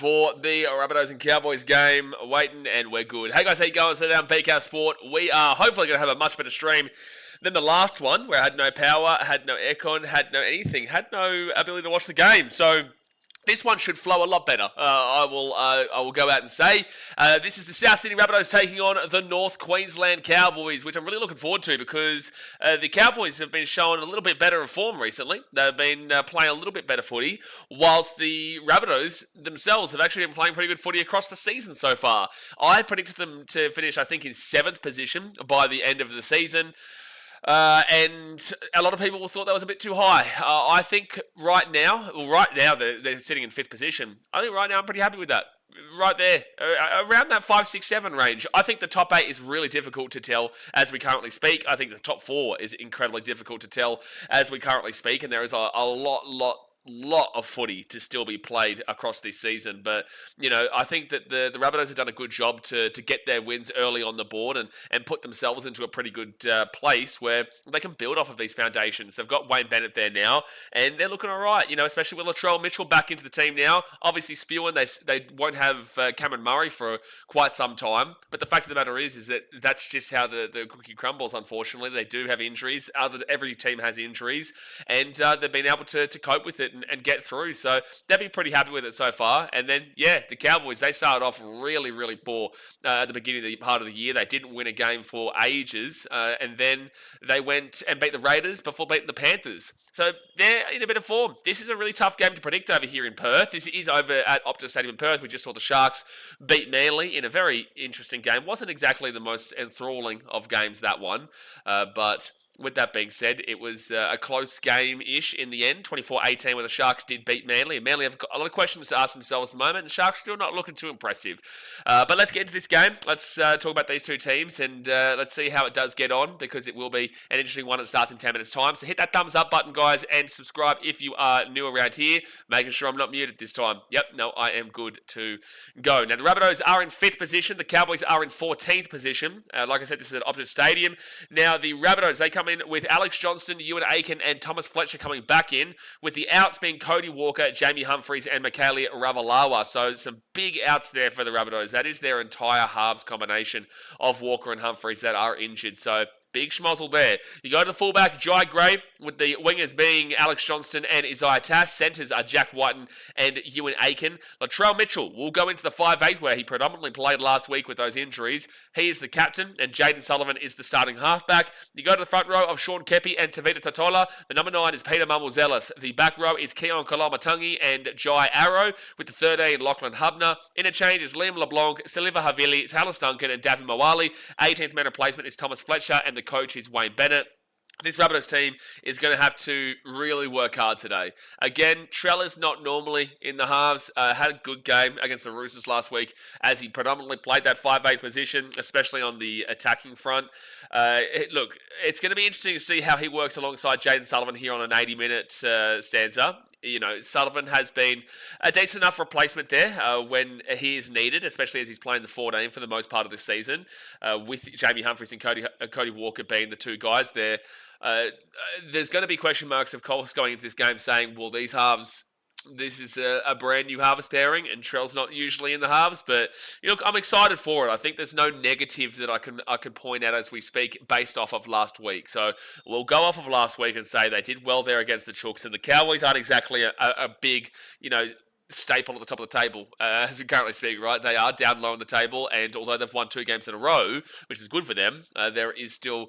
For the Rabbitohs and Cowboys game, waiting, and we're good. Hey guys, how you going? So down BKR Sport. We are hopefully going to have a much better stream than the last one, where I had no power, had no aircon, had no anything, had no ability to watch the game. So this one should flow a lot better. I will go out and say this is the South Sydney Rabbitohs taking on the North Queensland Cowboys, which I'm really looking forward to because the Cowboys have been showing a little bit better form recently. They've been playing a little bit better footy, whilst the Rabbitohs themselves have actually been playing pretty good footy across the season so far. I predicted them to finish, I think, in 7th position by the end of the season. And a lot of people thought that was a bit too high. I think right now they're sitting in 5th position. I think right now I'm pretty happy with that. Right there, around that 5, 6, 7 range. I think the top 8 is really difficult to tell as we currently speak. I think the top 4 is incredibly difficult to tell as we currently speak, and there is a lot of footy to still be played across this season. But, you know, I think that the Rabbitohs have done a good job to get their wins early on the board and put themselves into a pretty good place where they can build off of these foundations. They've got Wayne Bennett there now, and they're looking all right, you know, especially with Latrell Mitchell back into the team now. Obviously, spewing, they won't have Cameron Murray for quite some time. But the fact of the matter is that that's just how the cookie crumbles, unfortunately. They do have injuries. Every team has injuries, and they've been able to cope with it and get through. So they'll be pretty happy with it so far. And then, yeah, the Cowboys, they started off really, really poor at the beginning of the part of the year. They didn't win a game for ages. And then they went and beat the Raiders before beating the Panthers. So they're in a bit of form. This is a really tough game to predict over here in Perth. This is over at Optus Stadium in Perth. We just saw the Sharks beat Manly in a very interesting game. Wasn't exactly the most enthralling of games, that one. But with that being said, it was a close game-ish in the end, 24-18, where the Sharks did beat Manly. And Manly have got a lot of questions to ask themselves at the moment, and the Sharks still not looking too impressive. But let's get into this game. Let's talk about these two teams, and let's see how it does get on, because it will be an interesting one that starts in 10 minutes' time. So hit that thumbs up button, guys, and subscribe if you are new around here, making sure I'm not muted this time. Yep, no, I am good to go. Now, the Rabbitohs are in 5th position. The Cowboys are in 14th position. Like I said, this is at Optus Stadium. Now, the Rabbitohs, they come in with Alex Johnston, Ewan Aiken, and Thomas Fletcher coming back in, with the outs being Cody Walker, Jamie Humphries, and Mikaele Ravalawa. So some big outs there for the Rabbitohs. That is their entire halves combination of Walker and Humphries that are injured. So big schmozzle there. You go to the fullback, Jai Gray, with the wingers being Alex Johnston and Isaiah Tass. Centres are Jack Whiten and Ewan Aiken. Latrell Mitchell will go into the 5'8", where he predominantly played last week with those injuries. He is the captain, and Jaden Sullivan is the starting halfback. You go to the front row of Sean Kepi and Tavita Totola. The number 9 is Peter Mumble-Zealous. The back row is Keon Kalamatangi and Jai Arrow, with the 13, Lachlan Hubner. Interchange is Liam LeBlanc, Siliva Havili, Talis Duncan, and Davin Mawali. 18th man replacement is Thomas Fletcher, and the coach is Wayne Bennett. This Rabbitohs team is going to have to really work hard today. Again, Trella's not normally in the halves. Had a good game against the Roosters last week, as he predominantly played that 5'8" position, especially on the attacking front. Look, it's going to be interesting to see how he works alongside Jaden Sullivan here on an 80-minute stanza. You know, Sullivan has been a decent enough replacement there when he is needed, especially as he's playing the 14 for the most part of this season, with Jamie Humphries and Cody Walker being the two guys there. There's going to be question marks, of course, going into this game saying, well, these halves, this is a brand new halves pairing, and Trell's not usually in the halves, but look, I'm excited for it. I think there's no negative that I can point out as we speak based off of last week. So we'll go off of last week and say they did well there against the Chooks, and the Cowboys aren't exactly a big, staple at the top of the table as we currently speak, right? They are down low on the table, and although they've won 2 games in a row, which is good for them, there is still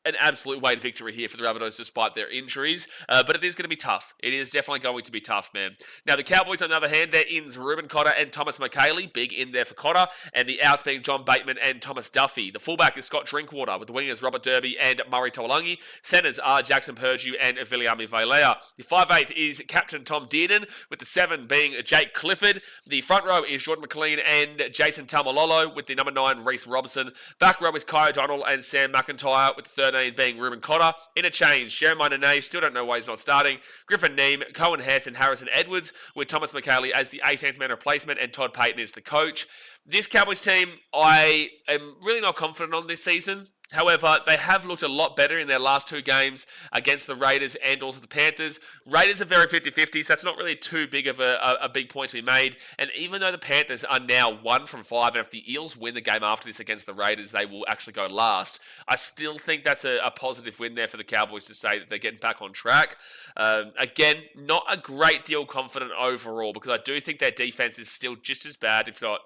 an absolute weight victory here for the Rabbitohs despite their injuries, but it is going to be tough. It is definitely going to be tough, man. Now, the Cowboys, on the other hand, their ins, Ruben Cotter and Thomas Mikaele, big in there for Cotter, and the outs being John Bateman and Thomas Duffy. The fullback is Scott Drinkwater, with the wingers Robert Derby and Murray Taulagi. Centres are Jackson Purdue and Viliami Vailea. The 5'8" is Captain Tom Dearden, with the 7 being Jake Clifford. The front row is Jordan McLean and Jason Tamalolo, with the number 9, Reece Robson. Back row is Kai O'Donnell and Sam McIntyre, with the 13 being Ruben Cotter. Interchange, Jeremiah Nene, still don't know why he's not starting. Griffin Neem, Cohen Hess, and Harrison Edwards, with Thomas Mikaele as the 18th man replacement, and Todd Payton is the coach. This Cowboys team, I am really not confident on this season. However, they have looked a lot better in their last two games against the Raiders and also the Panthers. Raiders are very 50-50, so that's not really too big of a big point to be made. And even though the Panthers are now 1 from 5, and if the Eels win the game after this against the Raiders, they will actually go last, I still think that's a positive win there for the Cowboys to say that they're getting back on track. Again, not a great deal confident overall, because I do think their defense is still just as bad, if not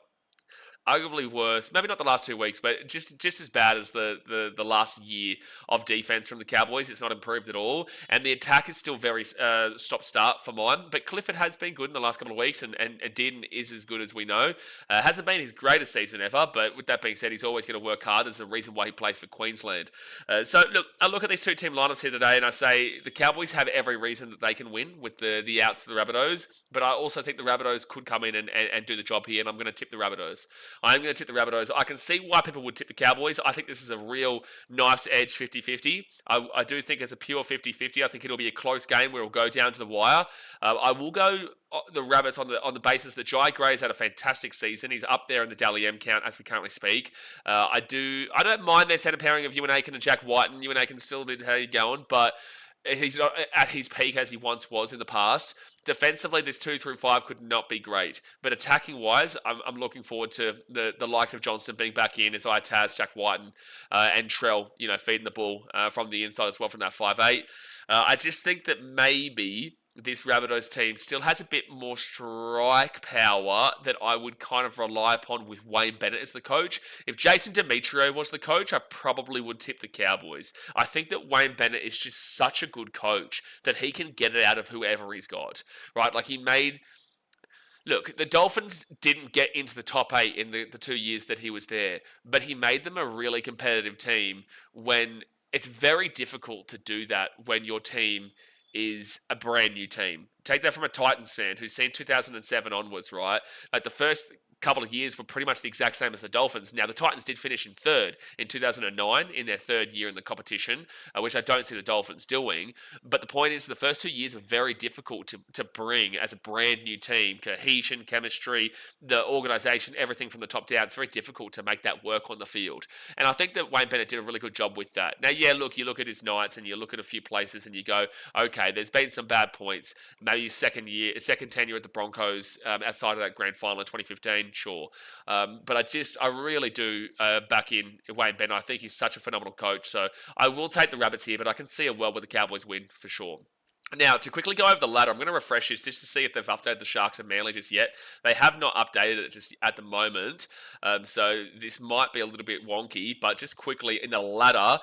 arguably worse. Maybe not the last 2 weeks, but just as bad as the last year of defense from the Cowboys. It's not improved at all, and the attack is still very stop-start for mine. But Clifford has been good in the last couple of weeks, and Dearden is as good as we know. Hasn't been his greatest season ever, but with that being said, he's always going to work hard. There's a reason why he plays for Queensland. So look, I look at these two team lineups here today, and I say the Cowboys have every reason that they can win with the outs of the Rabbitohs, but I also think the Rabbitohs could come in and do the job here, and I'm going to tip the Rabbitohs. I'm going to tip the Rabbitohs. I can see why people would tip the Cowboys. I think this is a real knife's edge 50-50. I do think it's a pure 50-50. I think it'll be a close game where it'll go down to the wire. I will go the Rabbits on the basis that Jai Gray's had a fantastic season. He's up there in the Dally M count as we currently speak. I don't mind their centre pairing of Ewan Aiken and Jack Whiten. Ewan Aiken's still a bit how you going, but he's not at his peak as he once was in the past. Defensively, this 2 through 5 could not be great. But attacking-wise, I'm looking forward to the likes of Johnston being back in as Taz, Jack Whiten, and Trell, feeding the ball from the inside as well from that 5'8". I just think that maybe this Rabbitohs team still has a bit more strike power that I would kind of rely upon with Wayne Bennett as the coach. If Jason Demetrio was the coach, I probably would tip the Cowboys. I think that Wayne Bennett is just such a good coach that he can get it out of whoever he's got, right? Like Look, the Dolphins didn't get into the top 8 in the 2 years that he was there, but he made them a really competitive team when it's very difficult to do that when your team is a brand new team. Take that from a Titans fan who's seen 2007 onwards, right? Like the first couple of years were pretty much the exact same as the Dolphins. Now, the Titans did finish in third in 2009 in their third year in the competition, which I don't see the Dolphins doing. But the point is the first 2 years are very difficult to bring as a brand new team. Cohesion, chemistry, the organisation, everything from the top down. It's very difficult to make that work on the field. And I think that Wayne Bennett did a really good job with that. Now, yeah, look, you look at his Knights and you look at a few places and you go, okay, there's been some bad points. Maybe his second tenure at the Broncos outside of that grand final in 2015, sure. But I really do back in Wayne Bennett. I think he's such a phenomenal coach. So I will take the Rabbits here, but I can see a world where the Cowboys win for sure. Now, to quickly go over the ladder, I'm going to refresh this just to see if they've updated the Sharks and Manly just yet. They have not updated it just at the moment, so this might be a little bit wonky, but just quickly in the ladder,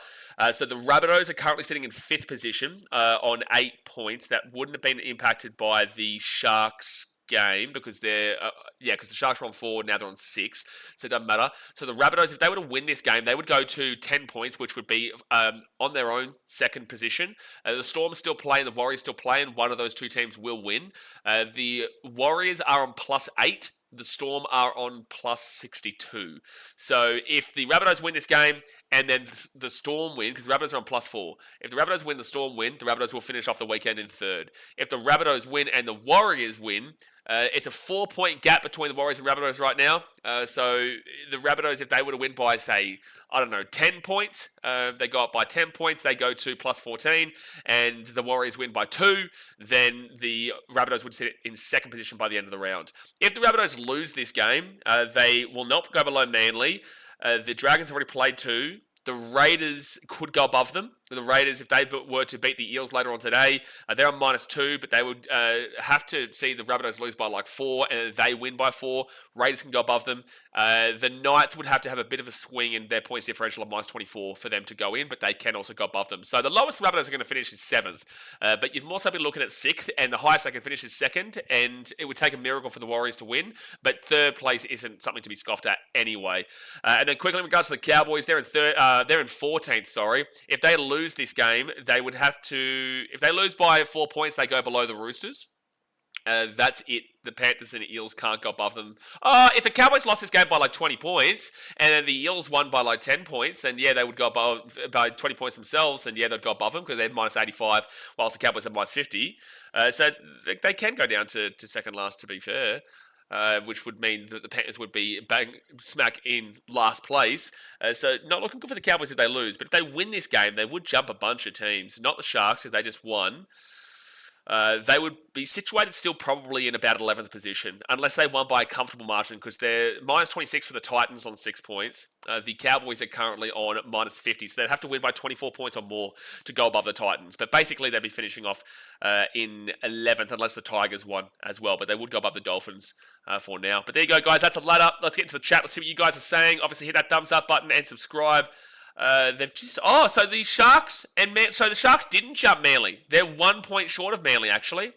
so the Rabbitohs are currently sitting in 5th position on 8 points. That wouldn't have been impacted by the Sharks game because because the Sharks were on 4, now they're on 6, so it doesn't matter. So the Rabbitohs, if they were to win this game, they would go to 10 points, which would be on their own 2nd position. The Storm still playing, the Warriors still playing. One of those two teams will win. The Warriors are on +8. The Storm are on +62. So if the Rabbitohs win this game and then the Storm win, because the Rabbitohs are on +4. If the Rabbitohs win, the Storm win, the Rabbitohs will finish off the weekend in 3rd. If the Rabbitohs win and the Warriors win, it's a 4-point gap between the Warriors and Rabbitohs right now. So the Rabbitohs, if they were to win by, say, 10 points, they go up by 10 points, they go to +14, and the Warriors win by 2, then the Rabbitohs would sit in 2nd position by the end of the round. If the Rabbitohs lose this game, they will not go below Manly. The Dragons have already played 2. The Raiders could go above them. The Raiders, if they were to beat the Eels later on today, they're on -2, but they would have to see the Rabbitohs lose by 4, and they win by 4. Raiders can go above them. The Knights would have to have a bit of a swing in their points differential of -24 for them to go in, but they can also go above them. So the lowest the Rabbitohs are going to finish is 7th, but you'd also be looking at 6th, and the highest they can finish is 2nd, and it would take a miracle for the Warriors to win, but 3rd place isn't something to be scoffed at anyway. And then quickly in regards to the Cowboys, they're in 14th, sorry. If they lose this game, they would have to, if they lose by 4 points, they go below the Roosters. That's it. The Panthers and the Eels can't go above them. If the Cowboys lost this game by 20 points, and then the Eels won by 10 points, then yeah, they would go above by 20 points themselves, and yeah, they'd go above them because they're -85, whilst the Cowboys are -50. So they can go down to 2nd last, to be fair. which would mean that the Panthers would be bang smack in last place. So not looking good for the Cowboys if they lose. But if they win this game, they would jump a bunch of teams. Not the Sharks, if they just won. They would be situated still probably in about 11th position, unless they won by a comfortable margin, because they're minus 26 for the Titans on 6 points. The Cowboys are currently on minus 50, so they'd have to win by 24 points or more to go above the Titans. But basically, they'd be finishing off in 11th, unless the Tigers won as well. But they would go above the Dolphins for now. But there you go, guys. That's a ladder. Let's get into the chat. Let's see what you guys are saying. Obviously, hit that thumbs up button and subscribe. They've just so the Sharks so the Sharks didn't jump Manly. They're 1 point short of Manly, actually.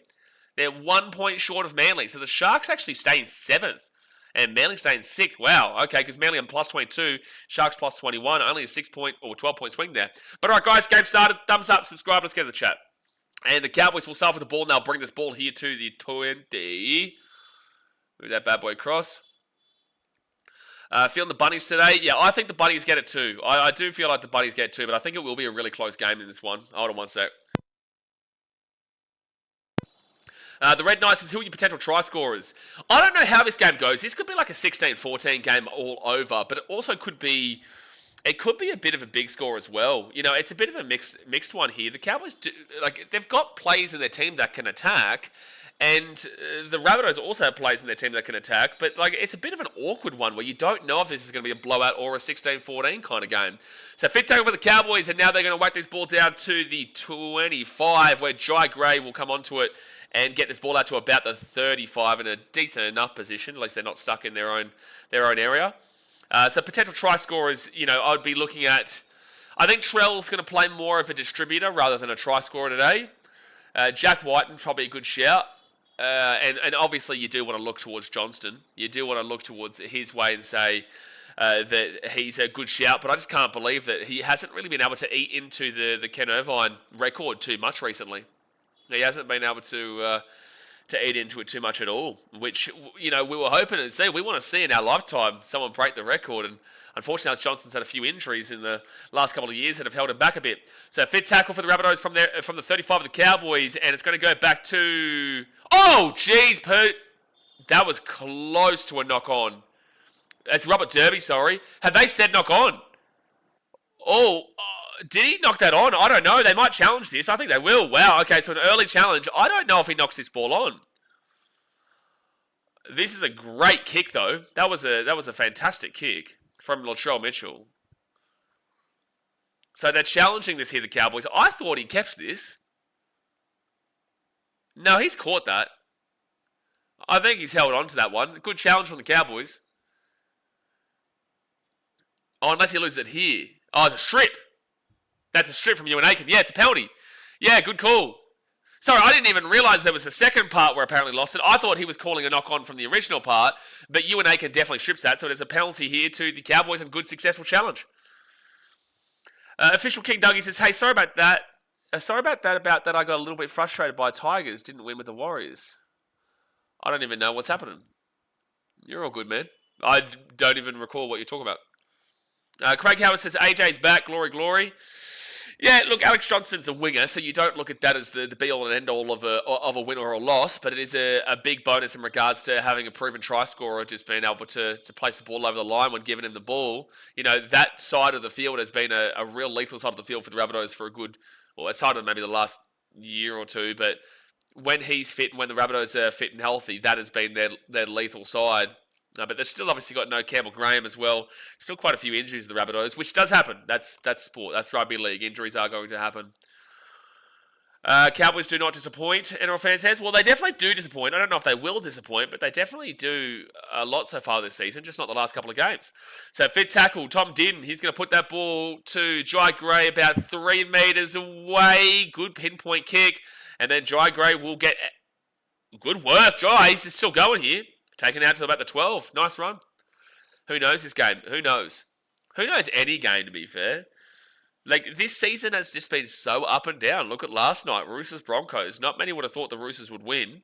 They're 1 point short of Manly. So the Sharks actually stay in 7th. And Manly stay in 6th. Wow, okay, because Manly on plus 22, Sharks plus 21, only a 6 point or 12 point swing there. But alright guys, game started. Thumbs up, subscribe, let's get to the chat. And the Cowboys will start with the ball now, bring this ball here to the 20. Move that bad boy across. Feeling the Bunnies today? Yeah, I think the Bunnies get it too. I do feel like the Bunnies get it too, but I think it will be a really close game in this one. Hold on one sec. The Red Knights says, who are your potential try scorers? I don't know how this game goes. This could be like a 16-14 game all over, but it also could be... It could be a bit of a big score as well. You know, it's a bit of a mixed one here. The Cowboys, they've got players in their team that can attack, and the Rabbitohs also have players in their team that can attack, but it's a bit of an awkward one where you don't know if this is going to be a blowout or a 16-14 kind of game. So fit tackle for the Cowboys, and now they're going to whack this ball down to the 25, where Jai Gray will come onto it and get this ball out to about the 35 in a decent enough position. At least they're not stuck in their own area. So potential try scorers, I would be looking at... I think Trell's going to play more of a distributor rather than a try scorer today. Jack Whiten's probably a good shout. And obviously you do want to look towards Johnston. You do want to look towards his way and say that he's a good shout. But I just can't believe that he hasn't really been able to eat into the Ken Irvine record too much recently. He hasn't been able to eat into it too much at all, which, we were hoping to see. We want to see in our lifetime someone break the record, and unfortunately, Johnston's had a few injuries in the last couple of years that have held him back a bit. So fit tackle for the Rabbitohs from the 35 of the Cowboys, and it's going to go back to... Oh, jeez, Pete. That was close to a knock-on. It's Robert Derby, sorry. Have they said knock-on? Oh, did he knock that on? I don't know. They might challenge this. I think they will. Wow. Okay, so an early challenge. I don't know if he knocks this ball on. This is a great kick, though. That was a fantastic kick from Latrell Mitchell. So they're challenging this here, the Cowboys. I thought he kept this. No, he's caught that. I think he's held on to that one. Good challenge from the Cowboys. Oh, unless he loses it here. Oh, it's a strip. That's a strip from Ewan Aiken. Yeah, it's a penalty. Yeah, good call. Sorry, I didn't even realise there was a second part where apparently lost it. I thought he was calling a knock-on from the original part, but Ewan Aiken definitely strips that, so there's a penalty here to the Cowboys and good successful challenge. Official King Dougie says, hey, sorry about that. About that I got a little bit frustrated by Tigers. Didn't win with the Warriors. I don't even know what's happening. You're all good, man. I don't even recall what you're talking about. Craig Howard says, AJ's back. Glory, glory. Yeah, look, Alex Johnston's a winger, so you don't look at that as the be-all and end-all of a win or a loss, but it is a big bonus in regards to having a proven try scorer, just being able to place the ball over the line when giving him the ball. That side of the field has been a real lethal side of the field for the Rabbitohs for a good, well, aside of maybe the last year or two, but when he's fit and when the Rabbitohs are fit and healthy, that has been their lethal side. But they've still obviously got no Campbell Graham as well. Still quite a few injuries to the Rabbitohs, which does happen. That's sport. That's rugby league. Injuries are going to happen. Cowboys do not disappoint, NRL fan says. Well, they definitely do disappoint. I don't know if they will disappoint, but they definitely do a lot so far this season, just not the last couple of games. So fit tackle, Tom Din. He's going to put that ball to Jai Gray about 3 metres away. Good pinpoint kick. And then Jai Gray will get... Good work, Jai. He's still going here. Taken out to about the 12. Nice run. Who knows this game? Who knows? Who knows any game, to be fair? This season has just been so up and down. Look at last night. Roosters Broncos. Not many would have thought the Roosters would win.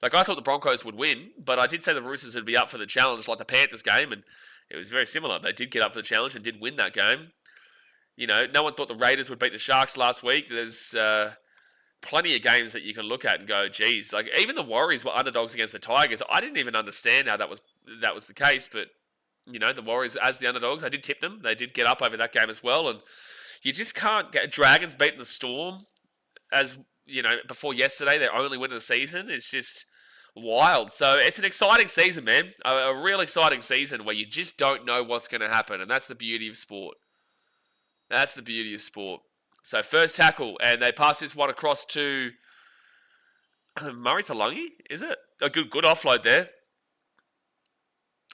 I thought the Broncos would win, but I did say the Roosters would be up for the challenge like the Panthers game, and it was very similar. They did get up for the challenge and did win that game. No one thought the Raiders would beat the Sharks last week. There's plenty of games that you can look at and go, geez, like even the Warriors were underdogs against the Tigers. I didn't even understand how that was the case, but the Warriors as the underdogs, I did tip them. They did get up over that game as well, and you just can't get Dragons beating the Storm as before yesterday. Their only win of the season. It's just wild. So it's an exciting season, man. A real exciting season where you just don't know what's going to happen, and that's the beauty of sport. That's the beauty of sport. So first tackle, and they pass this one across to Murray Taulagi, is it? A good offload there.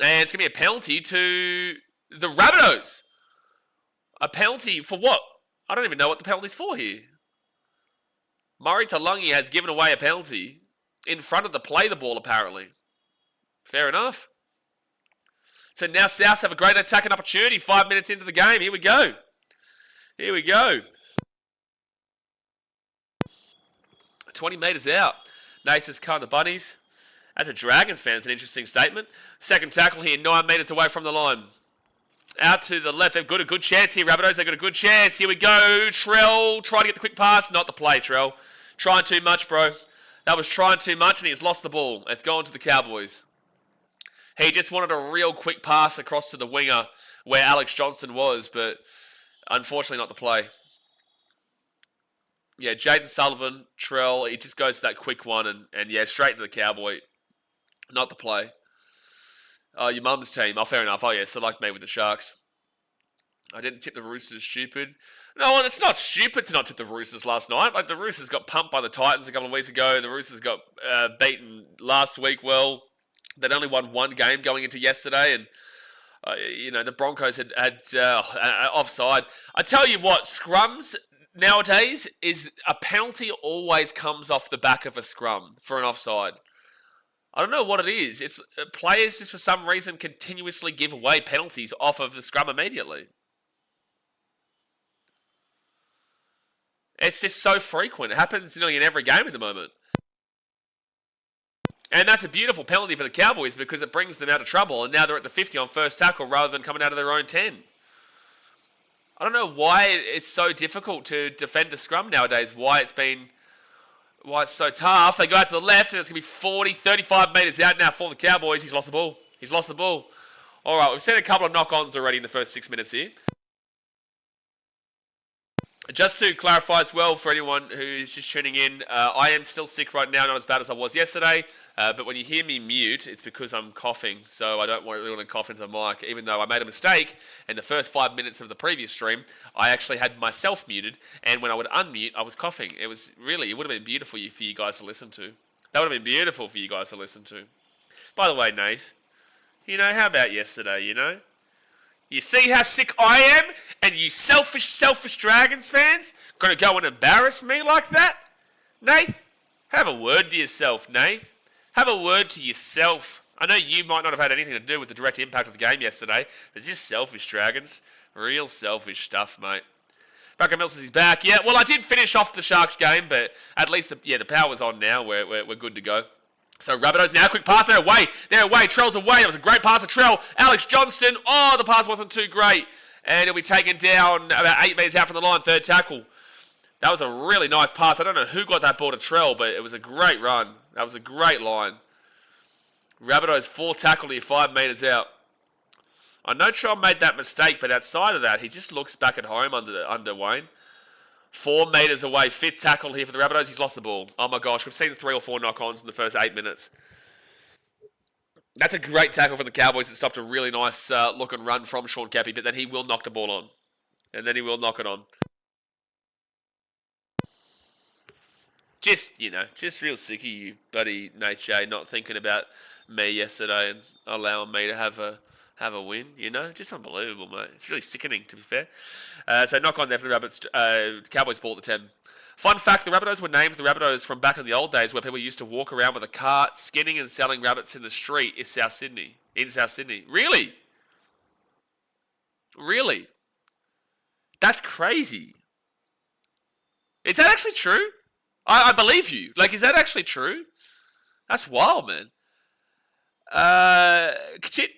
And it's going to be a penalty to the Rabbitohs. A penalty for what? I don't even know what the penalty's for here. Murray Taulagi has given away a penalty in front of the play the ball, apparently. Fair enough. So now Souths have a great attacking opportunity 5 minutes into the game. Here we go. Here we go. 20 metres out. Nace has cut the bunnies. As a Dragons fan, it's an interesting statement. Second tackle here, 9 metres away from the line. Out to the left. They've got a good chance here, Rabbitohs. They've got a good chance. Here we go. Trell trying to get the quick pass. Not the play, Trell. Trying too much, bro. That was trying too much, and he's lost the ball. It's gone to the Cowboys. He just wanted a real quick pass across to the winger where Alex Johnston was, but unfortunately not the play. Yeah, Jaden Sullivan, Trell, he just goes to that quick one, and yeah, straight to the Cowboy. Not the play. Oh, your mum's team. Oh, fair enough. Oh, yeah, select me with the Sharks. I didn't tip the Roosters stupid. No, and it's not stupid to not tip the Roosters last night. Like, the Roosters got pumped by the Titans a couple of weeks ago. The Roosters got beaten last week. Well, they'd only won one game going into yesterday, and the Broncos had offside. I tell you what, scrums nowadays is a penalty always comes off the back of a scrum for an offside. I don't know what it is. It's players just for some reason continuously give away penalties off of the scrum immediately. It's just so frequent. It happens nearly in every game at the moment. And that's a beautiful penalty for the Cowboys because it brings them out of trouble, and now they're at the 50 on first tackle rather than coming out of their own 10. I don't know why it's so difficult to defend a scrum nowadays, why it's so tough. They go out to the left, and it's going to be 35 metres out now for the Cowboys. He's lost the ball. All right, we've seen a couple of knock-ons already in the first 6 minutes here. Just to clarify as well for anyone who's just tuning in, I am still sick right now, not as bad as I was yesterday. But when you hear me mute, it's because I'm coughing, so I don't really want to cough into the mic, even though I made a mistake. In the first 5 minutes of the previous stream, I actually had myself muted, and when I would unmute, I was coughing. It would have been beautiful for you guys to listen to. That would have been beautiful for you guys to listen to. By the way, Nath, how about yesterday, You see how sick I am? And you selfish Dragons fans gonna go and embarrass me like that? Nath, have a word to yourself, Nath. Have a word to yourself. I know you might not have had anything to do with the direct impact of the game yesterday. It's just selfish Dragons. Real selfish stuff, mate. Bracken Mills is back. Yeah, well, I did finish off the Sharks game, but at least the power's on now. We're good to go. So Rabbitohs now, quick pass, they're away, Trell's away, that was a great pass to Trell, Alex Johnston, oh, the pass wasn't too great, and it'll be taken down about 8 metres out from the line, third tackle. That was a really nice pass, I don't know who got that ball to Trell, but it was a great run, that was a great line. Rabbitohs 4 tackle here, 5 metres out. I know Trell made that mistake, but outside of that, he just looks back at home under Wayne. 4 metres away, 5th tackle here for the Rabbitohs. He's lost the ball. Oh my gosh, we've seen 3 or 4 knock-ons in the first 8 minutes. That's a great tackle from the Cowboys that stopped a really nice look and run from Sean Cappy, but then he will knock the ball on. And then he will knock it on. Just real sick of you, buddy Nate J, not thinking about me yesterday and allowing me to have a win, Just unbelievable, mate. It's really sickening, to be fair. So knock on there for the Rabbits. Cowboys ball at the 10. Fun fact, the Rabbitohs were named the Rabbitohs from back in the old days where people used to walk around with a cart skinning and selling rabbits in the street in South Sydney. Really? Really? That's crazy. Is that actually true? I believe you. Is that actually true? That's wild, man. Kachit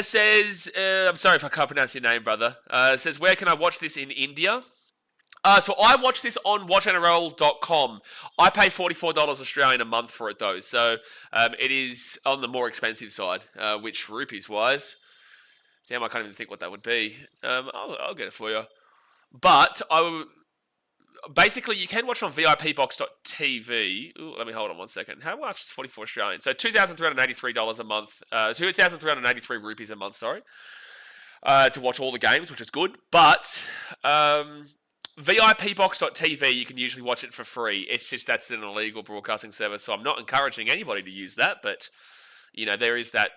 says, I'm sorry if I can't pronounce your name, brother. Says, where can I watch this in India? So I watch this on watchnrl.com. I pay $44 Australian a month for it though, so it is on the more expensive side, which rupees wise, damn, I can't even think what that would be. I'll get it for you. But basically you can watch it on VIPbox.tv. Ooh, let me hold on 1 second. How much is 44 Australian? So $2,383 a month. 2,383 rupees a month. Sorry. To watch all the games, which is good, but VIPbox.tv, you can usually watch it for free. It's just that's an illegal broadcasting service, so I'm not encouraging anybody to use that, but, you know, there is that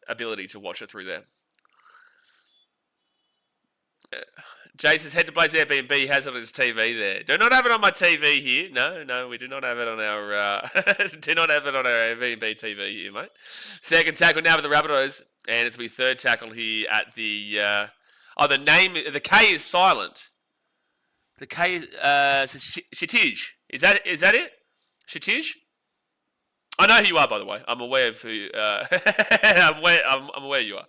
ability to watch it through there. Jay says, head to Blaze Airbnb, has it on his TV there. Do not have it on my TV here. No, we do not have it on our do not have it on our Airbnb TV here, mate. Second tackle now with the Rabbitohs, and it's my third tackle here at the the K is silent. The K is Shitij. Is that it? Shitij? I know who you are, by the way. I'm aware of who. I'm aware you are.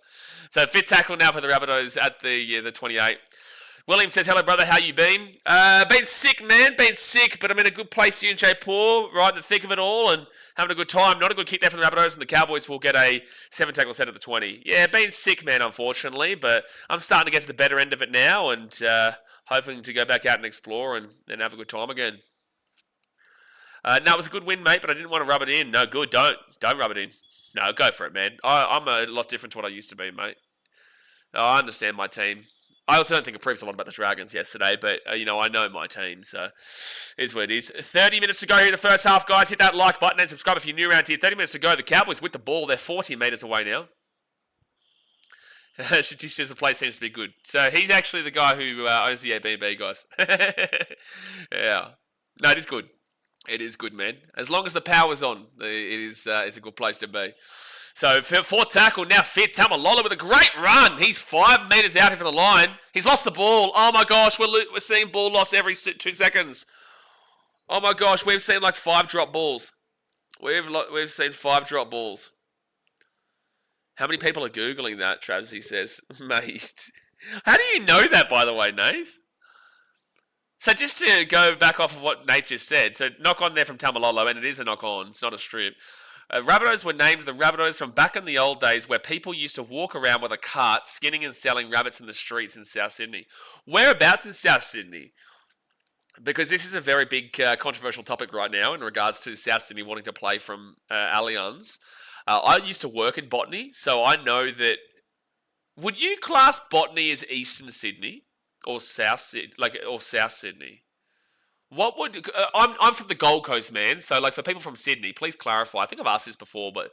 So fifth tackle now for the Rabbitohs at the 28. William says, hello, brother. How you been? Been sick, man. Been sick, but I'm in a good place here in Jaipur, right in the thick of it all, and having a good time. Not a good kick there from the Rabbitohs, and the Cowboys will get a 7-tackle set at the 20. Yeah, been sick, man, unfortunately, but I'm starting to get to the better end of it now, and hoping to go back out and explore and have a good time again. No, it was a good win, mate, but I didn't want to rub it in. No, good. Don't rub it in. No, go for it, man. I'm a lot different to what I used to be, mate. I understand my team. I also don't think I proved a lot about the Dragons yesterday, but, I know my team, so it is what it is. 30 minutes to go here in the first half, guys. Hit that like button and subscribe if you're new around here. 30 minutes to go. The Cowboys with the ball. They're 40 metres away now. Just the play seems to be good. So he's actually the guy who owns the Airbnb, guys. Yeah. No, it is good. It is good, man. As long as the power's on, it's a good place to be. So, fourth tackle, now fit. Tamalolo with a great run. He's 5 metres out here from the line. He's lost the ball. Oh, my gosh. We're seeing ball loss every 2 seconds. Oh, my gosh. We've seen like 5 drop balls. We've seen 5 drop balls. How many people are Googling that, Travis, he says? Mate. How do you know that, by the way, Nate? So just to go back off of what Nate just said, so knock on there from Tamalolo, and it is a knock on, it's not a strip. Rabbitohs were named the Rabbitohs from back in the old days where people used to walk around with a cart skinning and selling rabbits in the streets in South Sydney. Whereabouts in South Sydney? Because this is a very big controversial topic right now in regards to South Sydney wanting to play from Allianz. I used to work in Botany, so I know that... Would you class Botany as Eastern Sydney or South Sydney? What would I'm from the Gold Coast, man. So, like, for people from Sydney, please clarify. I think I've asked this before, but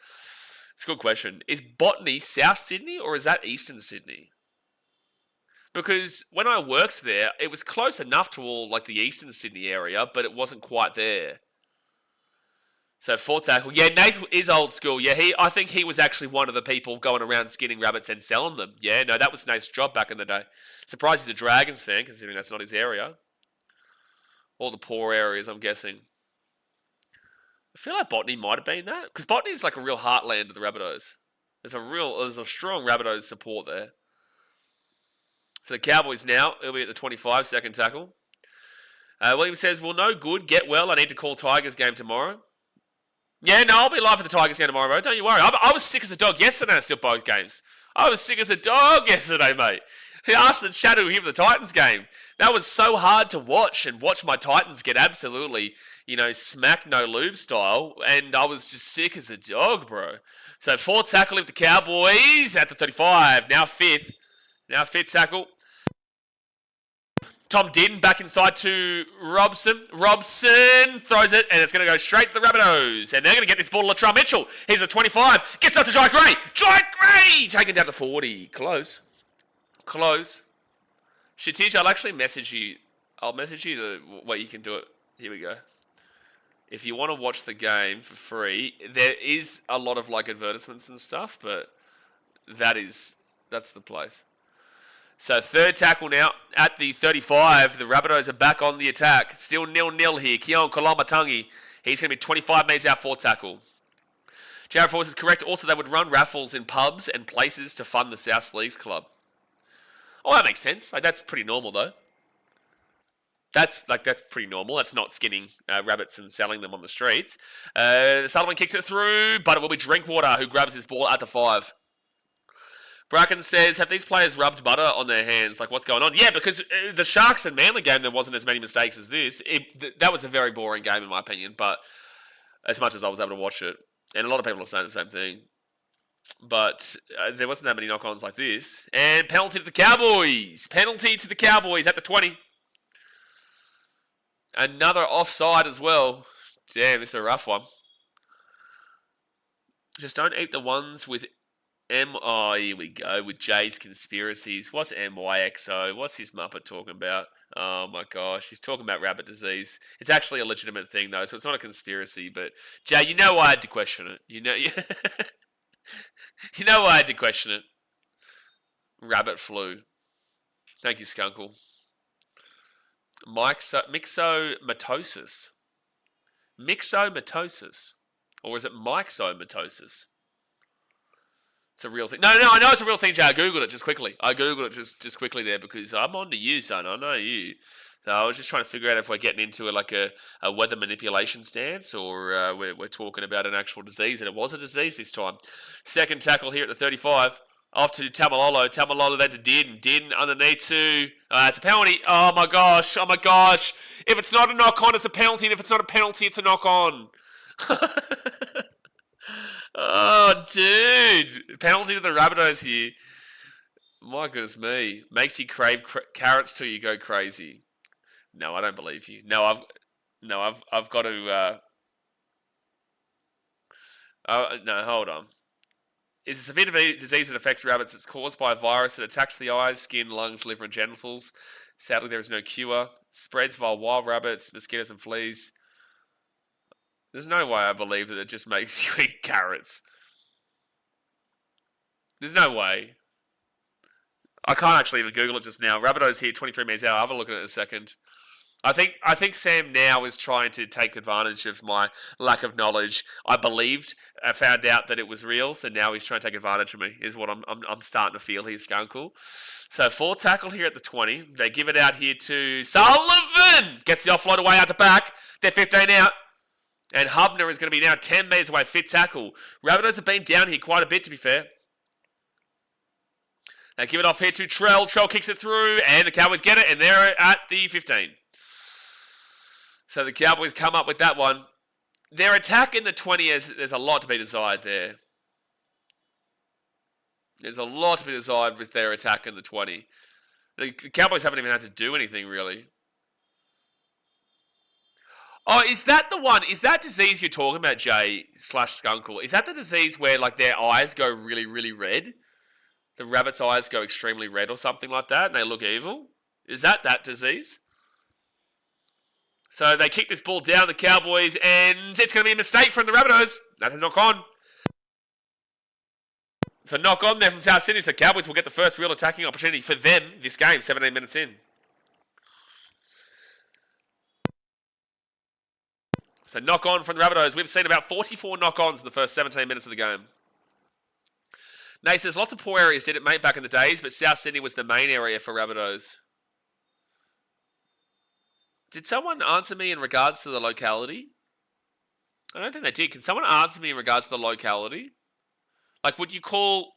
it's a good question. Is Botany South Sydney or is that Eastern Sydney? Because when I worked there, it was close enough to all like the Eastern Sydney area, but it wasn't quite there. So fourth tackle, yeah, Nath is old school. Yeah, I think he was actually one of the people going around skinning rabbits and selling them. Yeah, no, that was Nath's job back in the day. Surprised he's a Dragons fan, considering that's not his area. All the poor areas, I'm guessing. I feel like Botany might have been that. Because Botany is like a real heartland of the Rabbitohs. There's a strong Rabbitohs support there. So the Cowboys now, it'll be at the 25, second tackle. William says, well, no good, get well. I need to call Tigers game tomorrow. Yeah, no, I'll be live for the Tigers game tomorrow, bro. Don't you worry. I was sick as a dog yesterday and still both games. I was sick as a dog yesterday, mate. He asked the shadow here for the Titans game. That was so hard to watch and watch my Titans get absolutely, smack no lube style. And I was just sick as a dog, bro. So fourth tackle of the Cowboys at the 35. Now fifth tackle. Tom Din back inside to Robson. Robson throws it, and it's going to go straight to the Rabbitohs. And they're going to get this ball to Latrell Mitchell. He's the 25. Gets up to Jai Gray. Jai Gray! Taken down to 40. Close. Shatij, I'll actually message you. I'll message you the way you can do it. Here we go. If you want to watch the game for free, there is a lot of like advertisements and stuff, but that's the place. So third tackle now at the 35. The Rabbitohs are back on the attack. Still 0-0 here. Keon Kolamatangi. He's going to be 25 metres out, fourth tackle. Jared Force is correct. Also, they would run raffles in pubs and places to fund the South Leagues Club. Oh, that makes sense. Like, that's pretty normal, though. That's pretty normal. That's not skinning rabbits and selling them on the streets. Sullivan kicks it through, but it will be Drinkwater who grabs his ball at the 5. Bracken says, have these players rubbed butter on their hands? Like, what's going on? Yeah, because the Sharks and Manly game, there wasn't as many mistakes as this. That was a very boring game, in my opinion, but as much as I was able to watch it. And a lot of people are saying the same thing. But there wasn't that many knock-ons like this. And penalty to the Cowboys. Penalty to the Cowboys at the 20. Another offside as well. Damn, this is a rough one. Just don't eat the ones with Oh, here we go, with Jay's conspiracies. What's MYXO? What's this Muppet talking about? Oh my gosh, he's talking about rabbit disease. It's actually a legitimate thing though, so it's not a conspiracy, but Jay, you know why I had to question it. You know why I had to question it. Rabbit flu. Thank you, Skunkle. Myxomatosis. Myxomatosis. Or is it myxomatosis? It's a real thing. No, I know it's a real thing, Jay. I Googled it just quickly. Just quickly there because I'm on to you, son. I know you. So I was just trying to figure out if we're getting into a weather manipulation stance or we're talking about an actual disease. And it was a disease this time. Second tackle here at the 35. Off to Tamalolo. Tamalolo then to Din. Din underneath to... it's a penalty. Oh my gosh. If it's not a knock-on, it's a penalty. And if it's not a penalty, it's a knock-on. Oh, dude. Penalty to the Rabbitohs here. My goodness me. Makes you crave carrots till you go crazy. No, I don't believe you. No, I've got to... no, hold on. Is a severe disease that affects rabbits. It's caused by a virus that attacks the eyes, skin, lungs, liver, and genitals. Sadly, there is no cure. Spreads via wild rabbits, mosquitoes, and fleas. There's no way I believe that it just makes you eat carrots. There's no way. I can't actually even Google it just now. Rabbitohs here, 23 meters out. I'll have a look at it in a second. I think Sam now is trying to take advantage of my lack of knowledge. I found out that it was real, so now he's trying to take advantage of me, is what I'm starting to feel here, Skunkle. So 4 tackle here at the 20. They give it out here to Sullivan. Gets the offload away out the back. They're 15 out. And Hubner is going to be now 10 metres away, fit tackle. Rabbitohs have been down here quite a bit, to be fair. They give it off here to Trell. Trell kicks it through, and the Cowboys get it, and they're at the 15. So the Cowboys come up with that one. Their attack in the 20 there's a lot to be desired there. There's a lot to be desired with their attack in the 20. The Cowboys haven't even had to do anything, really. Oh, is that the one? Is that disease you're talking about, Jay / Skunkle? Is that the disease where like their eyes go really, really red? The rabbit's eyes go extremely red or something like that, and they look evil? Is that disease? So they kick this ball down, the Cowboys, and it's going to be a mistake from the Rabbitohs. That has knock on. So knock on there from South Sydney. So Cowboys will get the first real attacking opportunity for them this game, 17 minutes in. So knock on from the Rabbitohs. We've seen about 44 knock-ons in the first 17 minutes of the game. Nate says, lots of poor areas did it, mate, back in the days, but South Sydney was the main area for Rabbitohs. Did someone answer me in regards to the locality? I don't think they did. Can someone answer me in regards to the locality? Like, would you call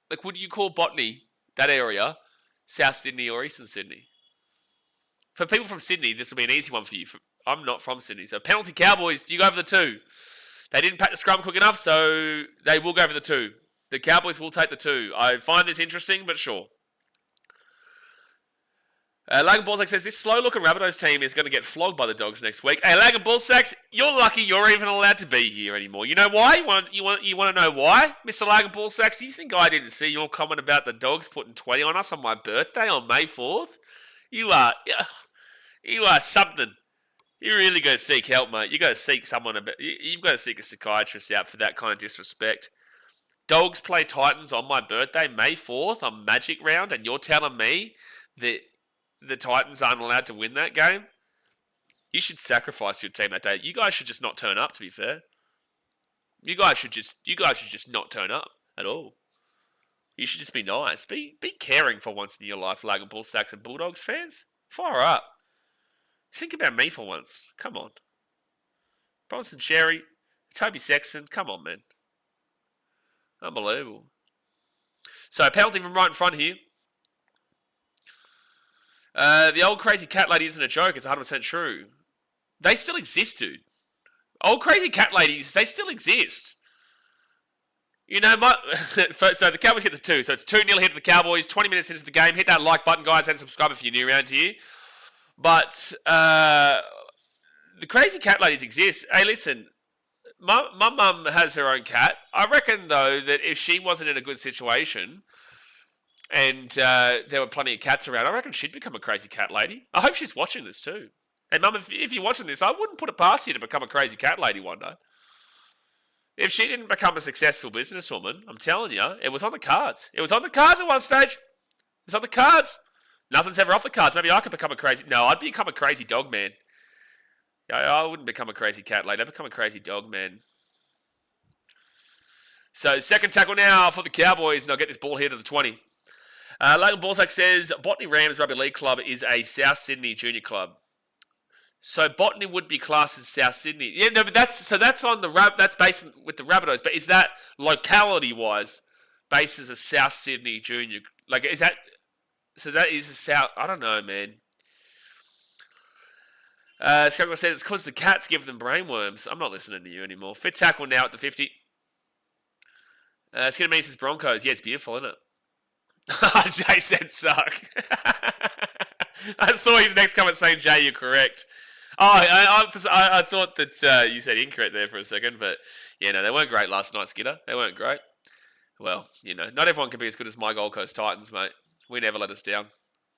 Botany, that area, South Sydney or Eastern Sydney? For people from Sydney, this will be an easy one for you. I'm not from Sydney. So penalty Cowboys, do you go for the 2? They didn't pack the scrum quick enough, so they will go for the 2. The Cowboys will take the 2. I find this interesting, but sure. Lagan Ballsack says, this slow-looking Rabbitohs team is going to get flogged by the Dogs next week. Hey, Lagan Ballsacks, you're lucky you're even allowed to be here anymore. You know why? You want to know why, Mr. Lagan Ballsacks? Do you think I didn't see your comment about the Dogs putting 20 on us on my birthday on May 4th? You are something. You really got to seek help, mate. You got to seek you've got to seek a psychiatrist out for that kind of disrespect. Dogs play Titans on my birthday, May 4th, on Magic Round, and you're telling me that the Titans aren't allowed to win that game? You should sacrifice your team that day. You guys should just not turn up, to be fair. You guys should just not turn up at all. You should just be nice. Be caring for once in your life, Lagan Bull Sacks and Bulldogs fans. Fire up. Think about me for once. Come on. Bronson Cherry, Toby Sexton. Come on, man. Unbelievable. So, penalty from right in front here. The old crazy cat lady isn't a joke. It's 100% true. They still exist, dude. Old crazy cat ladies, they still exist. You know, so the Cowboys get the 2. So it's 2-0 hit to the Cowboys. 20 minutes into the game. Hit that like button, guys, and subscribe if you're new around here. But the crazy cat ladies exist. Hey, listen, my mum has her own cat. I reckon, though, that if she wasn't in a good situation and there were plenty of cats around, I reckon she'd become a crazy cat lady. I hope she's watching this too. And Mum, if you're watching this, I wouldn't put it past you to become a crazy cat lady one day. If she didn't become a successful businesswoman, I'm telling you, it was on the cards. It was on the cards at one stage. It's on the cards. Nothing's ever off the cards. Maybe I could become a crazy... No, I'd become a crazy dog man. I wouldn't become a crazy cat lady. I'd become a crazy dog man. So, second tackle now for the Cowboys, and I'll get this ball here to the 20. Logan Balzac says, Botany Rams Rugby League Club is a South Sydney junior club. So Botany would be classed as South Sydney. Yeah, no, but that's on the that's based with the Rabbitohs. But is that locality wise based as a South Sydney junior? Like, is that so? That is a South. I don't know, man. Scott said it's because the cats give them brainworms. I'm not listening to you anymore. Fit tackle now at the 50. It's going to mean Broncos. Yeah, it's beautiful, isn't it? Jay said suck. I saw his next comment saying, Jay, you're correct. Oh, I thought that you said incorrect there for a second, but yeah, no, they weren't great last night, Skidder. They weren't great. Well, you know, not everyone can be as good as my Gold Coast Titans, mate. We never let us down.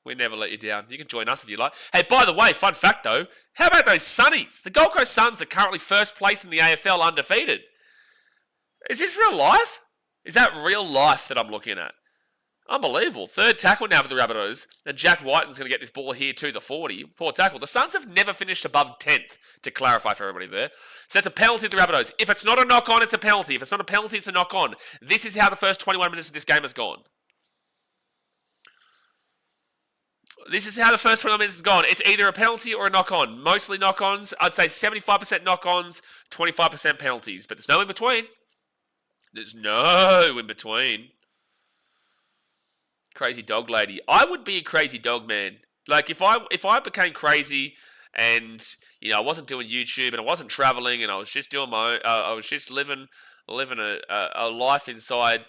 We never let you down. You can join us if you like. Hey, by the way, fun fact though, how about those Sunnies? The Gold Coast Suns are currently first place in the AFL undefeated. Is this real life? Is that real life that I'm looking at? Unbelievable. Third tackle now for the Rabbitohs. And Jack Whiten's going to get this ball here to the 40. Fourth tackle. The Suns have never finished above 10th, to clarify for everybody there. So that's a penalty to the Rabbitohs. If it's not a knock-on, it's a penalty. If it's not a penalty, it's a knock-on. This is how the first 21 minutes of this game has gone. This is how the first 21 minutes has gone. It's either a penalty or a knock-on. Mostly knock-ons. I'd say 75% knock-ons, 25% penalties. But there's no in between. There's no in between. Crazy dog lady. I would be a crazy dog man. Like if I became crazy and you know I wasn't doing YouTube and I wasn't traveling and I was just doing my own, I was just living a life inside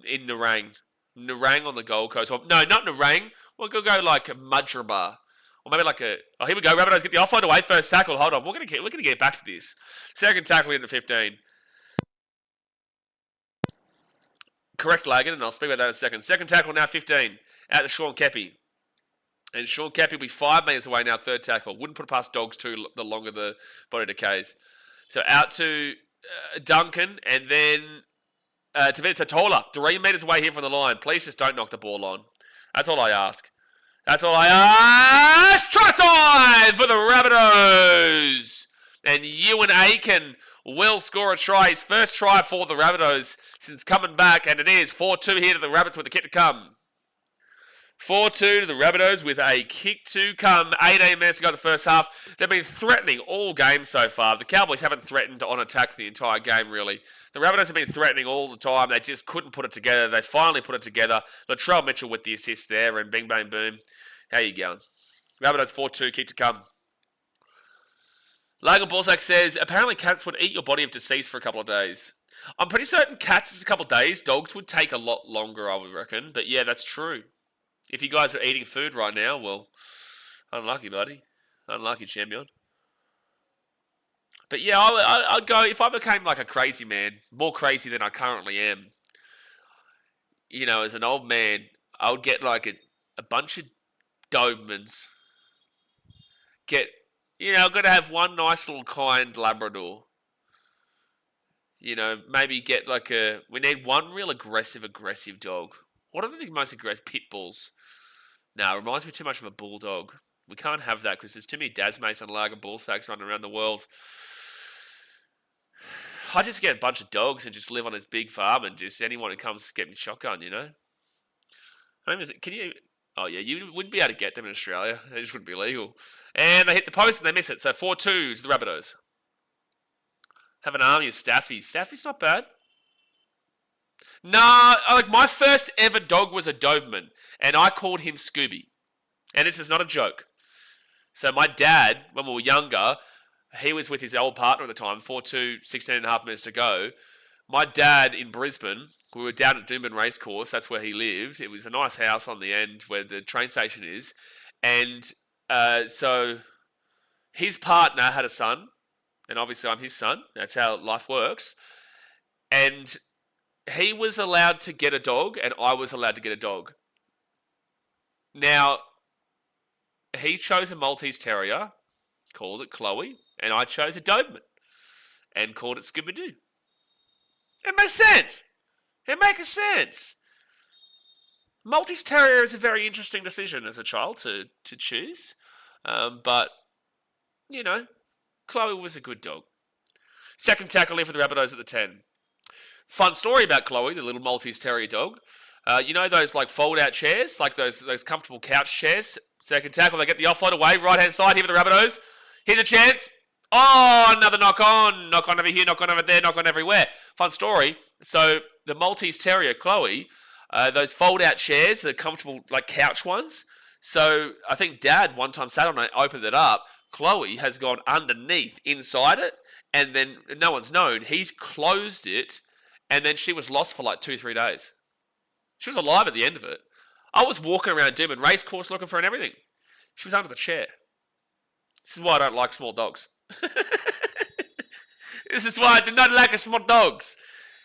in Nerang on the Gold Coast. Or, no, not Nerang. We'll go like Madraba. Or maybe like here we go. Rabbitohs get the offload away. First tackle. Hold on. We're gonna get back to this. Second tackle in the 15. Correct, Lagan, and I'll speak about that in a second. Second tackle now 15 out to Sean Keppie. And Sean Keppie will be 5 metres away now, third tackle. Wouldn't put it past dogs too, the longer the body decays. So out to Duncan, and then Tavita Totola, 3 metres away here from the line. Please just don't knock the ball on. That's all I ask. That's all I ask. Try time for the Rabbitohs. And Ewan Aiken will score a try. His first try for the Rabbitohs since coming back, and it is 4-2 here to the Rabbits with a kick to come. 4-2 to the Rabbitohs with a kick to come. 18 minutes to go in the first half. They've been threatening all game so far. The Cowboys haven't threatened on attack the entire game, really. The Rabbitohs have been threatening all the time. They just couldn't put it together. They finally put it together. Latrell Mitchell with the assist there, and bing, bang, boom. How you going? Rabbitohs 4-2, kick to come. Logan Balzac says, apparently cats would eat your body if deceased for a couple of days. I'm pretty certain cats is a couple of days. Dogs would take a lot longer, I would reckon. But yeah, that's true. If you guys are eating food right now, well, unlucky, buddy. Unlucky, champion. But yeah, I'd go, if I became like a crazy man, more crazy than I currently am, you know, as an old man, I would get like a bunch of Dobermans. I've got to have one nice little kind Labrador. You know, maybe get we need one real aggressive dog. What are the most aggressive? Pit bulls. No, it reminds me too much of a bulldog. We can't have that because there's too many Dasmace and Lager Bullsacks running around the world. I just get a bunch of dogs and just live on this big farm and just anyone who comes get me shotgun, you know? I don't even think, can you... Oh, yeah, you wouldn't be able to get them in Australia. They just wouldn't be legal. And they hit the post and they miss it. So 4-2 to the Rabbitohs. Have an army of Staffies. Staffy's not bad. Nah, like my first ever dog was a Doberman, and I called him Scooby. And this is not a joke. So my dad, when we were younger, he was with his old partner at the time, 4-2, 16 and a half minutes to go. My dad in Brisbane, we were down at Doomben Racecourse, that's where he lived. It was a nice house on the end where the train station is. And so his partner had a son, and obviously I'm his son. That's how life works. And he was allowed to get a dog, and I was allowed to get a dog. Now, he chose a Maltese Terrier, called it Chloe, and I chose a Doberman and called it Scooby-Doo. It makes sense. It makes sense. Maltese Terrier is a very interesting decision as a child to choose. But, you know, Chloe was a good dog. Second tackle in for the Rabbitohs at the 10. Fun story about Chloe, the little Maltese Terrier dog. You know those like fold-out chairs, like those comfortable couch chairs? Second tackle, they get the offload away, right-hand side here for the Rabbitohs. Here's a chance. Oh, another knock on over here, knock on over there, knock on everywhere. Fun story. So the Maltese Terrier, Chloe, those fold-out chairs, the comfortable like couch ones. So I think Dad one time sat on it, opened it up. Chloe has gone underneath, inside it, and then no one's known. He's closed it, and then she was lost for like 2-3 days. She was alive at the end of it. I was walking around Doomben Racecourse looking for her and everything. She was under the chair. This is why I don't like small dogs. This is why I do not like small dogs.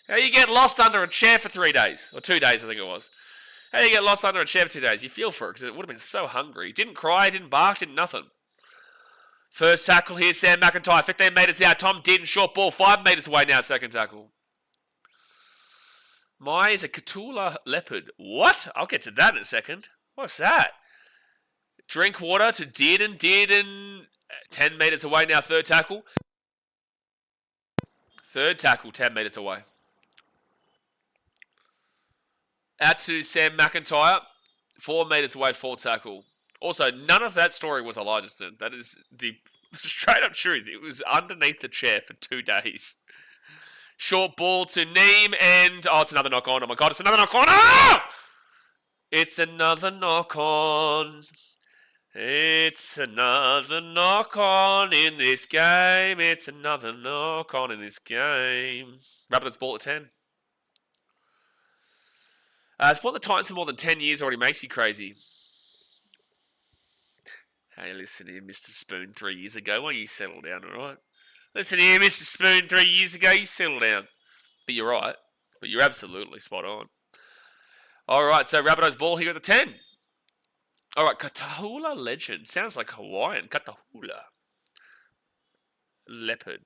How you get lost under a chair for 3 days, or 2 days I think it was. How you get lost under a chair for 2 days? You feel for it because it would have been so hungry. Didn't cry, didn't bark, didn't nothing. First tackle here, Sam McIntyre, 15 metres out. Tom Dearden, short ball, 5 metres away now, second tackle. My is a Catula leopard. What? I'll get to that in a second. What's that? Drink water to Dearden. Dearden, 10 metres away now, third tackle. Third tackle, 10 metres away. Out to Sam McIntyre, 4 metres away, fourth tackle. Also, none of that story was Elijahston. That is the straight up truth. It was underneath the chair for 2 days. Short ball to Neem, and oh, it's another knock on. Oh my God, it's another knock on. Ah! It's another knock on. It's another knock on in this game. It's another knock on in this game. Rabbitohs ball at 10. Support the Titans for more than 10 years already makes you crazy. Hey, listen here, Mr. Spoon, 3 years ago. Why don't you settle down, alright? Listen here, Mr. Spoon, 3 years ago, you settle down. But you're right. But you're absolutely spot on. Alright, so Rabbitohs ball here at the 10. Alright, Katahula Legend. Sounds like Hawaiian. Katahula. Leopard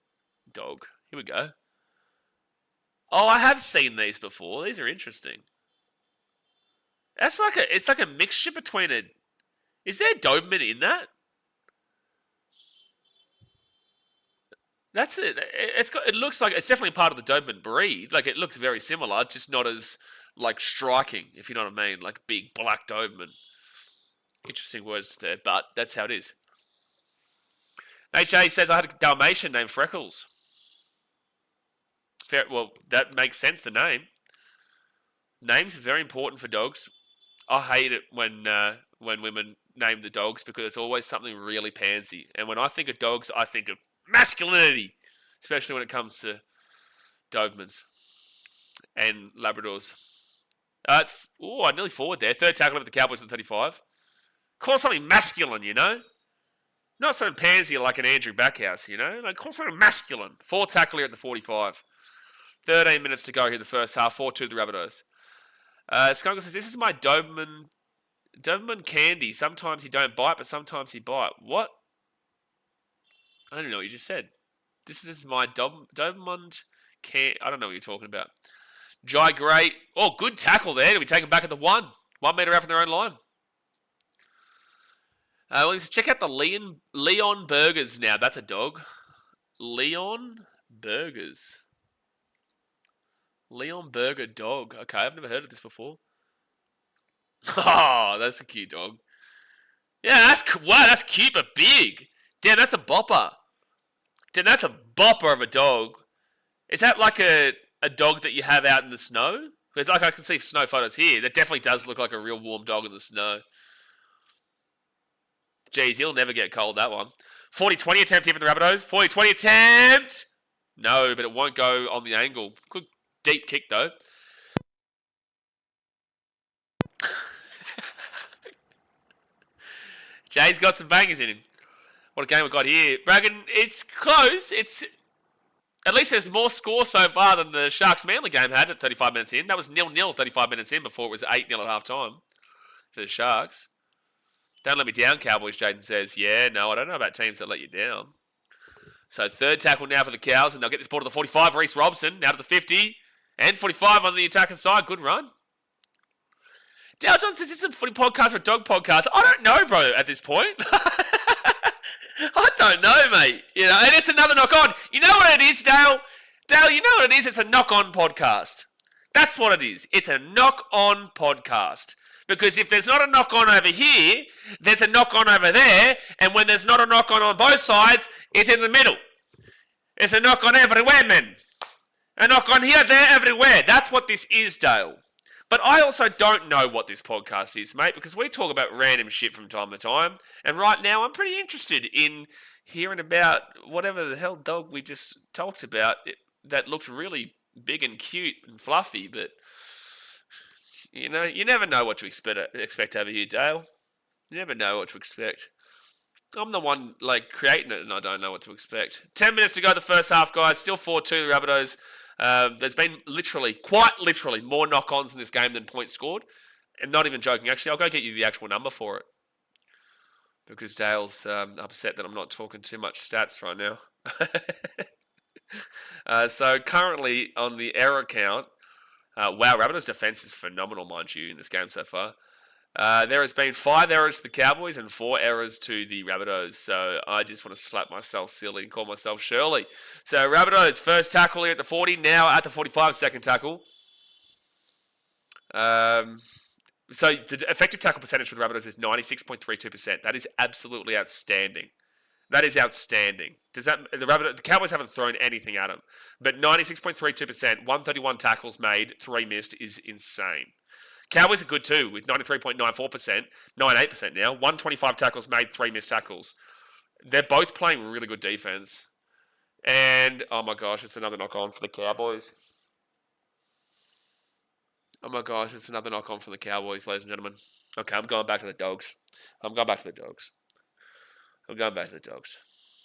dog. Here we go. Oh, I have seen these before. These are interesting. It's like a mixture between a... Is there Doberman in that? That's it. It looks like it's definitely part of the Doberman breed. Like it looks very similar, just not as like striking, if you know what I mean. Like big black Doberman. Interesting words there, but that's how it is. HA says I had a Dalmatian named Freckles. Fair, well, that makes sense. The name. Names are very important for dogs. I hate it when women name the dogs because it's always something really pansy. And when I think of dogs, I think of masculinity, especially when it comes to Dobermans and Labradors. I nearly forward there. Third tackle of the Cowboys at 35. Call something masculine, you know? Not something pansy like an Andrew Backhouse, you know? Like, call something masculine. Fourth tackle here at the 45. 13 minutes to go here the first half. 4-2 the Rabbitohs. Skunk says, this is my Doberman candy. Sometimes he don't bite, but sometimes he bite. What? I don't even know what you just said. This is my Doberman candy. I don't know what you're talking about. Jai Great. Oh, good tackle there. We take him back at the 1. 1 metre out from their own line. Let's check out the Leon Burgers now. That's a dog. Leon Burgers. Leon Burger dog. Okay, I've never heard of this before. Oh, that's a cute dog. Yeah, that's cute but big. Damn, that's a bopper. Damn, that's a bopper of a dog. Is that like a dog that you have out in the snow? It's like I can see snow photos here. That definitely does look like a real warm dog in the snow. Jeez, he'll never get cold, that one. 40-20 attempt here for the Rabbitohs. 40-20 attempt! No, but it won't go on the angle. Good deep kick, though. Jay's got some bangers in him. What a game we've got here. Bragan, it's close. It's at least there's more score so far than the Sharks-Manly game had at 35 minutes in. That was 0-0 35 minutes in before it was 8-0 at half-time for the Sharks. Don't let me down, Cowboys, Jaden says. Yeah, no, I don't know about teams that let you down. So third tackle now for the Cows, and they'll get this ball to the 45. Reece Robson now to the 50. And 45 on the attacking side. Good run. Dale John says, is this a footy podcast or a dog podcast? I don't know, bro, at this point. I don't know, mate. You know, and it's another knock-on. You know what it is, Dale? Dale, you know what it is? It's a knock-on podcast. That's what it is. It's a knock-on podcast. Because if there's not a knock-on over here, there's a knock-on over there. And when there's not a knock-on both sides, it's in the middle. It's a knock-on everywhere, man. A knock-on here, there, everywhere. That's what this is, Dale. But I also don't know what this podcast is, mate, because we talk about random shit from time to time. And right now, I'm pretty interested in hearing about whatever the hell dog we just talked about that looked really big and cute and fluffy. But, you know, you never know what to expect over here, Dale. You never know what to expect. I'm the one, like, creating it, and I don't know what to expect. 10 minutes to go the first half, guys. Still 4-2, the Rabbitohs. There's been quite literally, more knock-ons in this game than points scored. And not even joking. Actually, I'll go get you the actual number for it. Because Dale's upset that I'm not talking too much stats right now. So currently on the error count, wow, Rabbitohs' defense is phenomenal, mind you, in this game so far. There has been 5 errors to the Cowboys and 4 errors to the Rabbitohs. So I just want to slap myself silly and call myself Shirley. So Rabbitohs, first tackle here at the 40, now at the 45, second tackle. So the effective tackle percentage for the Rabbitohs is 96.32%. That is absolutely outstanding. That is outstanding. The Cowboys haven't thrown anything at them. But 96.32%, 131 tackles made, 3 missed is insane. Cowboys are good too, with 93.94%, 98% now. 125 tackles made, 3 missed tackles. They're both playing really good defense. And, oh my gosh, it's another knock-on for the Cowboys. Oh my gosh, it's another knock-on for the Cowboys, ladies and gentlemen. Okay, I'm going back to the Dogs.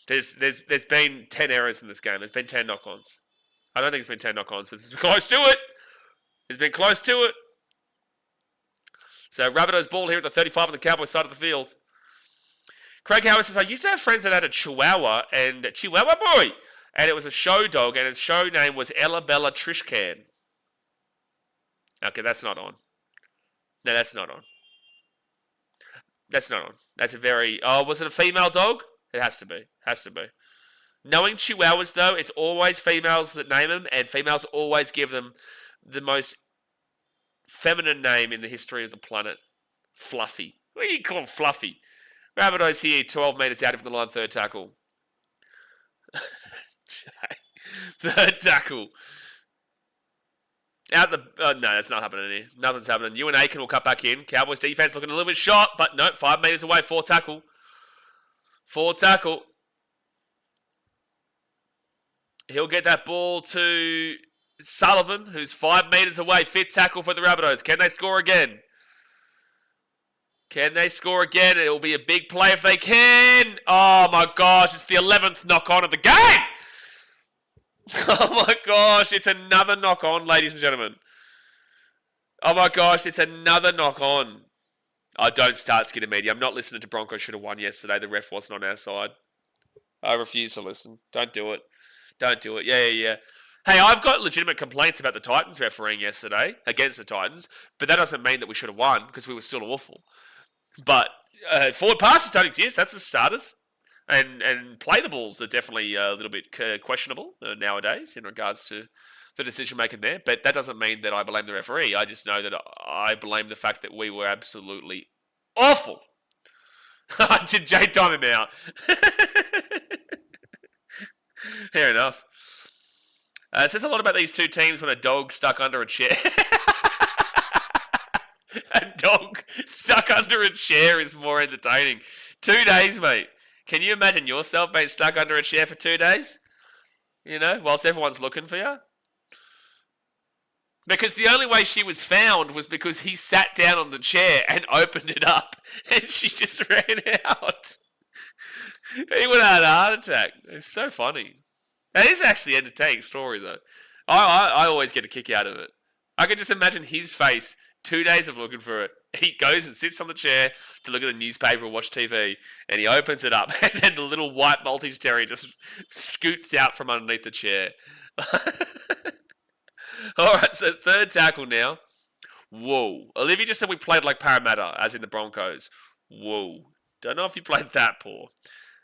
There's been 10 errors in this game. There's been 10 knock-ons. I don't think it's been 10 knock-ons, but it's been close to it. It's been close to it. So Rabbitohs ball here at the 35 on the Cowboys side of the field. Craig Howard says, I used to have friends that had a Chihuahua and Chihuahua boy. And it was a show dog and its show name was Ella Bella Trishcan. Okay, that's not on. No, that's not on. That's not on. That's a very... Oh, was it a female dog? It has to be. Knowing Chihuahuas, though, it's always females that name them, and females always give them the most feminine name in the history of the planet. Fluffy. What do you call Fluffy? Rabbitohs here, 12 metres out of the line, third tackle. Third tackle. No, that's not happening here. Nothing's happening. You and Aiken will cut back in. Cowboys defense looking a little bit short, but no, 5 metres away, 4 tackle. 4 tackle. He'll get that ball to Sullivan, who's 5 metres away. 5th tackle for the Rabbitohs. Can they score again? It will be a big play if they can. Oh my gosh, it's the 11th knock-on of the game. Oh my gosh, it's another knock-on, ladies and gentlemen. Oh my gosh, it's another knock-on. Oh, don't start, Skinner Media. I'm not listening to Broncos should have won yesterday. The ref wasn't on our side. I refuse to listen. Don't do it. Yeah. Hey, I've got legitimate complaints about the Titans refereeing yesterday against the Titans, but that doesn't mean that we should have won because we were still awful. But forward passes don't exist. That's for starters. And play the balls are definitely a little bit questionable nowadays in regards to for decision making there. But that doesn't mean that I blame the referee. I just know that I blame the fact that we were absolutely awful. Did Jay time him out? Fair enough. It says a lot about these two teams when a dog stuck under a chair. A dog stuck under a chair is more entertaining. 2 days, mate. Can you imagine yourself being stuck under a chair for 2 days? You know, whilst everyone's looking for you? Because the only way she was found was because he sat down on the chair and opened it up. And she just ran out. He would have had a heart attack. It's so funny. That is actually an entertaining story, though. I always get a kick out of it. I can just imagine his face, 2 days of looking for it. He goes and sits on the chair to look at the newspaper or watch TV, and he opens it up, and then the little white Maltese Terrier just scoots out from underneath the chair. Alright, so third tackle now. Whoa. Olivia just said we played like Parramatta, as in the Broncos. Whoa. Don't know if you played that poor.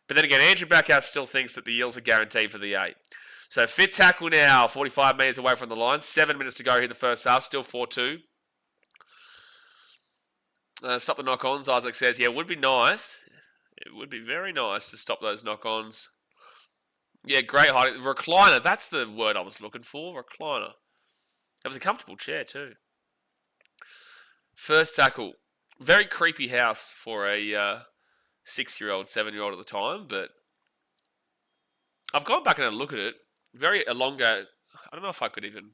But then again, Andrew Backhouse still thinks that the Eels are guaranteed for the 8. So fifth tackle now, 45 metres away from the line. 7 minutes to go here the first half, still 4-2. Stop the knock-ons, Isaac says. Yeah, it would be nice. It would be very nice to stop those knock-ons. Yeah, great height. Recliner, that's the word I was looking for. Recliner. That was a comfortable chair too. First tackle. Very creepy house for a 6-year-old, 7-year-old at the time, but I've gone back and had a look at it. Very elongated. I don't know if I could even...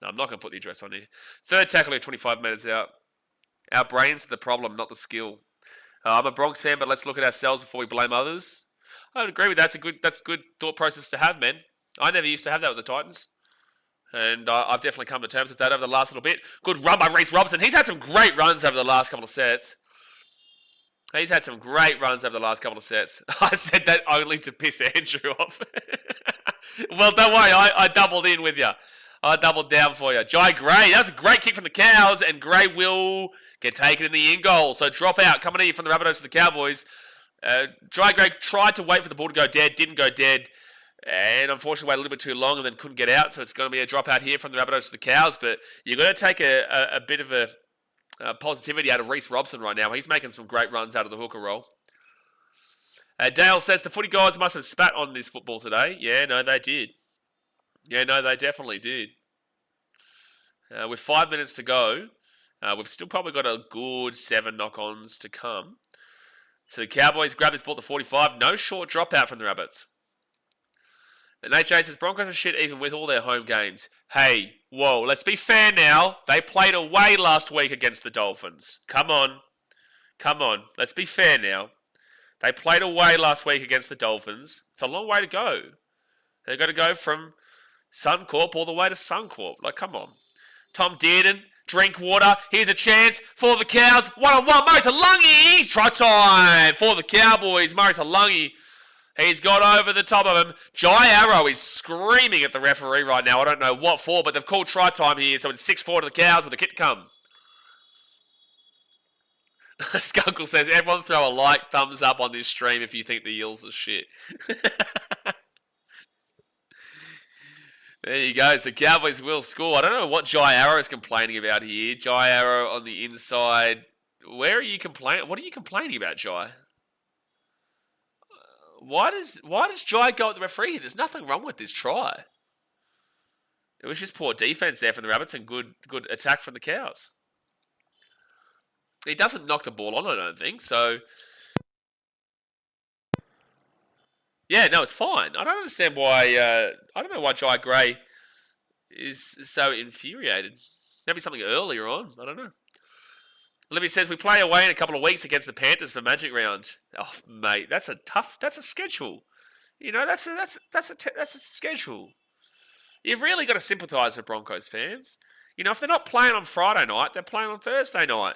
No, I'm not going to put the address on here. Third tackle here, 25 minutes out. Our brains are the problem, not the skill. I'm a Bronx fan, but let's look at ourselves before we blame others. I would agree with that. That's a good thought process to have, man. I never used to have that with the Titans. And I've definitely come to terms with that over the last little bit. Good run by Reece Robson. He's had some great runs over the last couple of sets. I said that only to piss Andrew off. Well, don't worry. I doubled in with you. I doubled down for you. Jai Gray. That was a great kick from the Cows. And Gray will get taken in the in goal. So drop out. Coming in from the Rabbitohs to the Cowboys. Jai Gray tried to wait for the ball to go dead. Didn't go dead. And unfortunately waited a little bit too long and then couldn't get out. So it's going to be a drop out here from the Rabbitohs to the Cows. But you're going to take a bit of a positivity out of Reece Robson right now. He's making some great runs out of the hooker roll. Dale says the footy gods must have spat on this football today. Yeah, no, they did. Yeah, no, they definitely did. With 5 minutes to go, we've still probably got a good 7 knock-ons to come. So the Cowboys grab this ball to 45. No short dropout from the Rabbits. And HA says Broncos are shit even with all their home games. Hey, whoa, let's be fair now. They played away last week against the Dolphins. Come on. Let's be fair now. They played away last week against the Dolphins. It's a long way to go. They've got to go from Suncorp all the way to Suncorp. Like, come on. Tom Dearden, drink water. Here's a chance for the Cows. 1-on-1, Murray Taulagi. Try time for the Cowboys. Murray Taulagi. He's got over the top of him. Jai Arrow is screaming at the referee right now. I don't know what for, but they've called try time here. So it's 6-4 to the Cows with the kick to come. Skunkle says, everyone throw a like, thumbs up on this stream if you think the Eels are shit. There you go. So Cowboys will score. I don't know what Jai Arrow is complaining about here. Jai Arrow on the inside. Where are you complaining? What are you complaining about, Jai? Why does Jai go at the referee? There's nothing wrong with this try. It was just poor defense there from the Rabbits and good attack from the Cows. He doesn't knock the ball on, I don't think. So, yeah, no, it's fine. I don't understand why. I don't know why Jai Gray is so infuriated. Maybe something earlier on. I don't know. Olivia says we play away in a couple of weeks against the Panthers for Magic Round. Oh, mate, that's a schedule. You know, that's a schedule. You've really got to sympathise with Broncos fans. You know, if they're not playing on Friday night, they're playing on Thursday night.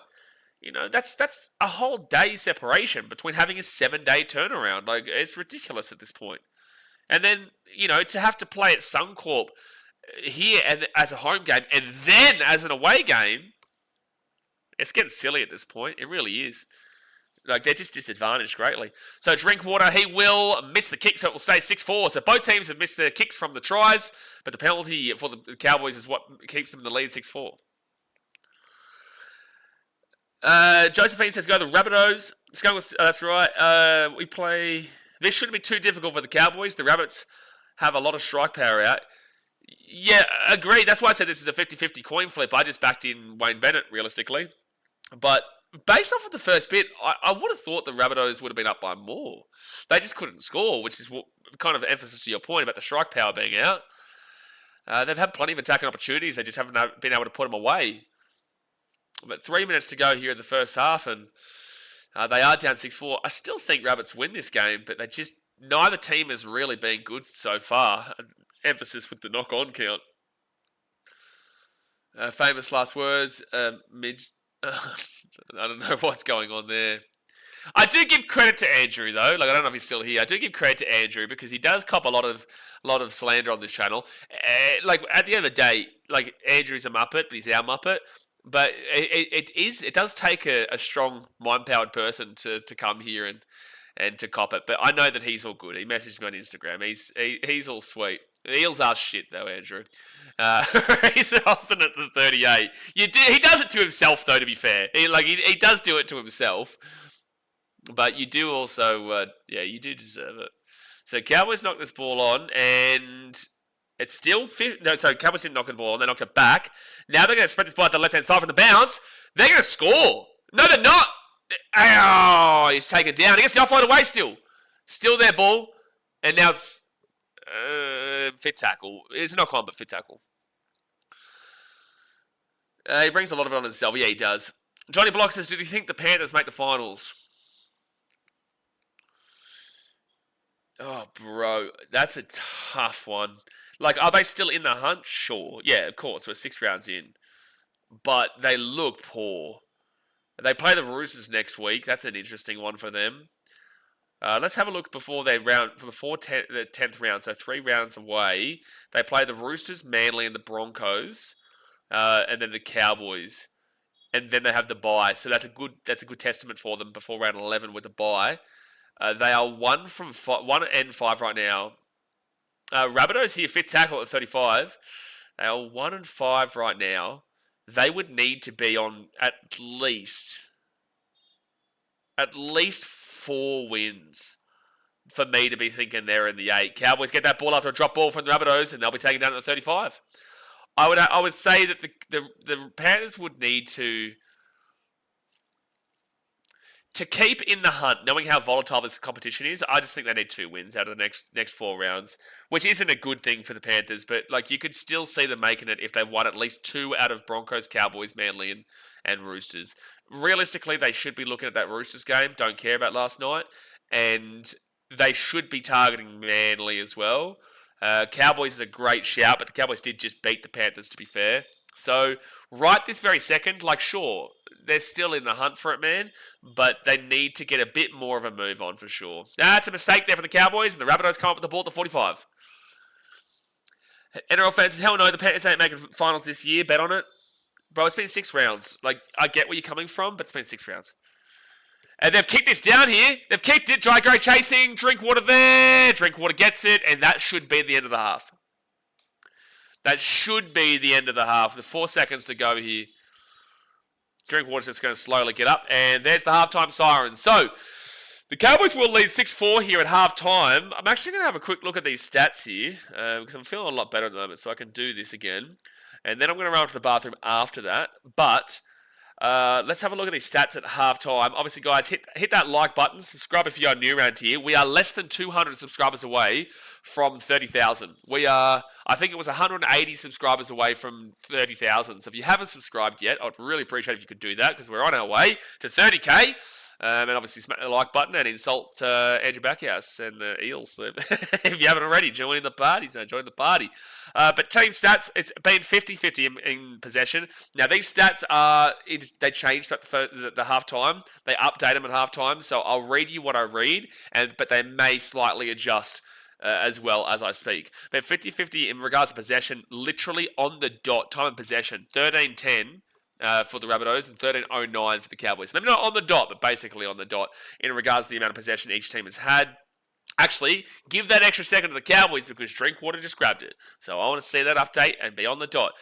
You know, that's a whole day separation between having a 7-day turnaround. Like, it's ridiculous at this point. And then, you know, to have to play at Suncorp here and as a home game and then as an away game, it's getting silly at this point. It really is. Like, they're just disadvantaged greatly. So Drinkwater, he will miss the kick, so it will stay 6-4. So both teams have missed their kicks from the tries, but the penalty for the Cowboys is what keeps them in the lead 6-4. Josephine says, go to the Rabbitohs. That's right. We play... This shouldn't be too difficult for the Cowboys. The Rabbits have a lot of strike power out. Yeah, agreed. That's why I said this is a 50-50 coin flip. I just backed in Wayne Bennett, realistically. But based off of the first bit, I would have thought the Rabbitohs would have been up by more. They just couldn't score, which is what kind of emphasis to your point about the strike power being out. They've had plenty of attacking opportunities. They just haven't been able to put them away. But 3 minutes to go here in the first half, and they are down 6-4. I still think Rabbits win this game, but neither team has really been good so far. Emphasis with the knock-on count. Famous last words. Midge. I don't know what's going on there. I do give credit to Andrew, though. Like, I don't know if he's still here. I do give credit to Andrew because he does cop a lot of slander on this channel. Like, at the end of the day, like, Andrew's a Muppet, but he's our Muppet. But it does take a strong mind-powered person to come here and to cop it. But I know that he's all good. He messaged me on Instagram. He's all sweet. The Eels are shit, though, Andrew. He's Austin at the 38. He does it to himself, though, to be fair. He does do it to himself. But you do also, you do deserve it. So Cowboys knock this ball on, and it's still... Cowboys didn't knock the ball on. They knocked it back. Now they're going to spread this ball at the left-hand side from the bounce. They're going to score. No, they're not. Oh, he's taken down. He gets the offload away still. Still their ball. And now it's... fit tackle. It's not common, but fit tackle. He brings a lot of it on himself. Yeah, he does. Johnny Block says, do you think the Panthers make the finals? Oh, bro. That's a tough one. Like, are they still in the hunt? Sure. Yeah, of course. We're 6 rounds in. But they look poor. They play the Roosters next week. That's an interesting one for them. Let's have a look before the 10th round. So 3 rounds away, they play the Roosters, Manly, and the Broncos, and then the Cowboys, and then they have the bye. So that's a good testament for them before round 11 with the bye. They are 1 and 5 right now. Rabbitohs here, fit tackle at 35. They are 1 and 5 right now. They would need to be on at least 4 wins for me to be thinking they're in the 8. Cowboys get that ball after a drop ball from the Rabbitohs, and they'll be taken down at the 35. I would say that the Panthers would need to keep in the hunt, knowing how volatile this competition is. I just think they need 2 wins out of the next 4 rounds, which isn't a good thing for the Panthers, but like you could still see them making it if they won at least 2 out of Broncos, Cowboys, Manly, and Roosters. Realistically, they should be looking at that Roosters game. Don't care about last night. And they should be targeting Manly as well. Cowboys is a great shout, but the Cowboys did just beat the Panthers, to be fair. So, right this very second, like, sure, they're still in the hunt for it, man. But they need to get a bit more of a move on, for sure. That's a mistake there for the Cowboys, and the Rabbitohs come up with the ball at the 45. NRL fans, hell no, the Panthers ain't making finals this year. Bet on it. Bro, it's been 6 rounds. Like, I get where you're coming from, but it's been 6 rounds. And they've kicked this down here. They've kicked it. Dry Gray chasing. Drinkwater there. Drinkwater gets it. And that should be the end of the half. That should be the end of the half. With 4 seconds to go here. Drinkwater's just going to slowly get up. And there's the halftime siren. So, the Cowboys will lead 6-4 here at halftime. I'm actually going to have a quick look at these stats here. Because I'm feeling a lot better at the moment. So I can do this again. And then I'm going to run to the bathroom after that. But let's have a look at these stats at halftime. Obviously, guys, hit that like button. Subscribe if you are new around here. We are less than 200 subscribers away from 30,000. We are, I think it was 180 subscribers away from 30,000. So if you haven't subscribed yet, I'd really appreciate if you could do that because we're on our way to 30K. And obviously smack the like button and insult Andrew Backhouse and the Eels. If you haven't already, join the party. So join the party. But team stats, it's been 50-50 in possession. Now, these stats they changed at the halftime. They update them at halftime. So I'll read you what I read, but they may slightly adjust as well as I speak. But 50-50 in regards to possession, literally on the dot, time of possession, 13-10. for the Rabbitohs and 13.09 for the Cowboys. Maybe not on the dot, but basically on the dot in regards to the amount of possession each team has had. Actually, give that extra second to the Cowboys because Drinkwater just grabbed it. So I want to see that update and be on the dot.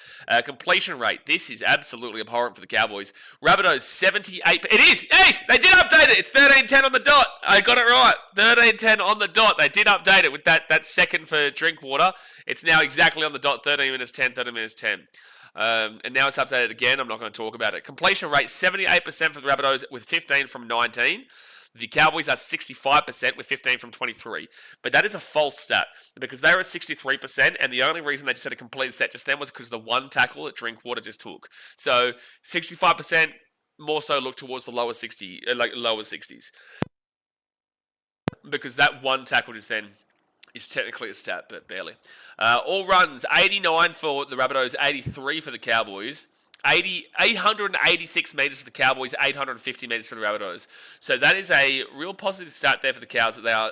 Completion rate. This is absolutely abhorrent for the Cowboys. Rabbitohs, 78. It is! Ace! They did update it! It's 13.10 on the dot. I got it right. 13.10 on the dot. They did update it with that second for Drinkwater. It's now exactly on the dot. 13 minutes 10, 30 minutes 10. And now it's updated again. I'm not going to talk about it. Completion rate, 78% for the Rabbitohs with 15 from 19. The Cowboys are 65% with 15 from 23. But that is a false stat because they were at 63%, and the only reason they just had a complete set just then was because of the one tackle that Drinkwater just took. So 65% more so look towards the lower 60s. Because that one tackle just then is technically a stat, but barely. All runs, 89 for the Rabbitohs, 83 for the Cowboys. 886 metres for the Cowboys, 850 metres for the Rabbitohs. So that is a real positive stat there for the Cows that they are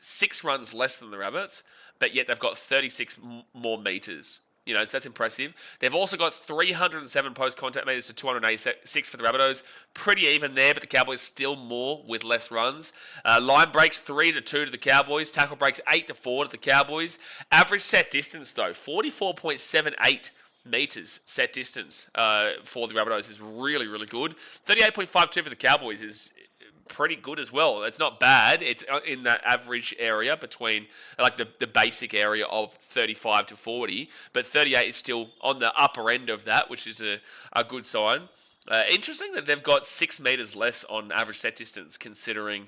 6 runs less than the Rabbits, but yet they've got 36 more metres. So that's impressive. They've also got 307 post-contact metres to 286 for the Rabbitohs. Pretty even there, but the Cowboys still more with less runs. Line breaks 3-2 to the Cowboys. Tackle breaks 8-4 to the Cowboys. Average set distance, though, 44.78 metres set distance for the Rabbitohs is really, really good. 38.52 for the Cowboys is pretty good as well. It's not bad. It's in that average area between like the basic area of 35 to 40, but 38 is still on the upper end of that, which is a good sign. Interesting that they've got 6 metres less on average set distance, considering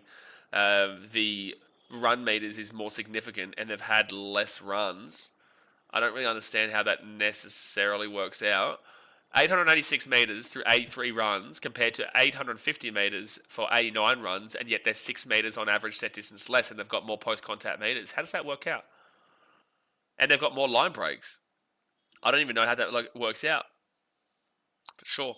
the run meters is more significant and they've had less runs. I don't really understand how that necessarily works out. 886 metres through 83 runs compared to 850 metres for 89 runs, and yet they're 6 metres on average set distance less, and they've got more post-contact metres. How does that work out? And they've got more line breaks. I don't even know how that works out. For sure.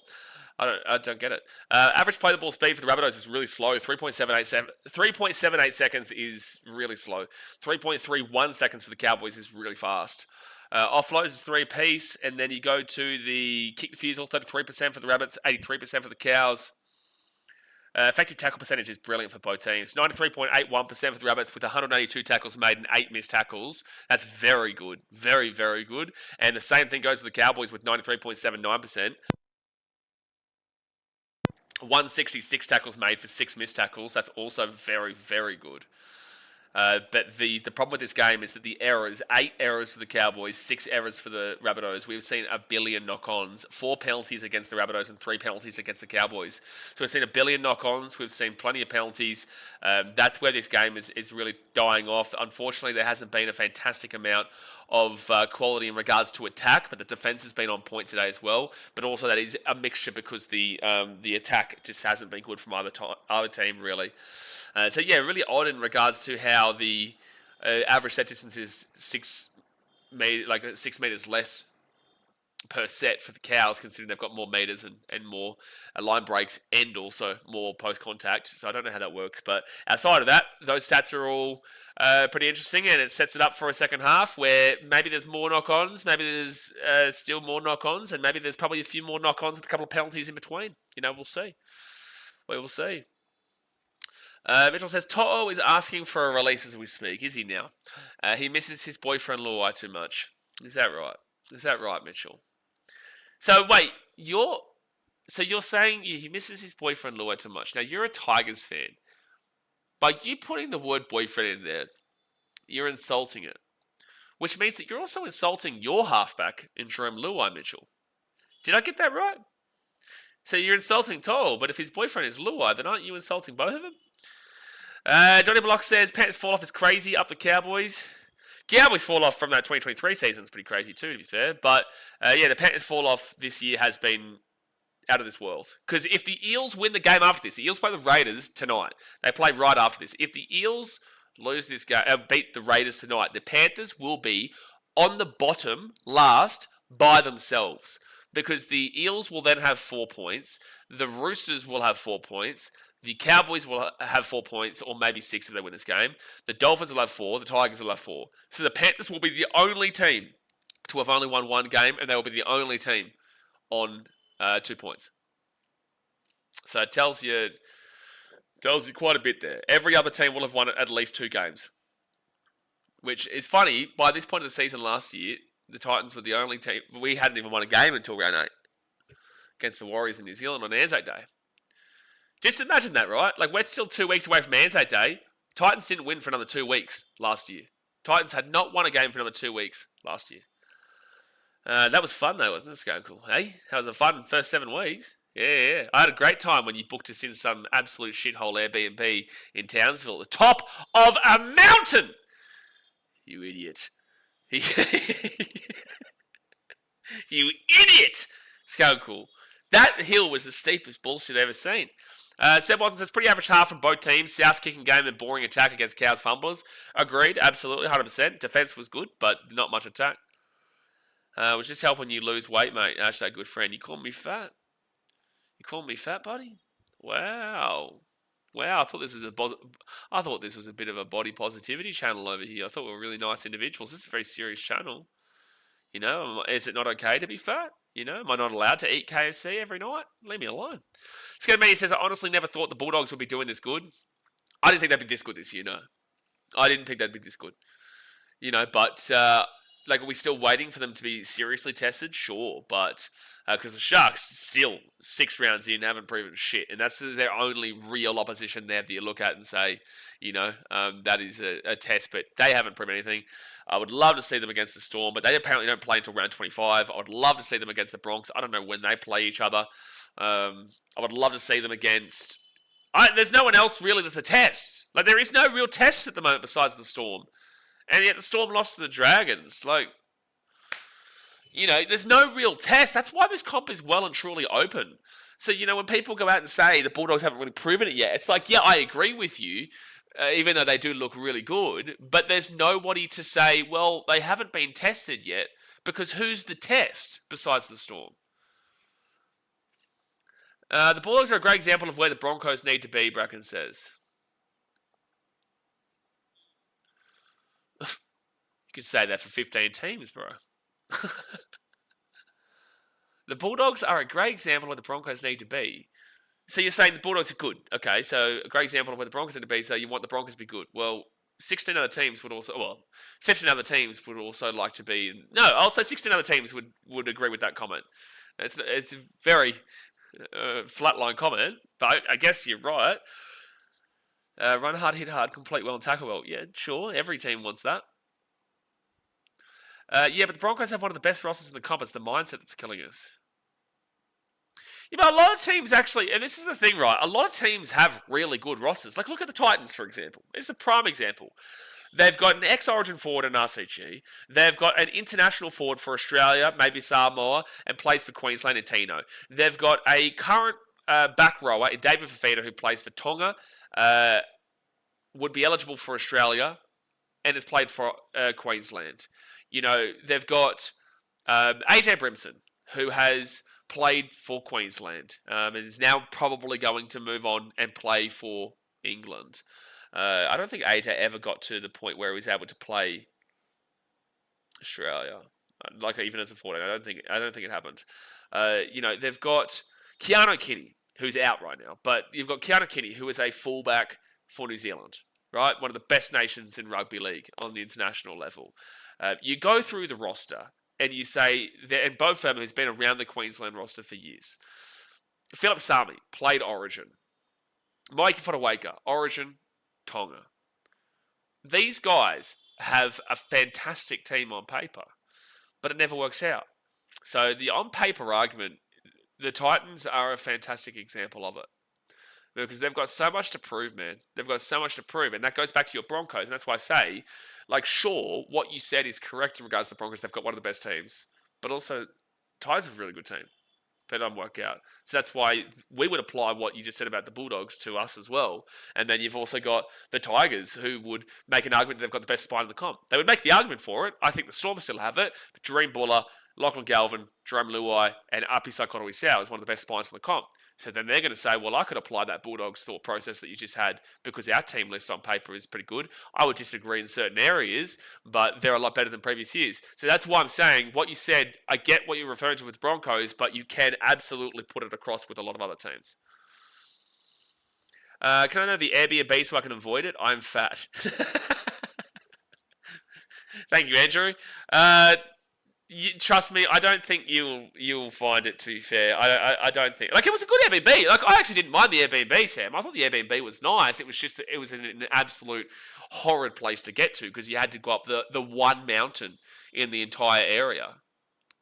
I don't get it. Average play the ball speed for the Rabbitohs is really slow. 3.78 seconds is really slow. 3.31 seconds for the Cowboys is really fast. Offloads is 3-piece, and then you go to the kick defusal, 33% for the Rabbits, 83% for the Cows. Effective tackle percentage is brilliant for both teams. 93.81% for the Rabbits with 182 tackles made and 8 missed tackles. That's very good. Very, very good. And the same thing goes to the Cowboys with 93.79%. 166 tackles made for 6 missed tackles. That's also very, very good. But the problem with this game is that the errors, 8 errors for the Cowboys, 6 errors for the Rabbitohs. We've seen a billion knock-ons, 4 penalties against the Rabbitohs and 3 penalties against the Cowboys. So we've seen a billion knock-ons. We've seen plenty of penalties. That's where this game is really dying off. Unfortunately, there hasn't been a fantastic amount of quality in regards to attack, but the defense has been on point today as well. But also that is a mixture because the attack just hasn't been good from either team, really. So yeah, really odd in regards to how the average set distance is 6 meters less per set for the Cows, considering they've got more meters and more line breaks and also more post contact. So I don't know how that works, but outside of that, those stats are all pretty interesting, and it sets it up for a second half where maybe there's more knock-ons, maybe there's still more knock-ons, and maybe there's probably a few more knock-ons with a couple of penalties in between. We'll see. We will see. Mitchell says, Toto is asking for a release as we speak. Is he now? He misses his boyfriend Luai too much. Is that right? Is that right, Mitchell? So wait, you're saying he misses his boyfriend Luai too much. Now you're a Tigers fan. By you putting the word boyfriend in there, you're insulting it. Which means that you're also insulting your halfback in Jerome Luai, Mitchell. Did I get that right? So you're insulting Toto, but if his boyfriend is Luai, then aren't you insulting both of them? Johnny Block says, Panthers fall off is crazy, up the Cowboys. Cowboys fall off from that 2023 season is pretty crazy too, to be fair. But yeah, the Panthers fall off this year has been out of this world. Because if the Eels win the game after this, the Eels play the Raiders tonight. They play right after this. If the Eels lose this game, beat the Raiders tonight, the Panthers will be on the bottom last by themselves. Because the Eels will then have 4 points. The Roosters will have 4 points. The Cowboys will have 4 points, or maybe 6 if they win this game. The Dolphins will have 4. The Tigers will have 4. So the Panthers will be the only team to have only won 1 game, and they will be the only team on 2 points. So it tells you quite a bit there. Every other team will have won at least 2 games. Which is funny, by this point of the season last year, the Titans were the only team. We hadn't even won a game until round 8 against the Warriors in New Zealand on Anzac Day. Just imagine that, right? Like, we're still 2 weeks away from Anzac Day. Titans didn't win for another 2 weeks last year. Titans had not won a game for another 2 weeks last year. That was fun, though, wasn't it, Skunkle? Hey, that was a fun first 7 weeks. Yeah. I had a great time when you booked us in some absolute shithole Airbnb in Townsville, at the top of a mountain. You idiot. You idiot! Skunkle. That hill was the steepest bullshit I've ever seen. Seb Watson says, pretty average half from both teams. South's kicking game and boring attack against Cows fumblers. Agreed, absolutely, 100%. Defense was good, but not much attack. Was just helping you lose weight, mate. Hashtag good friend. You calling me fat? You calling me fat, buddy? Wow. I thought this was a bit of a body positivity channel over here. I thought we were really nice individuals. This is a very serious channel. You know, is it not okay to be fat? You know, am I not allowed to eat KFC every night? Leave me alone. Scadomania says, I honestly never thought the Bulldogs would be doing this good. I didn't think they'd be this good this year, no. I didn't think they'd be this good. You know, but, are we still waiting for them to be seriously tested? Sure, but, because the Sharks still 6 rounds in haven't proven shit, and that's their only real opposition there that you look at and say, you know, that is a test, but they haven't proven anything. I would love to see them against the Storm, but they apparently don't play until round 25. I would love to see them against the Bronx. I don't know when they play each other. I would love to see them against... there's no one else really that's a test. Like, there is no real test at the moment besides the Storm. And yet the Storm lost to the Dragons. Like, you know, there's no real test. That's why this comp is well and truly open. So, you know, when people go out and say the Bulldogs haven't really proven it yet, it's like, yeah, I agree with you. Even though they do look really good, but there's nobody to say, well, they haven't been tested yet, because who's the test besides the Storm? The Bulldogs are a great example of where the Broncos need to be, Bracken says. You could say that for 15 teams, bro. The Bulldogs are a great example of where the Broncos need to be. So you're saying the Bulldogs are good. Okay, so a great example of where the Broncos need to be, so you want the Broncos to be good. Well, 15 other teams would also like to be... No, I'll say 16 other teams would agree with that comment. It's a very flatline comment, but I guess you're right. Run hard, hit hard, complete well, and tackle well. Yeah, sure, every team wants that. Yeah, but the Broncos have one of the best rosters in the comp. It's the mindset that's killing us. You know, a lot of teams actually, and this is the thing, right? A lot of teams have really good rosters. Like, look at the Titans, for example. It's a prime example. They've got an ex-Origin forward in RCG. They've got an international forward for Australia, maybe Samoa, and plays for Queensland in Tino. They've got a current back rower in David Fafita who plays for Tonga, would be eligible for Australia, and has played for Queensland. You know, they've got AJ Brimson, who has played for Queensland and is now probably going to move on and play for England. I don't think AJ ever got to the point where he was able to play Australia, like even as a 14. I don't think it happened. You know, they've got Keanu Kinney, who's out right now, but you've got Keanu Kinney, who is a fullback for New Zealand, right? One of the best nations in rugby league on the international level. You go through the roster and you say, and both of them has been around the Queensland roster for years. Philip Sami played Origin. Mikey Fotuaika, Origin, Tonga. These guys have a fantastic team on paper, but it never works out. So the on-paper argument, the Titans are a fantastic example of it. Because they've got so much to prove, man. They've got so much to prove. And that goes back to your Broncos. And that's why I say, like, sure, what you said is correct in regards to the Broncos. They've got one of the best teams. But also, Titans have a really good team. But it doesn't work out. So that's why we would apply what you just said about the Bulldogs to us as well. And then you've also got the Tigers, who would make an argument that they've got the best spine in the comp. They would make the argument for it. I think the Storm still have it. But Dream Buller, Lachlan Galvin, Jerome Luai, and Api Saikoroisau is one of the best spines in the comp. So then they're going to say, well, I could apply that Bulldogs thought process that you just had because our team list on paper is pretty good. I would disagree in certain areas, but they're a lot better than previous years. So that's why I'm saying what you said, I get what you're referring to with Broncos, but you can absolutely put it across with a lot of other teams. Can I know the Airbnb so I can avoid it? I'm fat. Thank you, Andrew. Trust me, I don't think you'll find it. To be fair, I don't think it was a good Airbnb. Like I actually didn't mind the Airbnb, Sam. I thought the Airbnb was nice. It was just that it was an absolute horrid place to get to because you had to go up the one mountain in the entire area,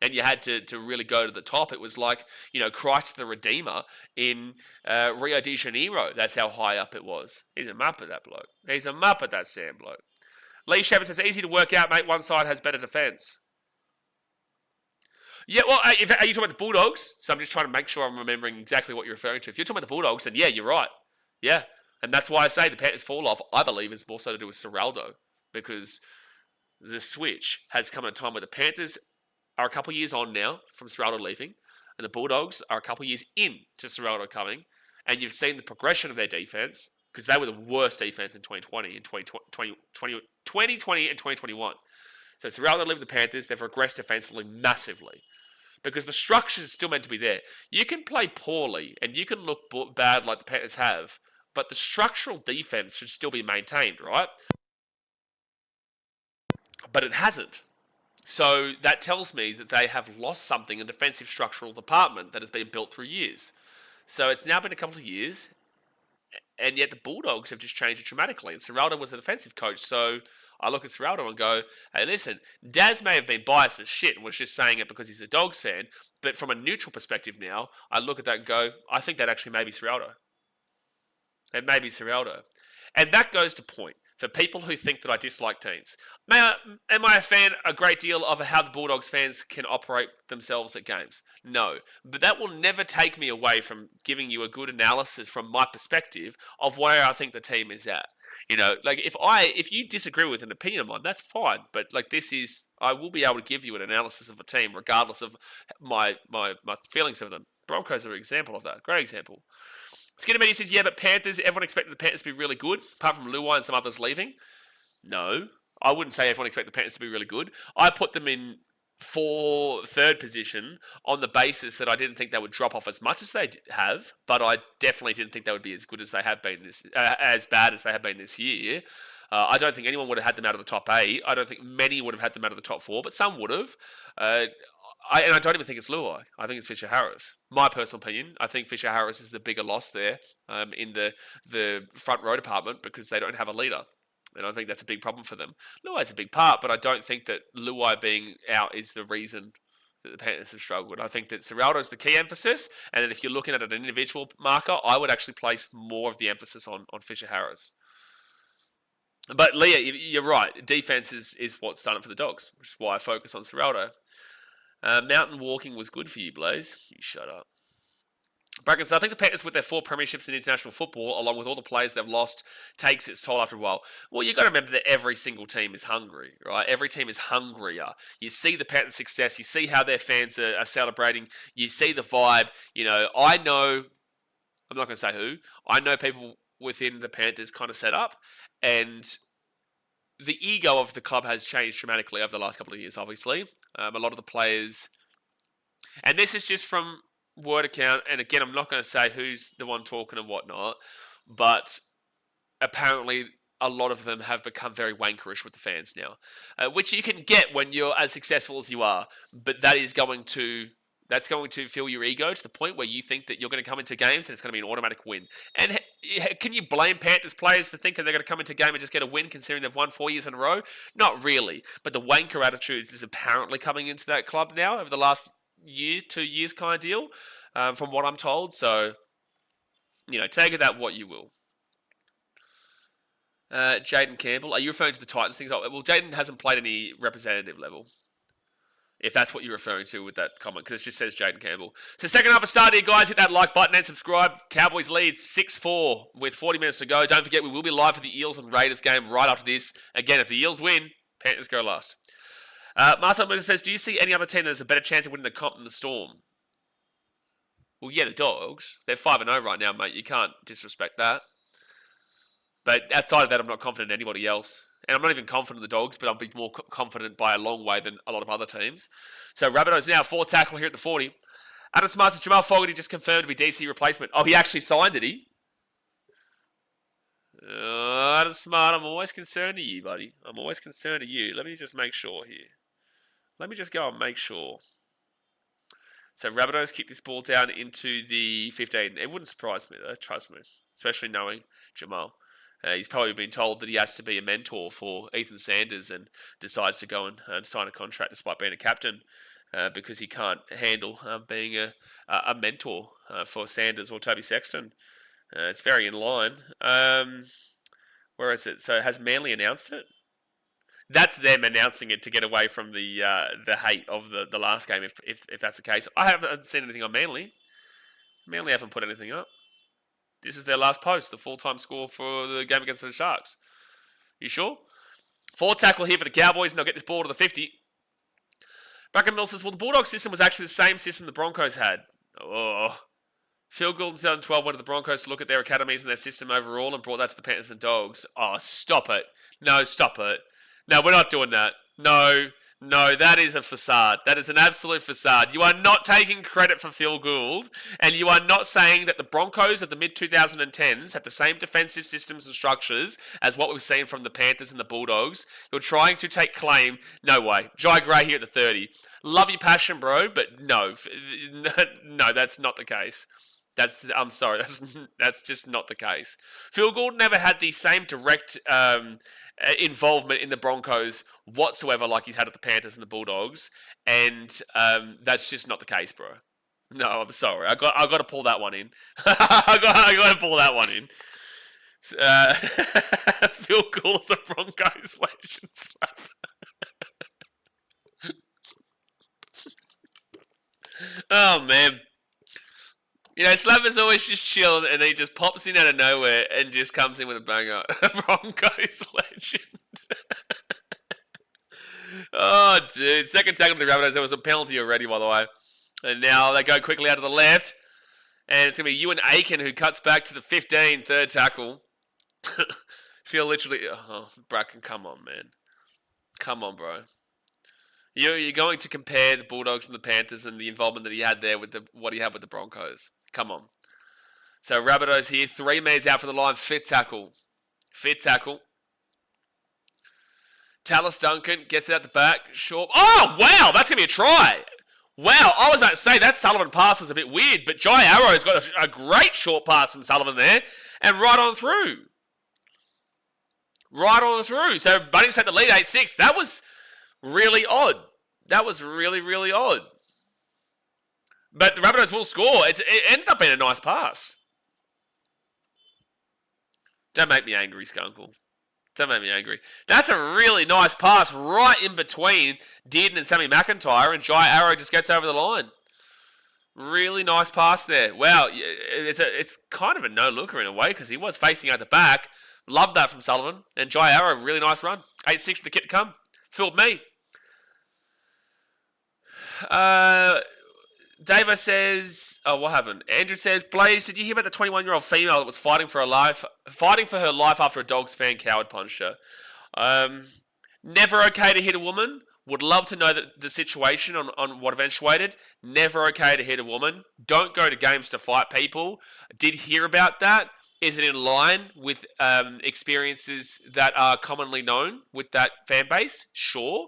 and you had to really go to the top. It was like Christ the Redeemer in Rio de Janeiro. That's how high up it was. He's a muppet, that bloke. He's a muppet, that Sam bloke. Lee Shepard says, easy to work out, mate. One side has better defense. Yeah, well, are you talking about the Bulldogs? So I'm just trying to make sure I'm remembering exactly what you're referring to. If you're talking about the Bulldogs, then yeah, you're right. Yeah, and that's why I say the Panthers fall off. I believe it's more so to do with Ciraldo because the switch has come at a time where the Panthers are a couple of years on now from Ciraldo leaving, and the Bulldogs are a couple of years in to Ciraldo coming, and you've seen the progression of their defense because they were the worst defense in 2020 and 2020 and 2021. So Ciraldo leaving the Panthers, they've regressed defensively massively. Because the structure is still meant to be there. You can play poorly and you can look bad like the Panthers have, but the structural defense should still be maintained, right? But it hasn't. So that tells me that they have lost something in the defensive structural department that has been built through years. So it's now been a couple of years, and yet the Bulldogs have just changed it dramatically. And Ciraldo was the defensive coach, so I look at Ciraldo and go, hey, listen, Daz may have been biased as shit and was just saying it because he's a Dogs fan, but from a neutral perspective now, I look at that and go, I think that actually may be Ciraldo. It may be Ciraldo. And that goes to point. For people who think that I dislike teams, am I a fan a great deal of how the Bulldogs fans can operate themselves at games? No. But that will never take me away from giving you a good analysis from my perspective of where I think the team is at. Like if you disagree with an opinion of mine, that's fine. But like I will be able to give you an analysis of a team regardless of my feelings of them. Broncos are an example of that. Great example. Skinnermania says, yeah, but Panthers, everyone expected the Panthers to be really good, apart from Luai and some others leaving. No, I wouldn't say everyone expected the Panthers to be really good. I put them in third position on the basis that I didn't think they would drop off as much as they have, but I definitely didn't think they would be as good as they have been as bad as they have been this year. I don't think anyone would have had them out of the top 8. I don't think many would have had them out of the top 4, but some would have. And I don't even think it's Luai. I think it's Fisher Harris. My personal opinion, I think Fisher Harris is the bigger loss there in the front row department because they don't have a leader. And I think that's a big problem for them. Luai's a big part, but I don't think that Luai being out is the reason that the Panthers have struggled. I think that Ciraldo is the key emphasis. And then if you're looking at an individual marker, I would actually place more of the emphasis on Fisher Harris. But Leah, you're right. Defense is what's done it for the Dogs, which is why I focus on Ciraldo. Mountain walking was good for you, Blaze. You shut up. Bracken said, I think the Panthers, with their 4 premierships in international football, along with all the players they've lost, takes its toll after a while. Well, you've got to remember that every single team is hungry, right? Every team is hungrier. You see the Panthers' success. You see how their fans are celebrating. You see the vibe. I know, I'm not going to say who, I know people within the Panthers kind of set up, and the ego of the club has changed dramatically over the last couple of years, obviously. A lot of the players... And this is just from word account, and again, I'm not going to say who's the one talking and whatnot, but apparently a lot of them have become very wankerish with the fans now, which you can get when you're as successful as you are, but that's going to fill your ego to the point where you think that you're going to come into games and it's going to be an automatic win. And can you blame Panthers players for thinking they're going to come into a game and just get a win considering they've won 4 years in a row? Not really. But the wanker attitudes is apparently coming into that club now over the last year, 2 years kind of deal, from what I'm told. So, take of that what you will. Jaden Campbell, are you referring to the Titans things? Well, Jaden hasn't played any representative level, if that's what you're referring to with that comment, because it just says Jaden Campbell. So second half of start here, guys. Hit that like button and subscribe. Cowboys lead 6-4 with 40 minutes to go. Don't forget, we will be live for the Eels and Raiders game right after this. Again, if the Eels win, Panthers go last. Marcel Miller says, do you see any other team that has a better chance of winning the comp than the Storm? Well, yeah, the Dogs. They're 5-0 right now, mate. You can't disrespect that. But outside of that, I'm not confident in anybody else. And I'm not even confident in the Dogs, but I'll be more confident by a long way than a lot of other teams. So Rabbitohs now 4 tackle here at the 40. Adam Smart says Jamal Fogarty just confirmed to be DC replacement. Oh, he actually signed it, he? Adam Smart, I'm always concerned to you, buddy. I'm always concerned to you. Let me just make sure here. Let me just go and make sure. So Rabbitohs kick this ball down into the 15. It wouldn't surprise me, though. Trust me. Especially knowing Jamal. He's probably been told that he has to be a mentor for Ethan Sanders and decides to go and sign a contract despite being a captain because he can't handle being a mentor for Sanders or Toby Sexton. It's very in line. Where is it? So has Manly announced it? That's them announcing it to get away from the hate of the last game, if that's the case. I haven't seen anything on Manly. Manly haven't put anything up. This is their last post, the full-time score for the game against the Sharks. You sure? 4 tackle here for the Cowboys, and they'll get this ball to the 50. Bracken Mill says, well, the Bulldogs system was actually the same system the Broncos had. Oh. Phil Gould in 2012 wanted the Broncos to look at their academies and their system overall and brought that to the Panthers and Dogs. Oh, stop it. No, stop it. No, we're not doing that. No, that is a facade. That is an absolute facade. You are not taking credit for Phil Gould, and you are not saying that the Broncos of the mid-2010s have the same defensive systems and structures as what we've seen from the Panthers and the Bulldogs. You're trying to take claim. No way. Jai Gray here at the 30. Love your passion, bro, but no. No, that's not the case. I'm sorry, that's just not the case. Phil Gould never had the same direct involvement in the Broncos whatsoever like he's had at the Panthers and the Bulldogs, and that's just not the case, bro. No, I'm sorry. I got to pull that one in. I got to pull that one in. Phil Gould's a Broncos legend. Oh man. You know, Slapper's always just chilling, and he just pops in out of nowhere and just comes in with a banger. Broncos legend. Oh, dude. Second tackle to the Rabbitohs. There was a penalty already, by the way. And now they go quickly out to the left. And it's going to be Ewan Aiken who cuts back to the 15, third tackle. Feel literally... Oh, Bracken, come on, man. Come on, bro. You're going to compare the Bulldogs and the Panthers and the involvement that he had there with what he had with the Broncos. Come on. So Rabbitohs here. 3 metres out for the line. Fifth tackle. Tallis Duncan gets it out the back. Short. Oh, wow. That's going to be a try. Wow. I was about to say that Sullivan pass was a bit weird, but Jai Arrow's got a great short pass from Sullivan there and right on through. So Bunnings had the lead 8-6. That was really odd. That was really, really odd. But the Rabbitohs will score. It ended up being a nice pass. Don't make me angry, Skunkle. Don't make me angry. That's a really nice pass right in between Dearden and Sammy McIntyre, and Jai Arrow just gets over the line. Really nice pass there. Wow, it's kind of a no-looker in a way because he was facing out the back. Love that from Sullivan. And Jai Arrow, really nice run. 8-6 the kit to come. Filled me. Davo says, oh, what happened? Andrew says, Blaze, did you hear about the 21-year-old female that was fighting for her life after a Dogs fan coward punched her? Never okay to hit a woman. Would love to know the situation on what eventuated. Never okay to hit a woman. Don't go to games to fight people. Did hear about that. Is it in line with experiences that are commonly known with that fan base? Sure.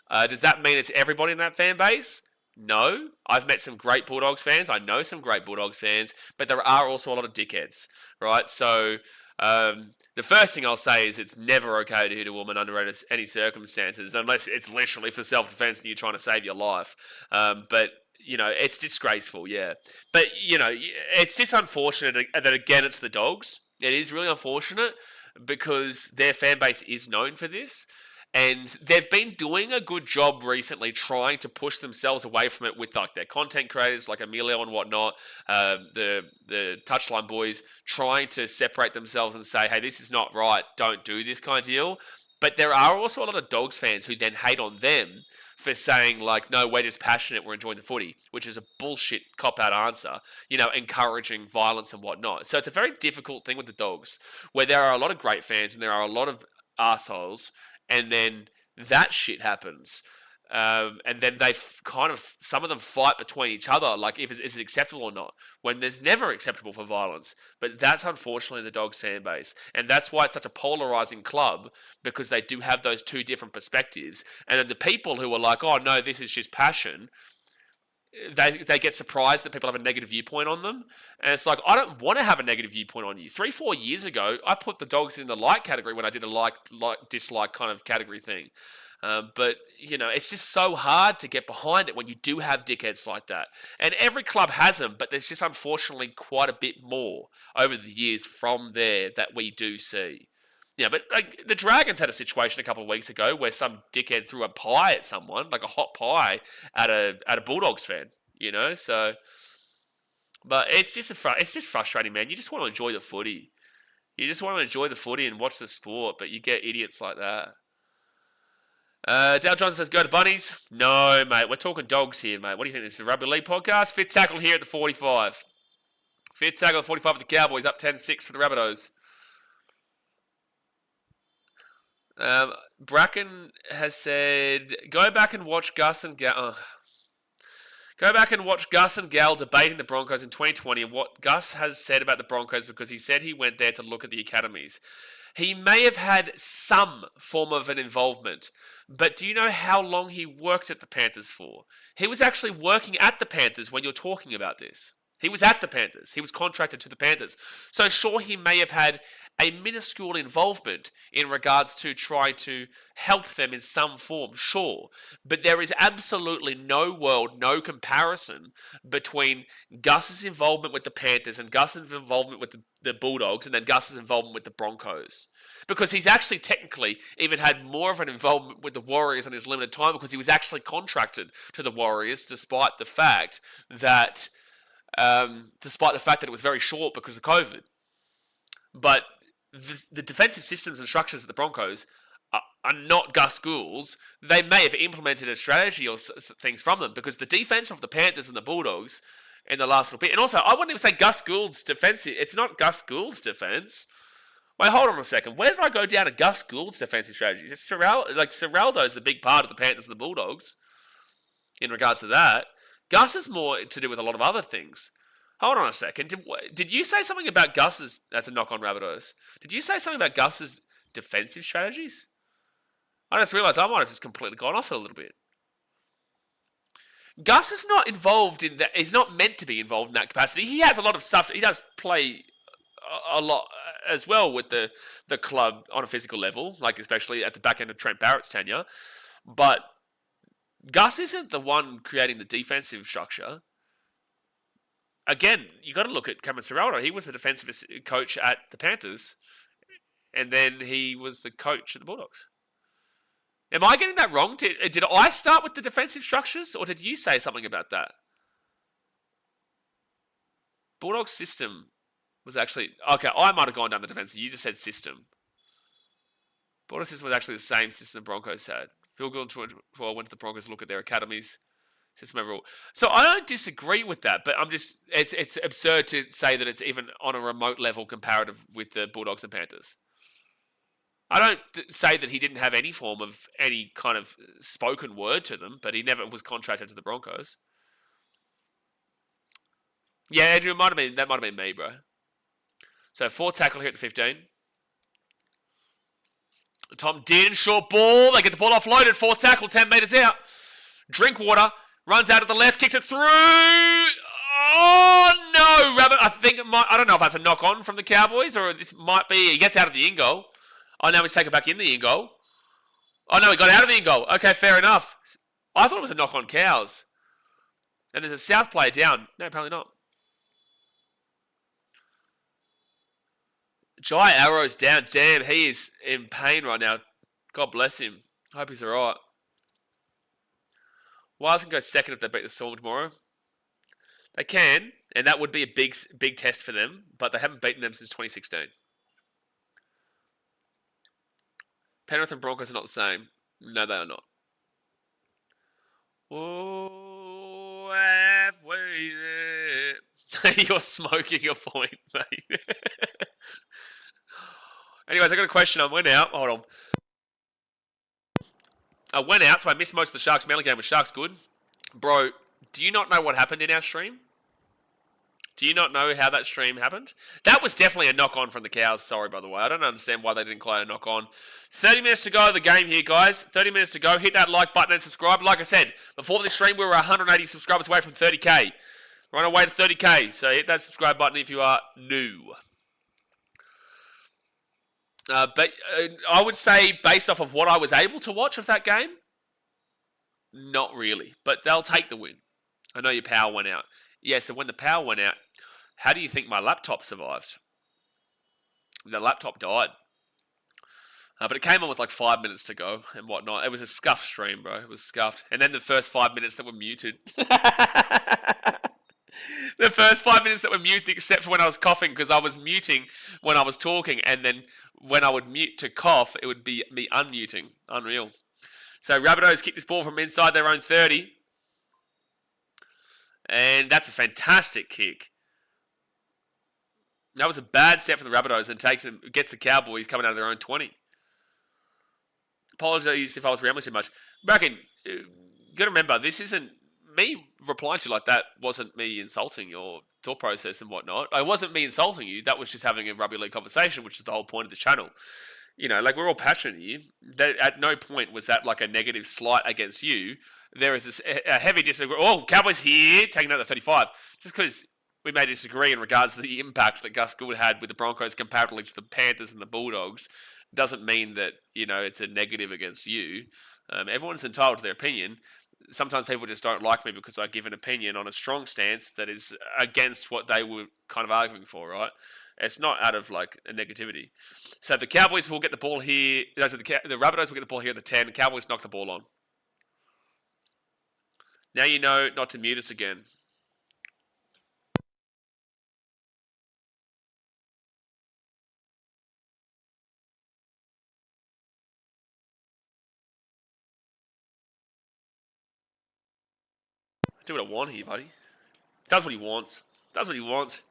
Does that mean it's everybody in that fan base? No. I've met some great Bulldogs fans. I know some great Bulldogs fans, but there are also a lot of dickheads, right? So the first thing I'll say is it's never okay to hit a woman under any circumstances, unless it's literally for self-defense and you're trying to save your life. But you know, it's disgraceful, yeah. But, you know, it's just unfortunate that, again, it's the Dogs. It is really unfortunate because their fan base is known for this. And they've been doing a good job recently trying to push themselves away from it with like their content creators like Emilio and whatnot, the Touchline boys trying to separate themselves and say, hey, this is not right, don't do this kind of deal. But there are also a lot of Dogs fans who then hate on them for saying, like, no, we're just passionate, we're enjoying the footy, which is a bullshit cop-out answer, encouraging violence and whatnot. So it's a very difficult thing with the Dogs, where there are a lot of great fans and there are a lot of arseholes, and then that shit happens. And then some of them fight between each other, like is it acceptable or not, when there's never acceptable for violence. But that's unfortunately the Dogs fan base. And that's why it's such a polarizing club, because they do have those two different perspectives. And then the people who are like, oh no, this is just passion, they get surprised that people have a negative viewpoint on them. And it's like, I don't want to have a negative viewpoint on you. 3-4 years ago, I put the Dogs in the like category when I did a like dislike kind of category thing. But, it's just so hard to get behind it when you do have dickheads like that. And every club has them, but there's just unfortunately quite a bit more over the years from there that we do see. Yeah, but like the Dragons had a situation a couple of weeks ago where some dickhead threw a pie at someone, like a hot pie, at a Bulldogs fan, so... But it's just frustrating, man. You just want to enjoy the footy. You just want to enjoy the footy and watch the sport, but you get idiots like that. Dale Johnson says, go to Bunnies. No, mate. We're talking Dogs here, mate. What do you think? This is a Rugby League podcast? Fit tackle here at the 45. Fit tackle at 45 for the Cowboys. Up 10-6 for the Rabbitohs. Bracken has said, go back and watch Gus and Gal debating the Broncos in 2020 and what Gus has said about the Broncos, because he said he went there to look at the academies. He may have had some form of an involvement, but do you know how long he worked at the Panthers for? He was actually working at the Panthers when you're talking about this. He was at the Panthers. He was contracted to the Panthers. So sure, he may have had a minuscule involvement in regards to trying to help them in some form, sure. But there is absolutely no comparison between Gus's involvement with the Panthers and Gus's involvement with the Bulldogs and then Gus's involvement with the Broncos. Because he's actually technically even had more of an involvement with the Warriors in his limited time, because he was actually contracted to the Warriors despite the fact that it was very short because of COVID. But the defensive systems and structures of the Broncos are not Gus Gould's. They may have implemented a strategy or things from them, because the defense of the Panthers and the Bulldogs in the last little bit, and also I wouldn't even say Gus Gould's defense. It's not Gus Gould's defense. Wait, hold on a second. Where did I go down to Gus Gould's defensive strategies? It's Ciraldo is the big part of the Panthers and the Bulldogs in regards to that. Gus is more to do with a lot of other things. Hold on a second. Did you say something about Gus's... That's a knock on Rabbitohs. Did you say something about Gus's defensive strategies? I just realised I might have just completely gone off it a little bit. Gus is not involved in that. He's not meant to be involved in that capacity. He has a lot of stuff. He does play a lot as well with the club on a physical level, like especially at the back end of Trent Barrett's tenure. But Gus isn't the one creating the defensive structure. Again, you got to look at Cameron Ciraldo. He was the defensive coach at the Panthers, and then he was the coach at the Bulldogs. Am I getting that wrong? Did I start with the defensive structures, or did you say something about that? Bulldogs system was actually... Okay, I might have gone down the defensive. You just said system. Bulldogs system was actually the same system the Broncos had. Phil Gould went to the Broncos to look at their academies. System overall. So I don't disagree with that, but it's absurd to say that it's even on a remote level comparative with the Bulldogs and Panthers. I don't say that he didn't have any form of any kind of spoken word to them, but he never was contracted to the Broncos. Yeah, Andrew, that might have been me, bro. So 4 tackle here at the 15. Tom Dean, short ball. They get the ball offloaded. 4 tackle, 10 metres out. Drinkwater runs out to the left, kicks it through. Oh, no. Rabbit, I don't know if that's a knock on from the Cowboys, or this might be, he gets out of the in-goal. Oh, now he's taken back in the in-goal. Oh, no, he got out of the in-goal. Okay, fair enough. I thought it was a knock on Cows. And there's a South player down. No, apparently not. Jai Arrow's down. Damn, he is in pain right now. God bless him. I hope he's alright. Wild's can go second if they beat the Storm tomorrow. They can, and that would be a big test for them, but they haven't beaten them since 2016. Penrith and Broncos are not the same. No, they are not. Oh, halfway there. You're smoking a point, mate. Anyways, I got a question. I went out. Hold on. I went out, so I missed most of the Sharks Manly game. Was Sharks good? Bro, do you not know what happened in our stream? Do you not know how that stream happened? That was definitely a knock-on from the Cows. Sorry, by the way. I don't understand why they didn't call it a knock-on. 30 minutes to go of the game here, guys. 30 minutes to go. Hit that like button and subscribe. Like I said, before this stream, we were 180 subscribers away from 30k. We're on our way to 30k, so hit that subscribe button if you are new. But I would say, based off of what I was able to watch of that game, not really. But they'll take the win. I know your power went out. Yeah, so when the power went out, how do you think my laptop survived? The laptop died. But it came on with like 5 minutes to go and whatnot. It was a scuffed stream, bro. It was scuffed. And then the first 5 minutes that were muted. The first 5 minutes that were muted, except for when I was coughing, because I was muting when I was talking. And then when I would mute to cough, it would be me unmuting. Unreal. So Rabbitohs kick this ball from inside their own 30. And that's a fantastic kick. That was a bad set for the Rabbitohs and gets the Cowboys coming out of their own 20. Apologies if I was rambling too much. Bracken, you got to remember, this isn't me replying to you like that. Wasn't me insulting your thought process and whatnot. It wasn't me insulting you. That was just having a rugby league conversation, which is the whole point of the channel. You know, like, we're all passionate here. At no point was that like a negative slight against you. There is a heavy disagreement. Oh, Cowboys here, taking out the 35. Just because we may disagree in regards to the impact that Gus Gould had with the Broncos comparatively to the Panthers and the Bulldogs, doesn't mean that, you know, it's a negative against you. Everyone's entitled to their opinion. Sometimes people just don't like me because I give an opinion on a strong stance that is against what they were kind of arguing for, right? It's not out of, like, a negativity. So the Cowboys will get the ball here. No, so the Rabbitohs will get the ball here at the 10. The Cowboys knock the ball on. Now you know not to mute us again. Do what I want here, buddy. Does what he wants. Does what he wants.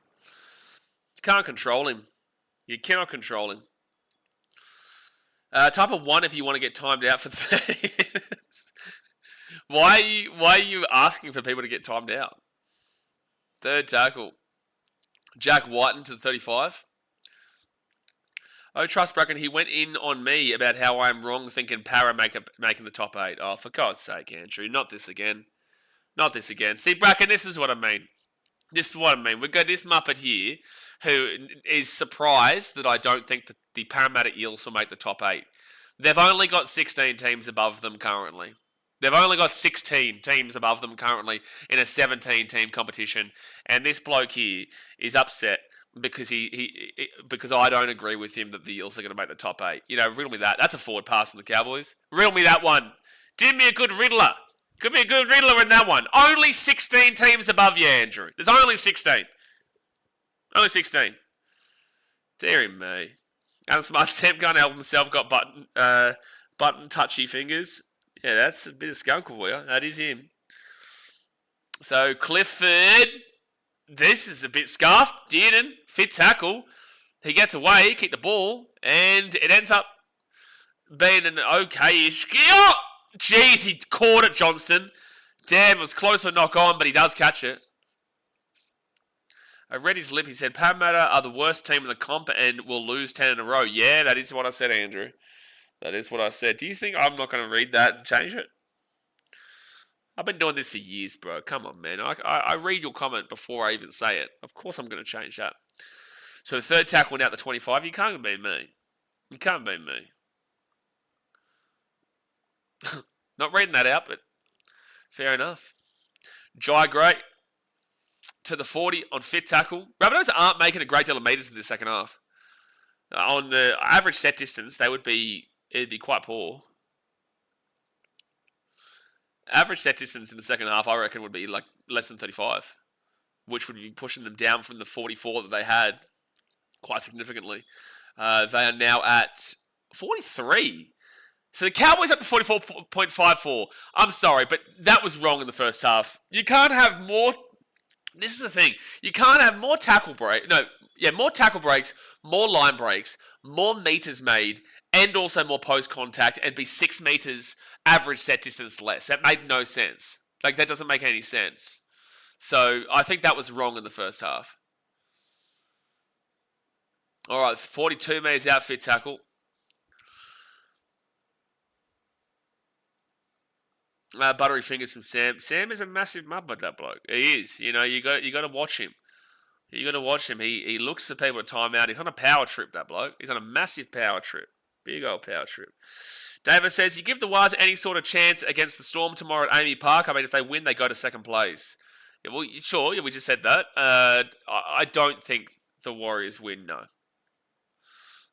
You can't control him. You cannot control him. Type of 1 if you want to get timed out for 30 minutes. Why are you asking for people to get timed out? Third tackle. Jack Whiten to the 35. Oh, trust Bracken, he went in on me about how I'm wrong thinking Para making the top 8. Oh, for God's sake, Andrew. Not this again. Not this again. See, Bracken, this is what I mean. This is what I mean. We've got this Muppet here who is surprised that I don't think that the Parramatta Eels will make the top 8. They've only got 16 teams above them currently. They've only got 16 teams above them currently in a 17-team competition. And this bloke here is upset because because I don't agree with him that the Eels are going to make the top 8. You know, riddle me that. That's a forward pass from the Cowboys. Riddle me that one. Give me a good riddler. Could be a good riddler in that one. Only 16 teams above you, Andrew. There's only 16. Only 16. Dear me. Adam Smart Sam can't help himself. Got button touchy fingers. Yeah, that's a bit of skunk for you. That is him. So Clifford. This is a bit scuffed. Dearden. Fit tackle. He gets away. Kick the ball. And it ends up being an okay-ish. Oh! Jeez, he caught it, Johnston. Damn, it was close to knock on, but he does catch it. I read his lip. He said, Parramatta are the worst team in the comp and will lose 10 in a row. Yeah, that is what I said, Andrew. That is what I said. Do you think I'm not going to read that and change it? I've been doing this for years, bro. Come on, man. I read your comment before I even say it. Of course I'm going to change that. So the third tackle went out the 25. You can't beat me. You can't beat me. Not reading that out, but fair enough. Jai Gray to the 40 on fit tackle. Rabbitohs aren't making a great deal of meters in the second half. On the average set distance, it'd be quite poor. Average set distance in the second half, I reckon, would be like less than 35, which would be pushing them down from the 44 that they had quite significantly. They are now at 43. So the Cowboys up to 44.54. I'm sorry, but that was wrong in the first half. You can't have more. This is the thing. You can't have more tackle break. No, yeah, more tackle breaks, more line breaks, more meters made, and also more post contact, and be 6 meters average set distance less. That made no sense. Like, that doesn't make any sense. So I think that was wrong in the first half. All right, 42 meters outfit tackle. Buttery fingers from Sam. Sam is a massive mud, that bloke. He is. You know, you got to watch him. You got to watch him. He looks for people to time out. He's on a power trip, that bloke. He's on a massive power trip. Big old power trip. David says, you give the Wars any sort of chance against the Storm tomorrow at Amy Park. I mean, if they win, they go to second place. Yeah, well, sure, yeah, we just said that. I don't think the Warriors win, no.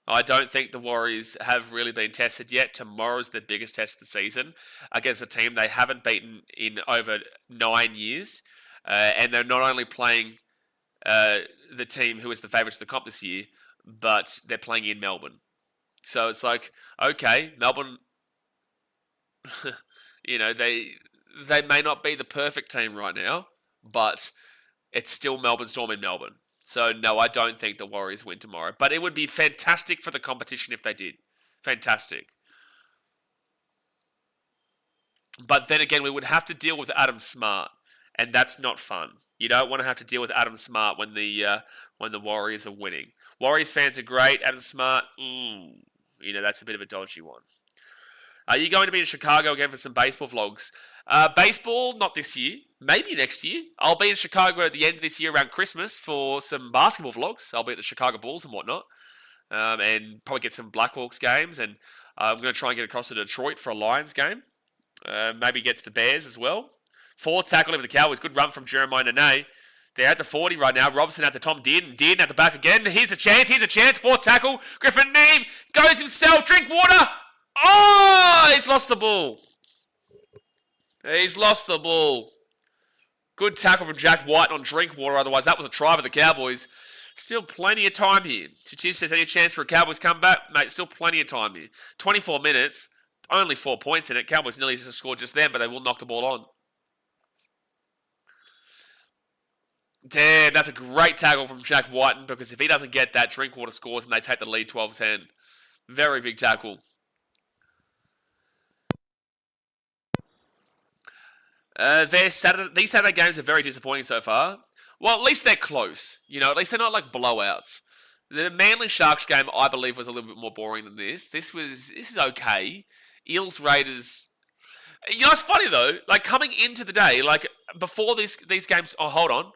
I don't think the Warriors have really been tested yet. Tomorrow's the biggest test of the season against a team they haven't beaten in over 9 years. And they're not only playing the team who is the favourites of the comp this year, but they're playing in Melbourne. So it's like, okay, Melbourne, you know, they may not be the perfect team right now, but it's still Melbourne Storm in Melbourne. So, no, I don't think the Warriors win tomorrow. But it would be fantastic for the competition if they did. Fantastic. But then again, we would have to deal with Adam Smart. And that's not fun. You don't want to have to deal with Adam Smart when the Warriors are winning. Warriors fans are great. Adam Smart, you know, that's a bit of a dodgy one. Are you going to be in Chicago again for some baseball vlogs? Baseball, not this year. Maybe next year. I'll be in Chicago at the end of this year around Christmas for some basketball vlogs. I'll be at the Chicago Bulls and whatnot. And probably get some Blackhawks games. And I'm going to try and get across to Detroit for a Lions game. Maybe get to the Bears as well. 4 tackle over the Cowboys. Good run from Jeremiah Nene. They're at the 40 right now. Robson at the Tom Dearden. Dearden at the back again. Here's a chance. 4th tackle. Griffin Neem goes himself. Drink water. Oh, he's lost the ball. He's lost the ball. Good tackle from Jack White on Drinkwater. Otherwise, that was a try for the Cowboys. Still plenty of time here. Chichi says, any chance for a Cowboys comeback? Mate, still plenty of time here. 24 minutes. Only 4 points in it. Cowboys nearly just scored just then, but they will knock the ball on. Damn, that's a great tackle from Jack Whiten, because if he doesn't get that, Drinkwater scores and they take the lead 12-10. Very big tackle. These Saturday games are very disappointing so far. Well, at least they're close. You know, at least they're not like blowouts. The Manly Sharks game, I believe, was a little bit more boring than this. This is okay. Eels Raiders. You know, it's funny though. Like coming into the day, like before these games. Oh, hold on.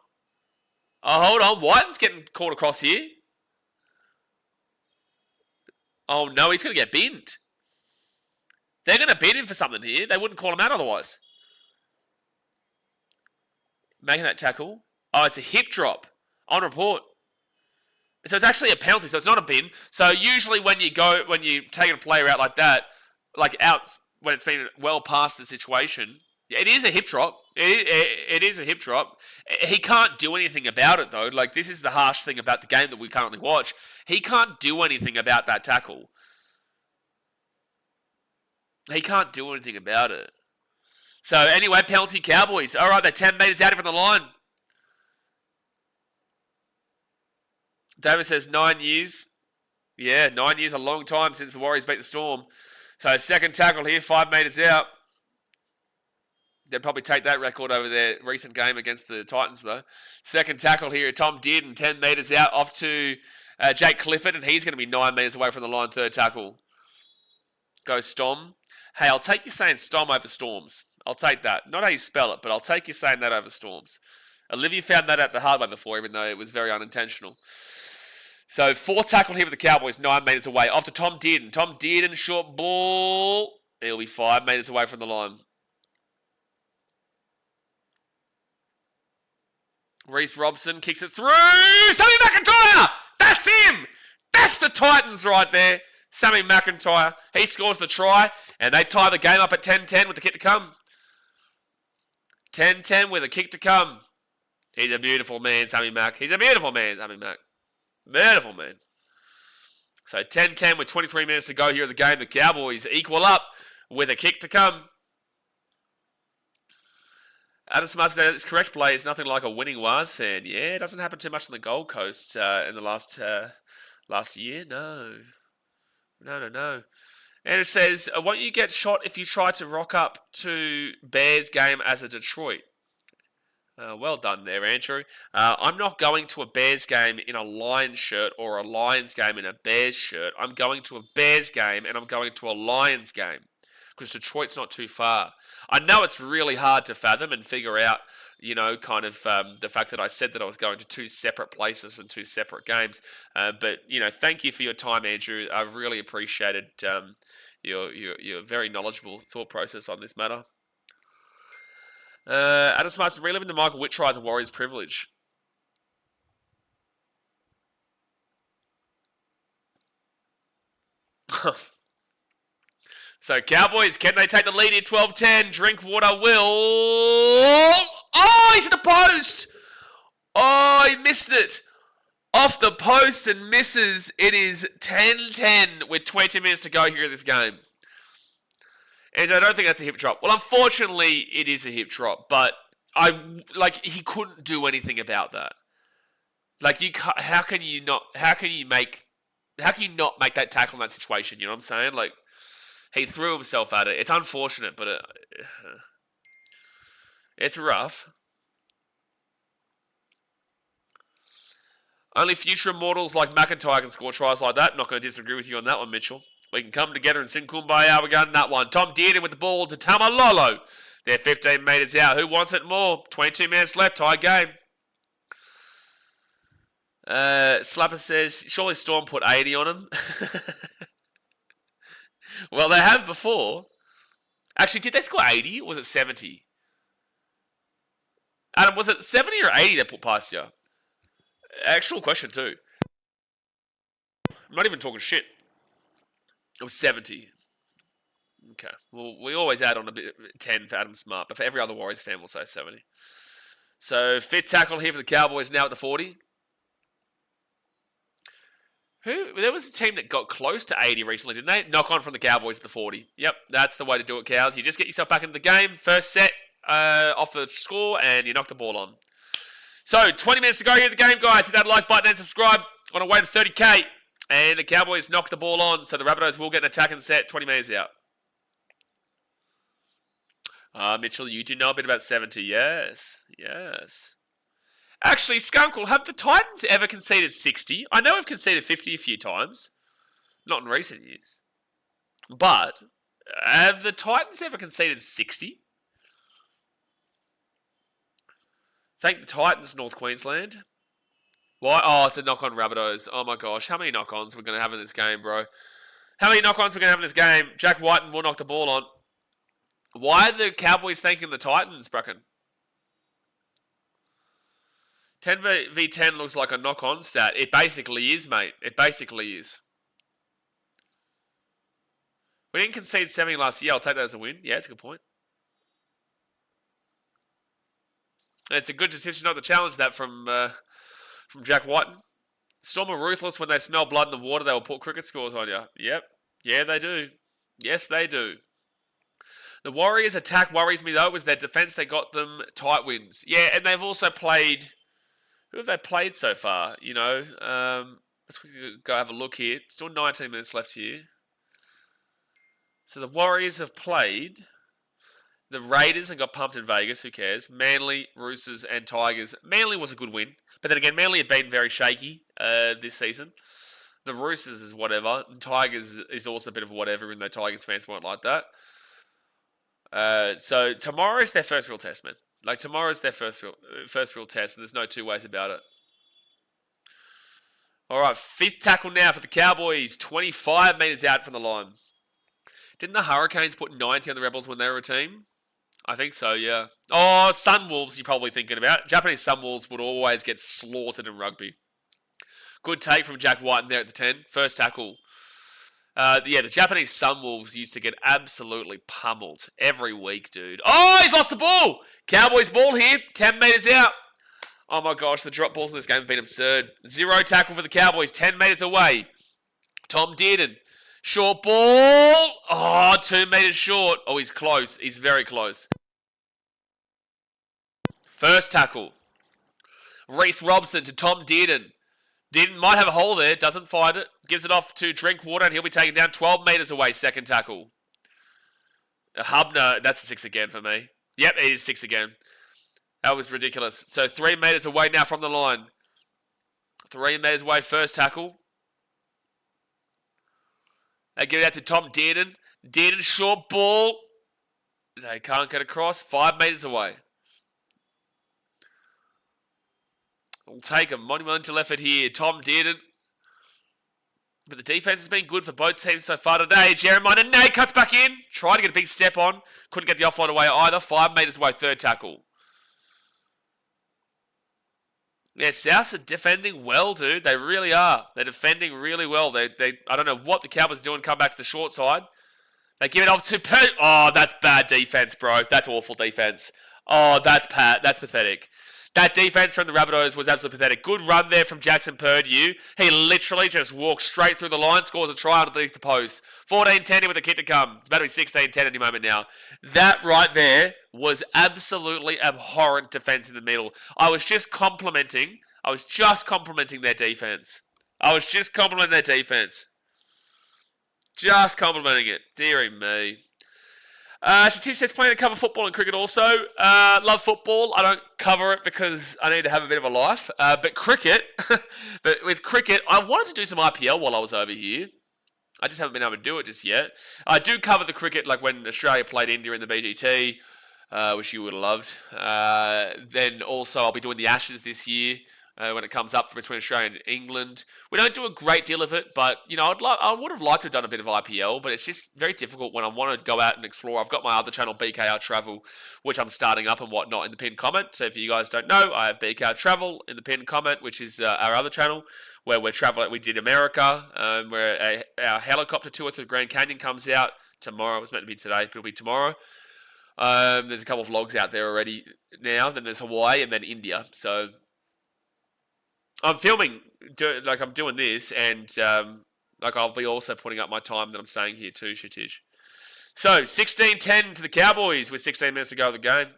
Whiten's getting caught across here. Oh no, he's gonna get binned. They're gonna bin him for something here. They wouldn't call him out otherwise. Making that tackle. Oh, it's a hip drop. On report. So it's actually a penalty, so it's not a bin. So usually when you take a player out like that, like out when it's been well past the situation, it is a hip drop. It is a hip drop. He can't do anything about it though. Like this is the harsh thing about the game that we currently watch. He can't do anything about that tackle. He can't do anything about it. So anyway, penalty Cowboys. All right, they're 10 metres out from the line. David says 9 years. Yeah, 9 years, a long time since the Warriors beat the Storm. So second tackle here, 5 metres out. They'd probably take that record over their recent game against the Titans, though. Second tackle here, Tom Dearden, 10 metres out, off to Jake Clifford, and he's going to be 9 metres away from the line, third tackle. Goes Stom. Hey, I'll take you saying Stom over Storms. I'll take that. Not how you spell it, but I'll take you saying that over Storms. Olivia found that out the hard way before, even though it was very unintentional. So, fourth tackle here for the Cowboys, 9 metres away. Off to Tom Dearden. Tom Dearden, short ball. He'll be 5 metres away from the line. Reece Robson kicks it through. Sammy McIntyre! That's him! That's the Titans right there. Sammy McIntyre. He scores the try, and they tie the game up at 10-10 with the kick to come. 10-10 with a kick to come. He's a beautiful man, Sammy Mack. He's a beautiful man, Sammy Mack. Beautiful man. So 10-10 with 23 minutes to go here in the game. The Cowboys equal up with a kick to come. Adam Smart said that's correct, Blaze. Nothing like a winning Waz fan. Yeah, it doesn't happen too much on the Gold Coast in the last year. No. And it says, won't you get shot if you try to rock up to Bears game as a Detroit? Well done there, Andrew. I'm not going to a Bears game in a Lions shirt or a Lions game in a Bears shirt. I'm going to a Bears game and I'm going to a Lions game because Detroit's not too far. I know it's really hard to fathom and figure out, kind of the fact that I said that I was going to two separate places and two separate games. But, thank you for your time, Andrew. I've really appreciated your very knowledgeable thought process on this matter. Adam Smart's reliving the Michael Witt tries of Warriors privilege. So, Cowboys, can they take the lead here? 12-10. Drinkwater will. Oh, he's at the post. Oh, he missed it. Off the post and misses. It is 10-10 with 20 minutes to go here in this game. And I don't think that's a hip drop. Well, unfortunately, it is a hip drop, but he couldn't do anything about that. How can you not make that tackle in that situation? You know what I'm saying? He threw himself at it. It's unfortunate, but it's rough. Only future immortals like McIntyre can score tries like that. Not going to disagree with you on that one, Mitchell. We can come together and sing Kumbaya. We're going that one. Tom Dearden with the ball to Tamalolo. They're 15 metres out. Who wants it more? 22 minutes left. Tie game. Slapper says, surely Storm put 80 on him. Well, they have before. Actually, did they score 80 or was it 70? Adam, was it 70 or 80 they put past you? Actual question too. I'm not even talking shit. It was 70. Okay. Well, we always add on a bit 10 for Adam Smart, but for every other Warriors fan, we'll say 70. So, fit tackle here for the Cowboys now at the 40. There was a team that got close to 80 recently, didn't they? Knock on from the Cowboys at the 40. Yep, that's the way to do it, Cows. You just get yourself back into the game. First set off the score, and you knock the ball on. So, 20 minutes to go here in the game, guys. Hit that like button and subscribe on our way to 30k. And the Cowboys knock the ball on, so the Rabbitohs will get an attacking set 20 minutes out. Mitchell, you do know a bit about 70. Yes. Actually, Skunkle, have the Titans ever conceded 60? I know we've conceded 50 a few times. Not in recent years. But, have the Titans ever conceded 60? Thank the Titans, North Queensland. Why? Oh, it's a knock-on Rabbitohs. Oh my gosh, how many knock-ons we're going to have in this game, bro? How many knock-ons we're going to have in this game? Jack Whiten will knock the ball on. Why are the Cowboys thanking the Titans, Bracken? 10 v 10 looks like a knock-on stat. It basically is, mate. It basically is. We didn't concede 70 last year. I'll take that as a win. Yeah, it's a good point. It's a good decision not to challenge that from Jack Whiten. Storm are ruthless. When they smell blood in the water, they will put cricket scores on you. Yep. Yeah, they do. Yes, they do. The Warriors' attack worries me, though. It was their defense that got them tight wins. Yeah, and they've also played... Who have they played so far? Let's go have a look here. Still 19 minutes left here. So the Warriors have played the Raiders and got pumped in Vegas. Who cares? Manly, Roosters, and Tigers. Manly was a good win. But then again, Manly have been very shaky this season. The Roosters is whatever. And Tigers is also a bit of a whatever, even though Tigers fans won't like that. So tomorrow's their first real test, man. Tomorrow's their first real test, and there's no two ways about it. All right, fifth tackle now for the Cowboys. 25 metres out from the line. Didn't the Hurricanes put 90 on the Rebels when they were a team? I think so, yeah. Oh, Sunwolves you're probably thinking about. Japanese Sunwolves would always get slaughtered in rugby. Good take from Jack Whiten there at the 10. First tackle. The Japanese Sunwolves used to get absolutely pummeled every week, dude. Oh, he's lost the ball! Cowboys ball here, 10 metres out. Oh my gosh, the drop balls in this game have been absurd. Zero tackle for the Cowboys, 10 metres away. Tom Dearden. Short ball. Oh, 2 metres short. Oh, he's close. He's very close. First tackle. Reese Robson to Tom Dearden. Dearden might have a hole there. Doesn't find it. Gives it off to Drinkwater, and he'll be taken down 12 metres away. Second tackle. Hubner. That's a 6 again for me. Yep, it is 6 again. That was ridiculous. So 3 metres away now from the line. 3 metres away. First tackle. They give it out to Tom Dearden. Dearden, short ball. They can't get across. 5 metres away. We'll take a monumental effort here. Tom Dearden. But the defense has been good for both teams so far today. Jeremiah Nate cuts back in. Tried to get a big step on. Couldn't get the offload away either. 5 metres away. Third tackle. Yeah, Souths are defending well, dude. They really are. They're defending really well. I don't know what the Cowboys are doing. Come back to the short side. They give it off to Perth. Oh, that's bad defense, bro. That's awful defense. Oh, that's pathetic. That defense from the Rabbitohs was absolutely pathetic. Good run there from Jackson Purdue. He literally just walks straight through the line, scores a try underneath the post. 14-10 with a kick to come. It's about to be 16-10 any moment now. That right there was absolutely abhorrent defense in the middle. I was just complimenting their defense. Just complimenting it. Deary me. Satish says playing to cover football and cricket also. Love football. I don't cover it because I need to have a bit of a life. But with cricket, I wanted to do some IPL while I was over here. I just haven't been able to do it just yet. I do cover the cricket like when Australia played India in the BGT, which you would have loved. Then also I'll be doing the Ashes this year. When it comes up between Australia and England. We don't do a great deal of it, but, you know, I would have liked to have done a bit of IPL, but it's just very difficult when I want to go out and explore. I've got my other channel, BKRtravel, which I'm starting up and whatnot in the pinned comment. So if you guys don't know, I have BKRtravel in the pinned comment, which is our other channel, where we're traveling. We did America, where our helicopter tour through the Grand Canyon comes out tomorrow. It was meant to be today, but it'll be tomorrow. There's a couple of vlogs out there already now. Then there's Hawaii and then India. So I'm filming, I'm doing this, and I'll be also putting up my time that I'm staying here too, Shitish. So 16-10 to the Cowboys with 16 minutes to go of the game.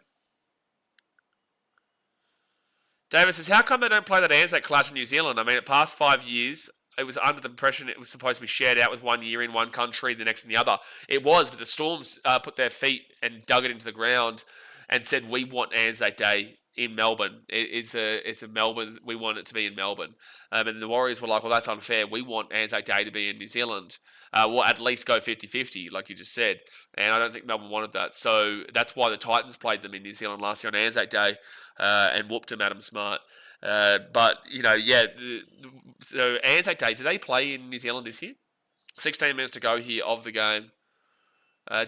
David says, how come they don't play that Anzac Clash in New Zealand? I mean, the past 5 years, it was under the impression it was supposed to be shared out with 1 year in one country, the next in the other. It was, but the Storms put their feet and dug it into the ground and said, we want Anzac Day in Melbourne. It's a Melbourne. We want it to be in Melbourne. And the Warriors were like, well, that's unfair. We want Anzac Day to be in New Zealand. Well, at least go 50-50, like you just said. And I don't think Melbourne wanted that. So that's why the Titans played them in New Zealand last year on Anzac Day and whooped them, Adam Smart. But, you know, yeah. So Anzac Day, do they play in New Zealand this year? 16 minutes to go here of the game.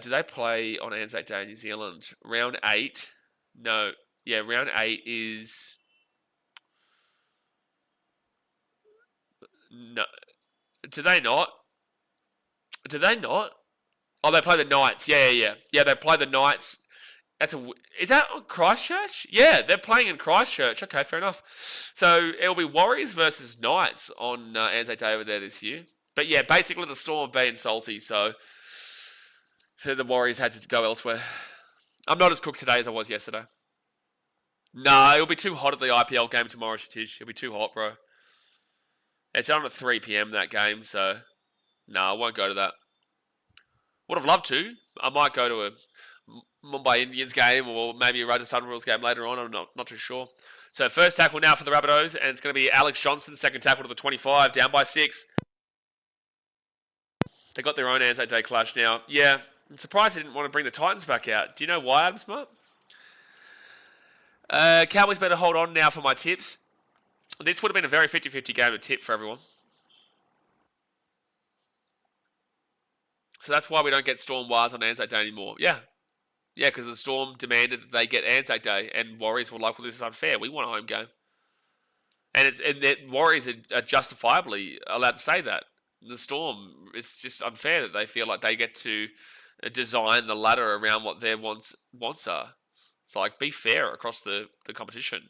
Do they play on Anzac Day in New Zealand? Round 8? No. Yeah, round 8 is... No. Do they not? Oh, they play the Knights. Yeah. Yeah, they play the Knights. Is that on Christchurch? Yeah, they're playing in Christchurch. Okay, fair enough. So it'll be Warriors versus Knights on Anzac Day over there this year. But yeah, basically the Storm being salty, so the Warriors had to go elsewhere. I'm not as cooked today as I was yesterday. No, it'll be too hot at the IPL game tomorrow, Shatish. It'll be too hot, bro. It's on at 3 p.m. that game, so no, I won't go to that. Would have loved to. I might go to a Mumbai Indians game or maybe a Rajasthan Royals game later on. I'm not too sure. So first tackle now for the Rabbitohs, and it's going to be Alex Johnson. Second tackle to the 25, down by 6. They got their own Anzac Day clash now. Yeah, I'm surprised they didn't want to bring the Titans back out. Do you know why, Adam Smart? Cowboys better hold on now for my tips. This would have been a very 50-50 game to tip for everyone. So that's why we don't get Storm Wires on Anzac Day anymore. Yeah, because the Storm demanded that they get Anzac Day, and Warriors were like, well, this is unfair. We want a home game. And the Warriors are justifiably allowed to say that. The Storm, it's just unfair that they feel like they get to design the ladder around what their wants are. It's like, be fair across the competition.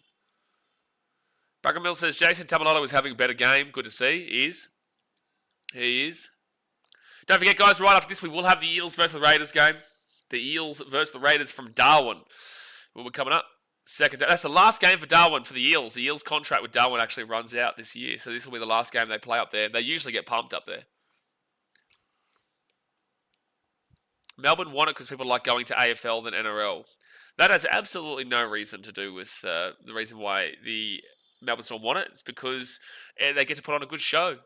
Bracken Mill says, Jason Tamalotto is having a better game. Good to see. He is. He is. Don't forget, guys, right after this, we will have the Eels versus the Raiders game. The Eels versus the Raiders from Darwin will be coming up. Second, that's the last game for Darwin for the Eels. The Eels contract with Darwin actually runs out this year, so this will be the last game they play up there. They usually get pumped up there. Melbourne won it because people like going to AFL than NRL. That has absolutely no reason to do with the reason why the Melbourne Storm won it. It's because they get to put on a good show.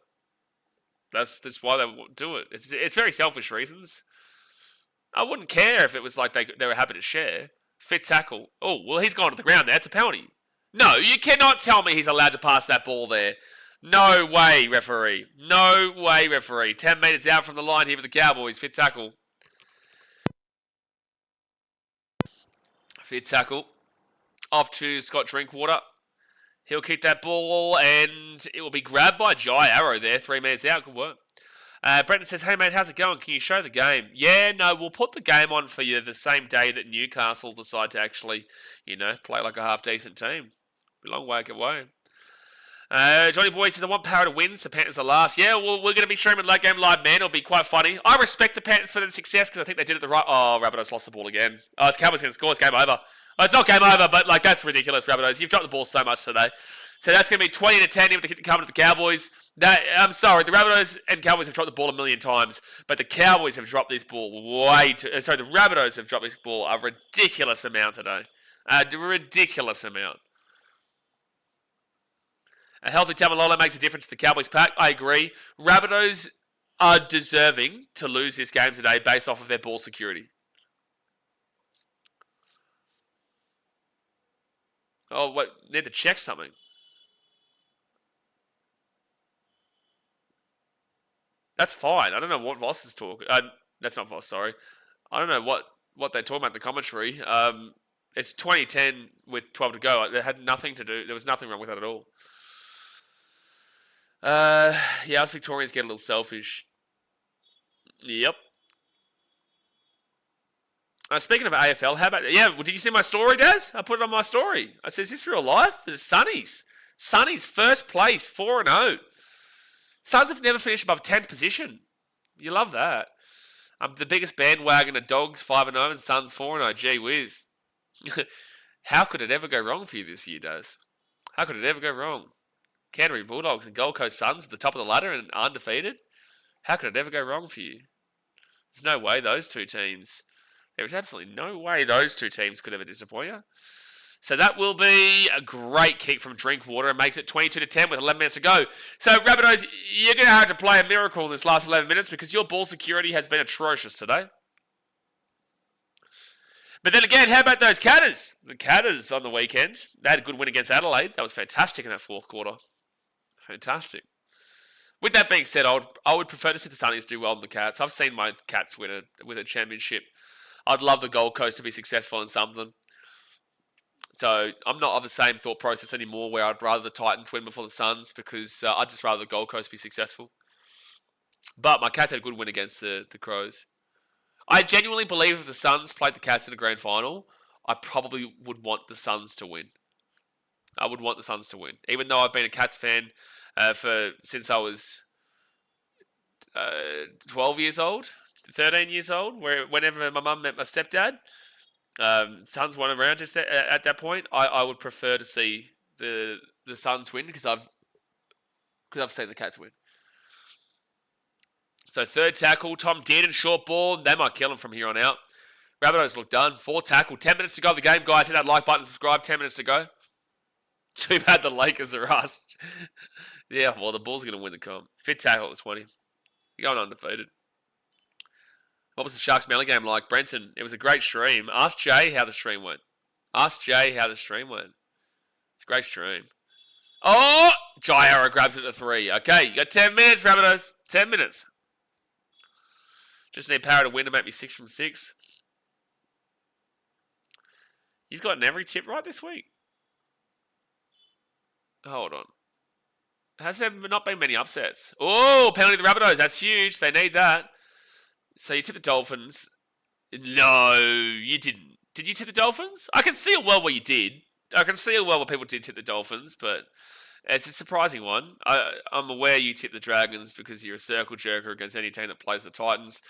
That's why they do it. It's very selfish reasons. I wouldn't care if it was like they were happy to share. Fit tackle. Oh, well, he's gone to the ground there. It's a penalty. No, you cannot tell me he's allowed to pass that ball there. No way, referee. No way, referee. 10 metres out from the line here for the Cowboys. Fit tackle. Fit tackle. Off to Scott Drinkwater. He'll kick that ball, and it will be grabbed by Jai Arrow there. 3 metres out. Good work. Brenton says, hey, mate, how's it going? Can you show the game? Yeah, no, we'll put the game on for you the same day that Newcastle decide to actually, play like a half-decent team. Be a long way away. Johnny Boy says, I want Power to win, so Panthers are last. Yeah, well, we're going to be streaming late game live, man. It'll be quite funny. I respect the Panthers for their success because I think they did it the right... Oh, Rabbitohs lost the ball again. Oh, it's Cowboys going to score. It's game over. Oh, it's not game over, but, that's ridiculous, Rabbitohs. You've dropped the ball so much today. So that's going to be 20-10 if they come to the Cowboys. I'm sorry, the Rabbitohs and Cowboys have dropped the ball a million times, but the Cowboys have dropped this ball way too... Sorry, the Rabbitohs have dropped this ball a ridiculous amount today. A ridiculous amount. A healthy Tamalolo makes a difference to the Cowboys pack. I agree. Rabbitohs are deserving to lose this game today based off of their ball security. Oh, what? Need to check something. That's fine. I don't know what Voss is talking. That's not Voss. Sorry. I don't know what they're talking about in the commentary. It's 2010 with 12 to go. It had nothing to do. There was nothing wrong with that at all. Yeah, us Victorians get a little selfish. Yep. Speaking of AFL, how about... Yeah, well, did you see my story, Daz? I put it on my story. I said, is this real life? It's Sunnies. Sunnies, first place, 4-0. Suns have never finished above 10th position. You love that. The biggest bandwagon of Dogs, 5-0, and Suns, 4-0. Gee whiz. How could it ever go wrong for you this year, Daz? How could it ever go wrong? Canterbury Bulldogs and Gold Coast Suns at the top of the ladder and undefeated? How could it ever go wrong for you? There's no way those two teams... There is absolutely no way those two teams could ever disappoint you. So that will be a great kick from Drinkwater and makes it 22-10 with 11 minutes to go. So, Rabbitohs, you're going to have to play a miracle in this last 11 minutes because your ball security has been atrocious today. But then again, how about those Catters? The Catters on the weekend, they had a good win against Adelaide. That was fantastic in that fourth quarter. Fantastic. With that being said, I would prefer to see the Sunnies do well than the Cats. I've seen my Cats win with a championship. I'd love the Gold Coast to be successful in something. So I'm not of the same thought process anymore where I'd rather the Titans win before the Suns because I'd just rather the Gold Coast be successful. But my Cats had a good win against the Crows. I genuinely believe if the Suns played the Cats in a grand final, I probably would want the Suns to win. I would want the Suns to win. Even though I've been a Cats fan since I was 12 years old. 13 years old, whenever my mum met my stepdad, Suns weren't around just at that point. I would prefer to see the Suns win because I've seen the Cats win. So third tackle, Tom Dearden, short ball. They might kill him from here on out. Rabbitohs look done. Fourth tackle, 10 minutes to go of the game, guys. Hit that like button, subscribe. 10 minutes to go. Too bad the Lakers are us. Yeah, well, the Bulls are going to win the comp. Fifth tackle at 20. You're going undefeated. What was the Sharks Manly game like? Brenton, it was a great stream. Ask Jay how the stream went. It's a great stream. Oh! Jairo grabs it to 3. Okay, you got 10 minutes, Rabbitohs. 10 minutes. Just need Power to win to make me 6 from 6. He's gotten every tip right this week. Hold on. Has there not been many upsets? Oh, penalty to the Rabbitohs. That's huge. They need that. So you tip the Dolphins. No, you didn't. Did you tip the Dolphins? I can see a world where you did. I can see a world where people did tip the Dolphins, but It's a surprising one. I'm aware you tip the Dragons because you're a circle jerker against any team that plays the Titans.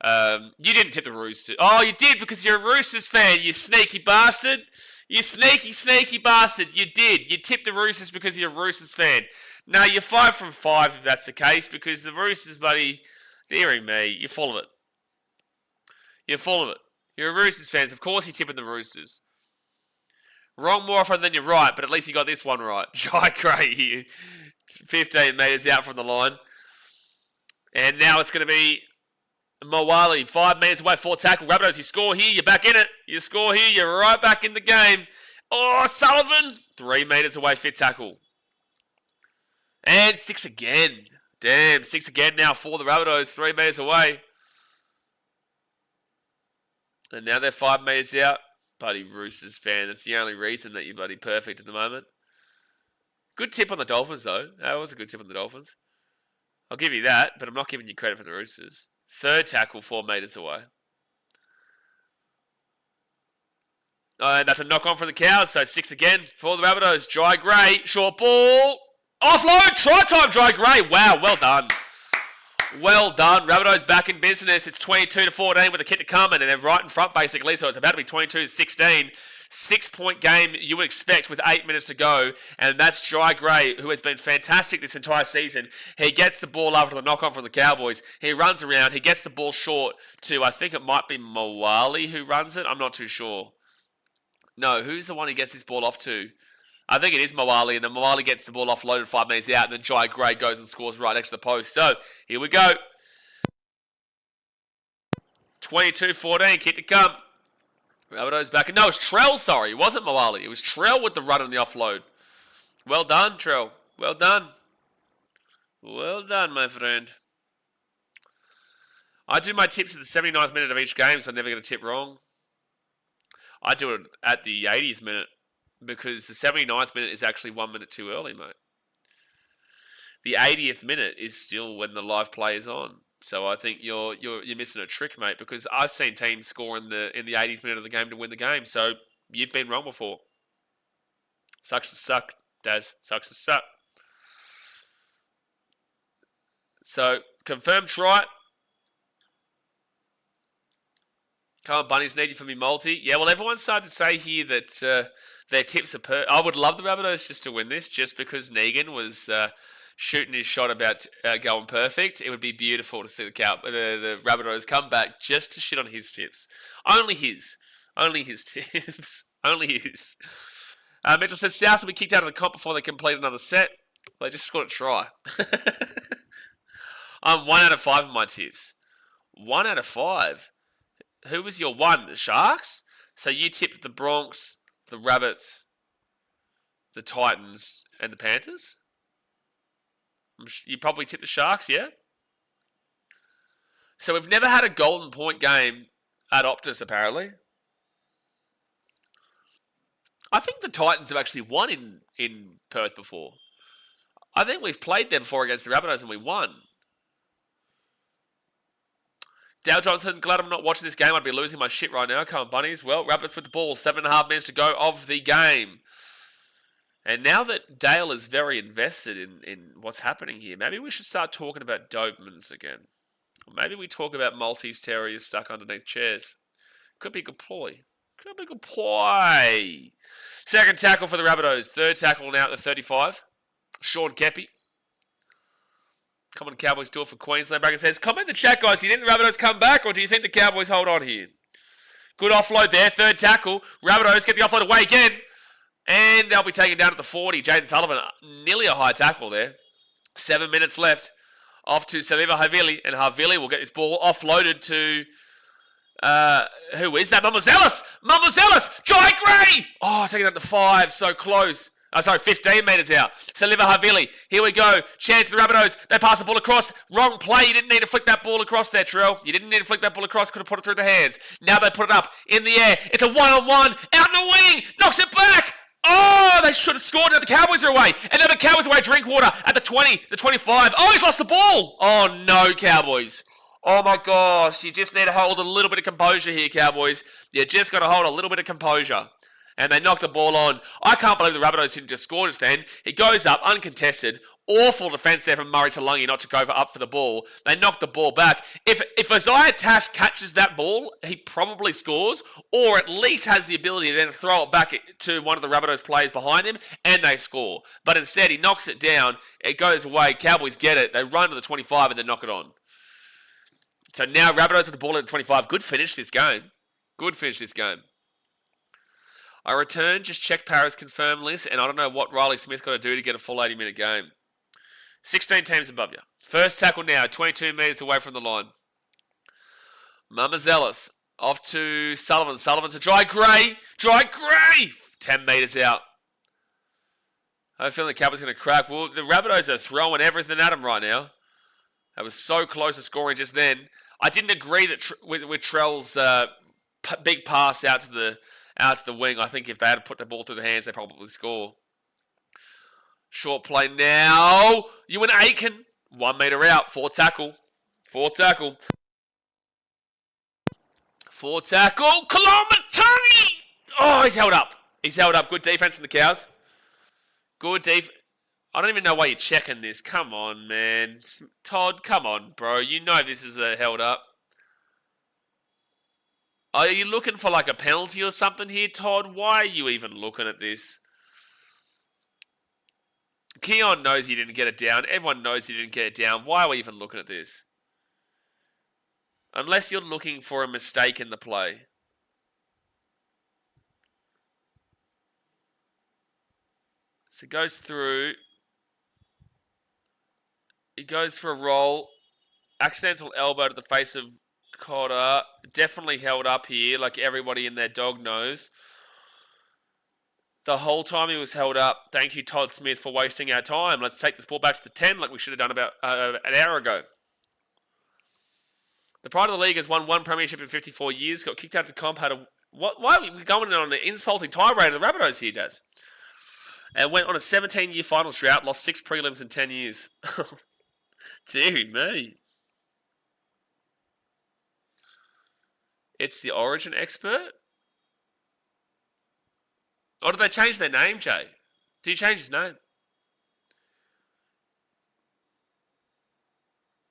You didn't tip the Roosters. Oh, you did because you're a Roosters fan, you sneaky bastard. You sneaky, sneaky bastard. You did. You tipped the Roosters because you're a Roosters fan. No, you're 5 from 5 if that's the case because the Roosters, buddy, dearie me, you're full of it. You're full of it. You're a Roosters fan. Of course you're tipping the Roosters. Wrong more often than you're right, but at least you got this one right. Jai Gray here. 15 metres out from the line. And now it's going to be Moali, 5 metres away, 4 tackle. Rabbitohs, you score here, you're back in it. You score here, you're right back in the game. Oh, Sullivan, 3 metres away, 5th tackle. And 6 again. Damn, 6 again now for the Rabbitohs, 3 metres away. And now they're 5 metres out. Buddy Roosters fan, that's the only reason that you're bloody perfect at the moment. Good tip on the Dolphins, though. That was a good tip on the Dolphins. I'll give you that, but I'm not giving you credit for the Roosters. 3rd tackle, 4 metres away. And that's a knock-on for the Cows, so 6 again for the Rabbitohs. Jai Gray, short ball. Offload, try time, Jai Gray. Wow, well done. Well done. Rabbitohs back in business. It's 22-14 with a kick to come, and they're right in front, basically, so it's about to be 22-16. 6-point game you would expect with 8 minutes to go, and that's Jai Gray, who has been fantastic this entire season. He gets the ball after the knock-on from the Cowboys. He runs around. He gets the ball short to, I think it might be Moali who runs it. I'm not too sure. No, who's the one he gets this ball off to? I think it is Moali, and then Moali gets the ball offloaded 5 metres out, and then Jai Gray goes and scores right next to the post. So, here we go. 22-14, kick to come. Rabbitohs back. No, it's Trell, sorry. It wasn't Moali. It was Trell with the run and the offload. Well done, Trell. Well done. Well done, my friend. I do my tips at the 79th minute of each game, so I never get a tip wrong. I do it at the 80th minute because the 79th minute is actually 1 minute too early, mate. The 80th minute is still when the live play is on. So I think you're missing a trick, mate, because I've seen teams score in the 80th minute of the game to win the game. So you've been wrong before. Sucks to suck, Daz. Sucks to suck. So confirmed try. Come on, Bunnies, need you for me multi. Yeah, well, everyone's started to say here that their tips are I would love the Rabbitohs just to win this, just because Negan was shooting his shot about going perfect. It would be beautiful to see the Rabbitohs come back just to shit on his tips. Only his tips. Only his. Mitchell says South will be kicked out of the comp before they complete another set. Well, they just scored a try. I'm 1 out of 5 of my tips. 1 out of 5. Who was your 1? The Sharks? So you tipped the Bronx, the Rabbits, the Titans, and the Panthers? You probably tipped the Sharks, yeah? So we've never had a golden point game at Optus, apparently. I think the Titans have actually won in Perth before. I think we've played them before against the Rabbitohs and we won. Dale Johnson, glad I'm not watching this game. I'd be losing my shit right now. Come on, Bunnies. Well, Rabbits with the ball. 7.5 minutes to go of the game. And now that Dale is very invested in what's happening here, maybe we should start talking about Dobermans again. Or maybe we talk about Maltese Terriers stuck underneath chairs. Could be a good ploy. Could be a good ploy. 2nd tackle for the Rabbitohs. 3rd tackle now at the 35. Sean Kepi. Come on, Cowboys do it for Queensland. Bracken says, comment in the chat, guys. Do you think the Rabbitohs come back or do you think the Cowboys hold on here? Good offload there. 3rd tackle. Rabbitohs get the offload away again. And they'll be taken down at the 40. Jaden Sullivan, nearly a high tackle there. 7 minutes left. Off to Saliva Havili. And Havili will get this ball offloaded to... who is that? Mamuzelis! Mamuzelis! Jai Gray! Oh, taking that to 5. So close. 15 metres out. Saliva Havili. Here we go. Chance for the Rabbitohs. They pass the ball across. Wrong play. You didn't need to flick that ball across there, Terrell. You didn't need to flick that ball across. Could have put it through the hands. Now they put it up in the air. It's a one-on-one. Out in the wing. Knocks it back. Oh, they should have scored. Now the Cowboys are away. And now the Cowboys are away. Drinkwater at the 20, the 25. Oh, he's lost the ball. Oh, no, Cowboys. Oh, my gosh. You just need to hold a little bit of composure here, Cowboys. You just got to hold a little bit of composure. And they knocked the ball on. I can't believe the Rabbitohs didn't just score just then. He goes up, uncontested. Awful defence there from Murray Talangi not to go up for the ball. They knocked the ball back. If Isaiah Tass catches that ball, he probably scores, or at least has the ability to then throw it back to one of the Rabbitohs players behind him, and they score. But instead, he knocks it down. It goes away. Cowboys get it. They run to the 25 and then knock it on. So now Rabbitohs with the ball at the 25. Good finish this game. Good finish this game. I returned, just checked Para's confirmed list, and I don't know what Riley Smith got to do to get a full 80-minute game. 16 teams above you. First tackle now, 22 metres away from the line. Mama Zealous off to Sullivan. Sullivan to Dry Gray. Dry Gray! 10 metres out. I have a feeling the Cowboys are going to crack. Well, the Rabbitohs are throwing everything at them right now. That was so close to scoring just then. I didn't agree that with Trell's big pass out to the wing. I think if they had put the ball through the hands, they probably score. Short play now. Ewan Aiken. 1 metre out. 4 tackle. 4 tackle. 4 tackle. Kolomatani! Oh, he's held up. He's held up. Good defense in the Cows. Good defense. I don't even know why you're checking this. Come on, man. Todd, come on, bro. You know this is a held up. Are you looking for like a penalty or something here, Todd? Why are you even looking at this? Keon knows he didn't get it down. Everyone knows he didn't get it down. Why are we even looking at this? Unless you're looking for a mistake in the play. So it goes through. He goes for a roll. Accidental elbow to the face of Cotter. Definitely held up here, like everybody in their dog knows. The whole time he was held up. Thank you, Todd Smith, for wasting our time. Let's take this ball back to the 10 like we should have done about an hour ago. The pride of the league has won 1 premiership in 54 years. Got kicked out of the comp. Why are we going on an insulting tirade of the Rabbitohs here, Dad? And went on a 17-year finals drought. Lost 6 prelims in 10 years. Dear me. It's the Origin expert? Or did they change their name, Jay? Did he change his name?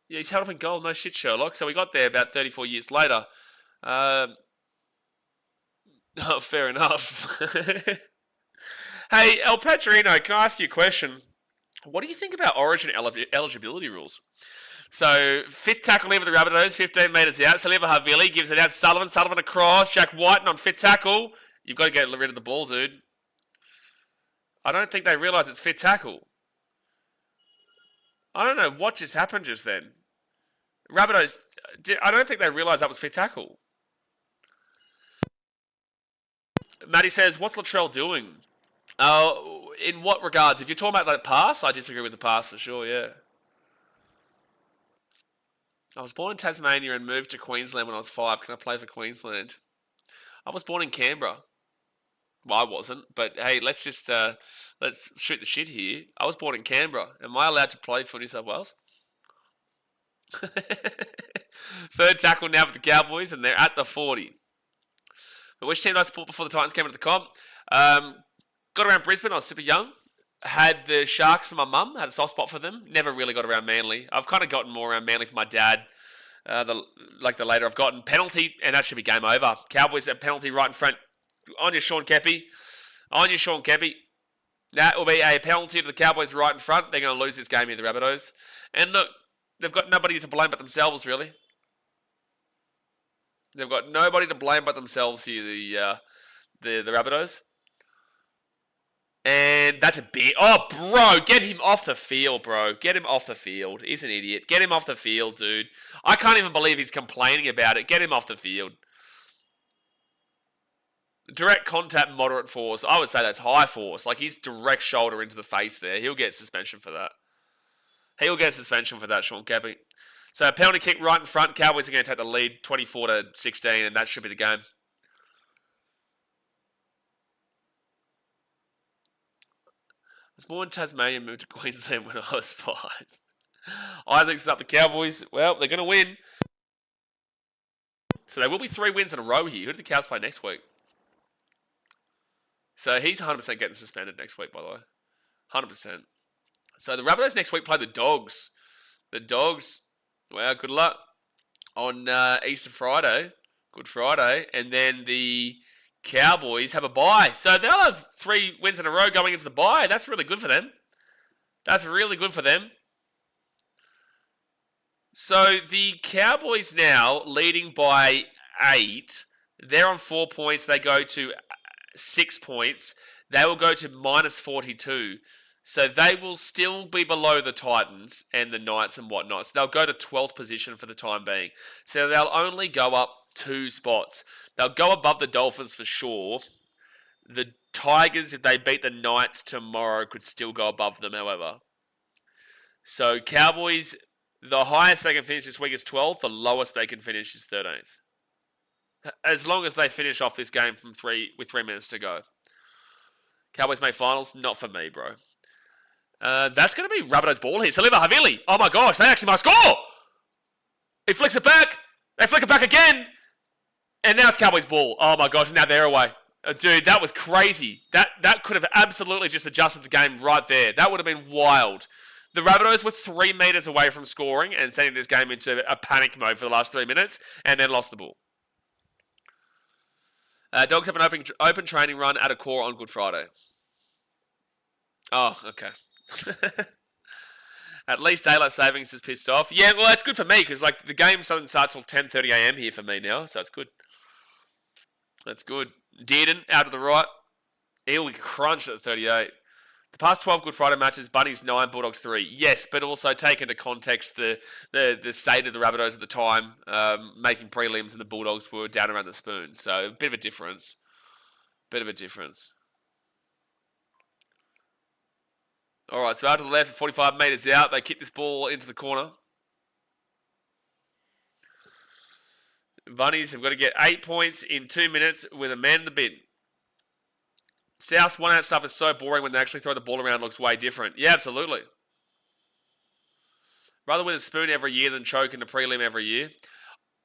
Yeah, he's held up in gold. No shit, Sherlock. So we got there about 34 years later. Oh, fair enough. Hey, El Patrino, can I ask you a question? What do you think about Origin eligibility rules? So, fit tackle in for the Rabbitohs, 15 metres out. Saliva Havili gives it out to Sullivan. Sullivan across. Jack Whiten on fit tackle. You've got to get rid of the ball, dude. I don't think they realise it's fit tackle. I don't know what just happened just then. Rabbitohs, I don't think they realised that was fit tackle. Matty says, what's Latrell doing? In what regards? If you're talking about that pass, I disagree with the pass for sure, yeah. I was born in Tasmania and moved to Queensland when I was 5. Can I play for Queensland? I was born in Canberra. Well, I wasn't, but hey, let's shoot the shit here. I was born in Canberra. Am I allowed to play for New South Wales? Third tackle now for the Cowboys, and they're at the 40. But which team did I support before the Titans came into the comp? Got around Brisbane. I was super young. Had the Sharks for my mum. Had a soft spot for them. Never really got around Manly. I've kind of gotten more around Manly for my dad. The later I've gotten penalty, and that should be game over. Cowboys have penalty right in front. On your Sean Keppie. On your Sean Keppie. That will be a penalty to the Cowboys right in front. They're going to lose this game here, the Rabbitohs. And look, they've got nobody to blame but themselves, really. They've got nobody to blame but themselves here, the Rabbitohs. And that's a bit... Oh, bro, get him off the field, bro. Get him off the field. He's an idiot. Get him off the field, dude. I can't even believe he's complaining about it. Get him off the field. Direct contact, moderate force. I would say that's high force. Like, he's direct shoulder into the face there. He'll get suspension for that. He'll get suspension for that, Sean Keppie. So, penalty kick right in front. Cowboys are going to take the lead 24-16, and that should be the game. I was born in Tasmania and moved to Queensland when I was 5. Isaac's up the Cowboys. Well, they're going to win. So, there will be 3 wins in a row here. Who do the Cows play next week? So he's 100% getting suspended next week, by the way. 100%. So the Rabbitohs next week play the Dogs. The Dogs, well, good luck on Easter Friday, Good Friday, and then the Cowboys have a bye. So they'll have 3 wins in a row going into the bye. That's really good for them. That's really good for them. So the Cowboys now leading by 8. They're on 4 points. They go to 6 points. They will go to minus 42. So they will still be below the Titans and the Knights and whatnot. So they'll go to 12th position for the time being. So they'll only go up 2 spots. They'll go above the Dolphins for sure. The Tigers, if they beat the Knights tomorrow, could still go above them, however. So Cowboys, the highest they can finish this week is 12th. The lowest they can finish is 13th. As long as they finish off this game with 3 minutes to go. Cowboys make finals? Not for me, bro. That's going to be Rabbitohs ball here. Saliva Havili. Oh my gosh, they actually might score! He flicks it back. They flick it back again. And now it's Cowboys ball. Oh my gosh, now they're away. Dude, that was crazy. That could have absolutely just adjusted the game right there. That would have been wild. The Rabbitohs were 3 meters away from scoring and sending this game into a panic mode for the last 3 minutes and then lost the ball. Dogs have an open training run at a core on Good Friday. Oh, okay. At least daylight savings is pissed off. Yeah, well, that's good for me because like the game doesn't start till 10:30 a.m. here for me now, so it's good. That's good. Dearden out to the right. He'll be crunched at 38. The past 12 Good Friday matches, Bunnies 9, Bulldogs 3. Yes, but also take into context the state of the Rabbitohs at the time, making prelims and the Bulldogs were down around the spoon. So a bit of a difference. All right, so out to the left, 45 metres out. They kick this ball into the corner. Bunnies have got to get 8 points in 2 minutes with a man in the bin. South's one-out stuff is so boring when they actually throw the ball around. Looks way different. Yeah, absolutely. Rather win a spoon every year than choke in the prelim every year.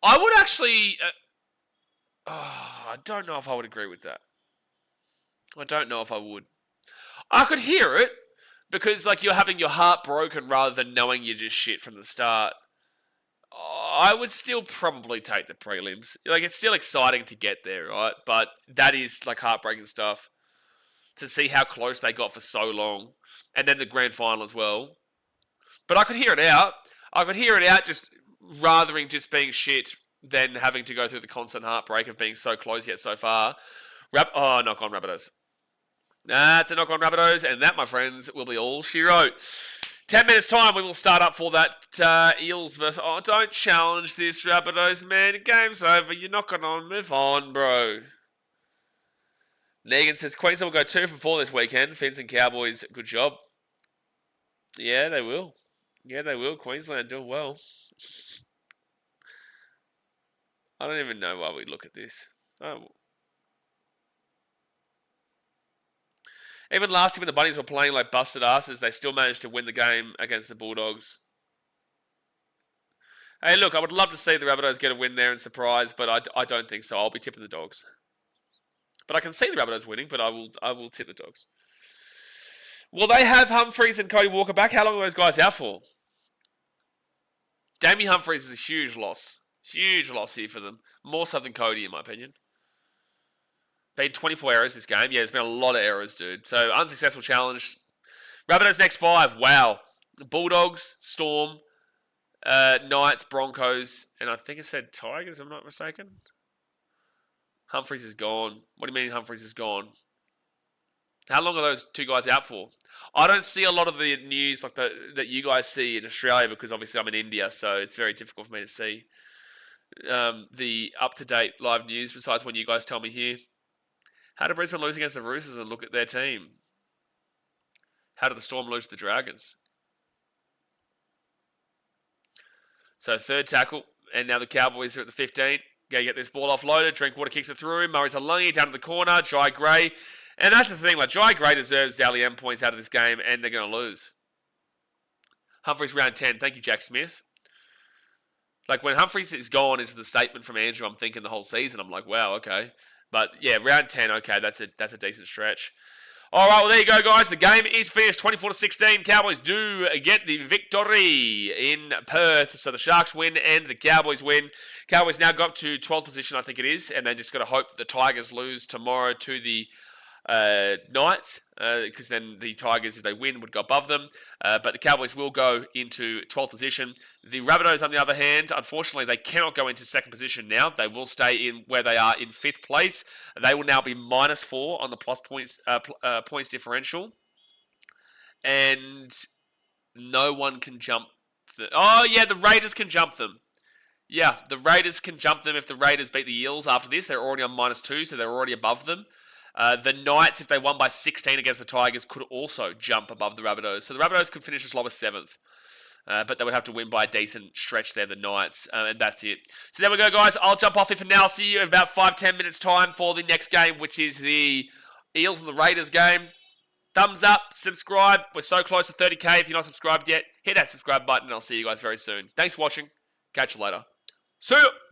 I would actually... I don't know if I would agree with that. I don't know if I would. I could hear it because like you're having your heart broken rather than knowing you're just shit from the start. I would still probably take the prelims. Like, it's still exciting to get there, right? But that is, like, heartbreaking stuff. To see how close they got for so long. And then the grand final as well. But I could hear it out. Just rather than just being shit than having to go through the constant heartbreak of being so close yet so far. Knock on Rabbitohs. That's a knock on Rabbitohs. And that, my friends, will be all she wrote. 10 minutes time, we will start up for that Eels versus... Oh, don't challenge this, Rabbitohs, man. The game's over. You're not going to move on, bro. Negan says, Queensland will go 2 for 4 this weekend. Fins and Cowboys, good job. Yeah, they will. Queensland doing well. I don't even know why we look at this. Oh. Even last year when the Bunnies were playing like busted asses, they still managed to win the game against the Bulldogs. Hey, look, I would love to see the Rabbitohs get a win there and surprise, but I don't think so. I'll be tipping the Dogs. But I can see the Rabbitohs winning, but I will tip the Dogs. Will they have Humphreys and Cody Walker back? How long are those guys out for? Damien Humphreys is a huge loss. Huge loss here for them. More so than Cody, in my opinion. Been 24 errors this game. Yeah, there's been a lot of errors, dude. So, unsuccessful challenge. Rabbitohs next 5. Wow. Bulldogs, Storm, Knights, Broncos, and I think it said Tigers, if I'm not mistaken. Humphreys is gone. What do you mean Humphreys is gone? How long are those 2 guys out for? I don't see a lot of the news like that you guys see in Australia because obviously I'm in India, so it's very difficult for me to see the up-to-date live news besides when you guys tell me here. How did Brisbane lose against the Roosters and look at their team? How did the Storm lose to the Dragons? So 3rd tackle, and now the Cowboys are at the 15. Go get this ball offloaded. Drinkwater kicks it through. Murray Talangi down to the corner. Jai Gray. And that's the thing. Like, Jai Gray deserves Dally M points out of this game, and they're going to lose. Humphreys round 10. Thank you, Jack Smith. Like, when Humphreys is gone is the statement from Andrew I'm thinking the whole season. I'm like, wow, okay. But yeah, round 10, okay, that's a decent stretch. All right, well, there you go, guys. The game is finished 24-16. Cowboys do get the victory in Perth. So the Sharks win and the Cowboys win. Cowboys now got up to 12th position, I think it is, and they just got to hope that the Tigers lose tomorrow to the Knights, because then the Tigers, if they win, would go above them. But the Cowboys will go into 12th position. The Rabbitohs, on the other hand, unfortunately, they cannot go into second position now. They will stay in where they are in 5th place. They will now be -4 on the plus points points differential. And no one can jump. Oh, yeah, the Raiders can jump them. Yeah, the Raiders can jump them if the Raiders beat the Eels after this. They're already on -2, so they're already above them. The Knights, if they won by 16 against the Tigers, could also jump above the Rabbitohs. So the Rabbitohs could finish as low as 7th. But they would have to win by a decent stretch there, the Knights. And that's it. So there we go, guys. I'll jump off here for now. See you in about 5-10 minutes time for the next game, which is the Eels and the Raiders game. Thumbs up, subscribe. We're so close to 30k. If you're not subscribed yet, hit that subscribe button and I'll see you guys very soon. Thanks for watching. Catch you later. See you.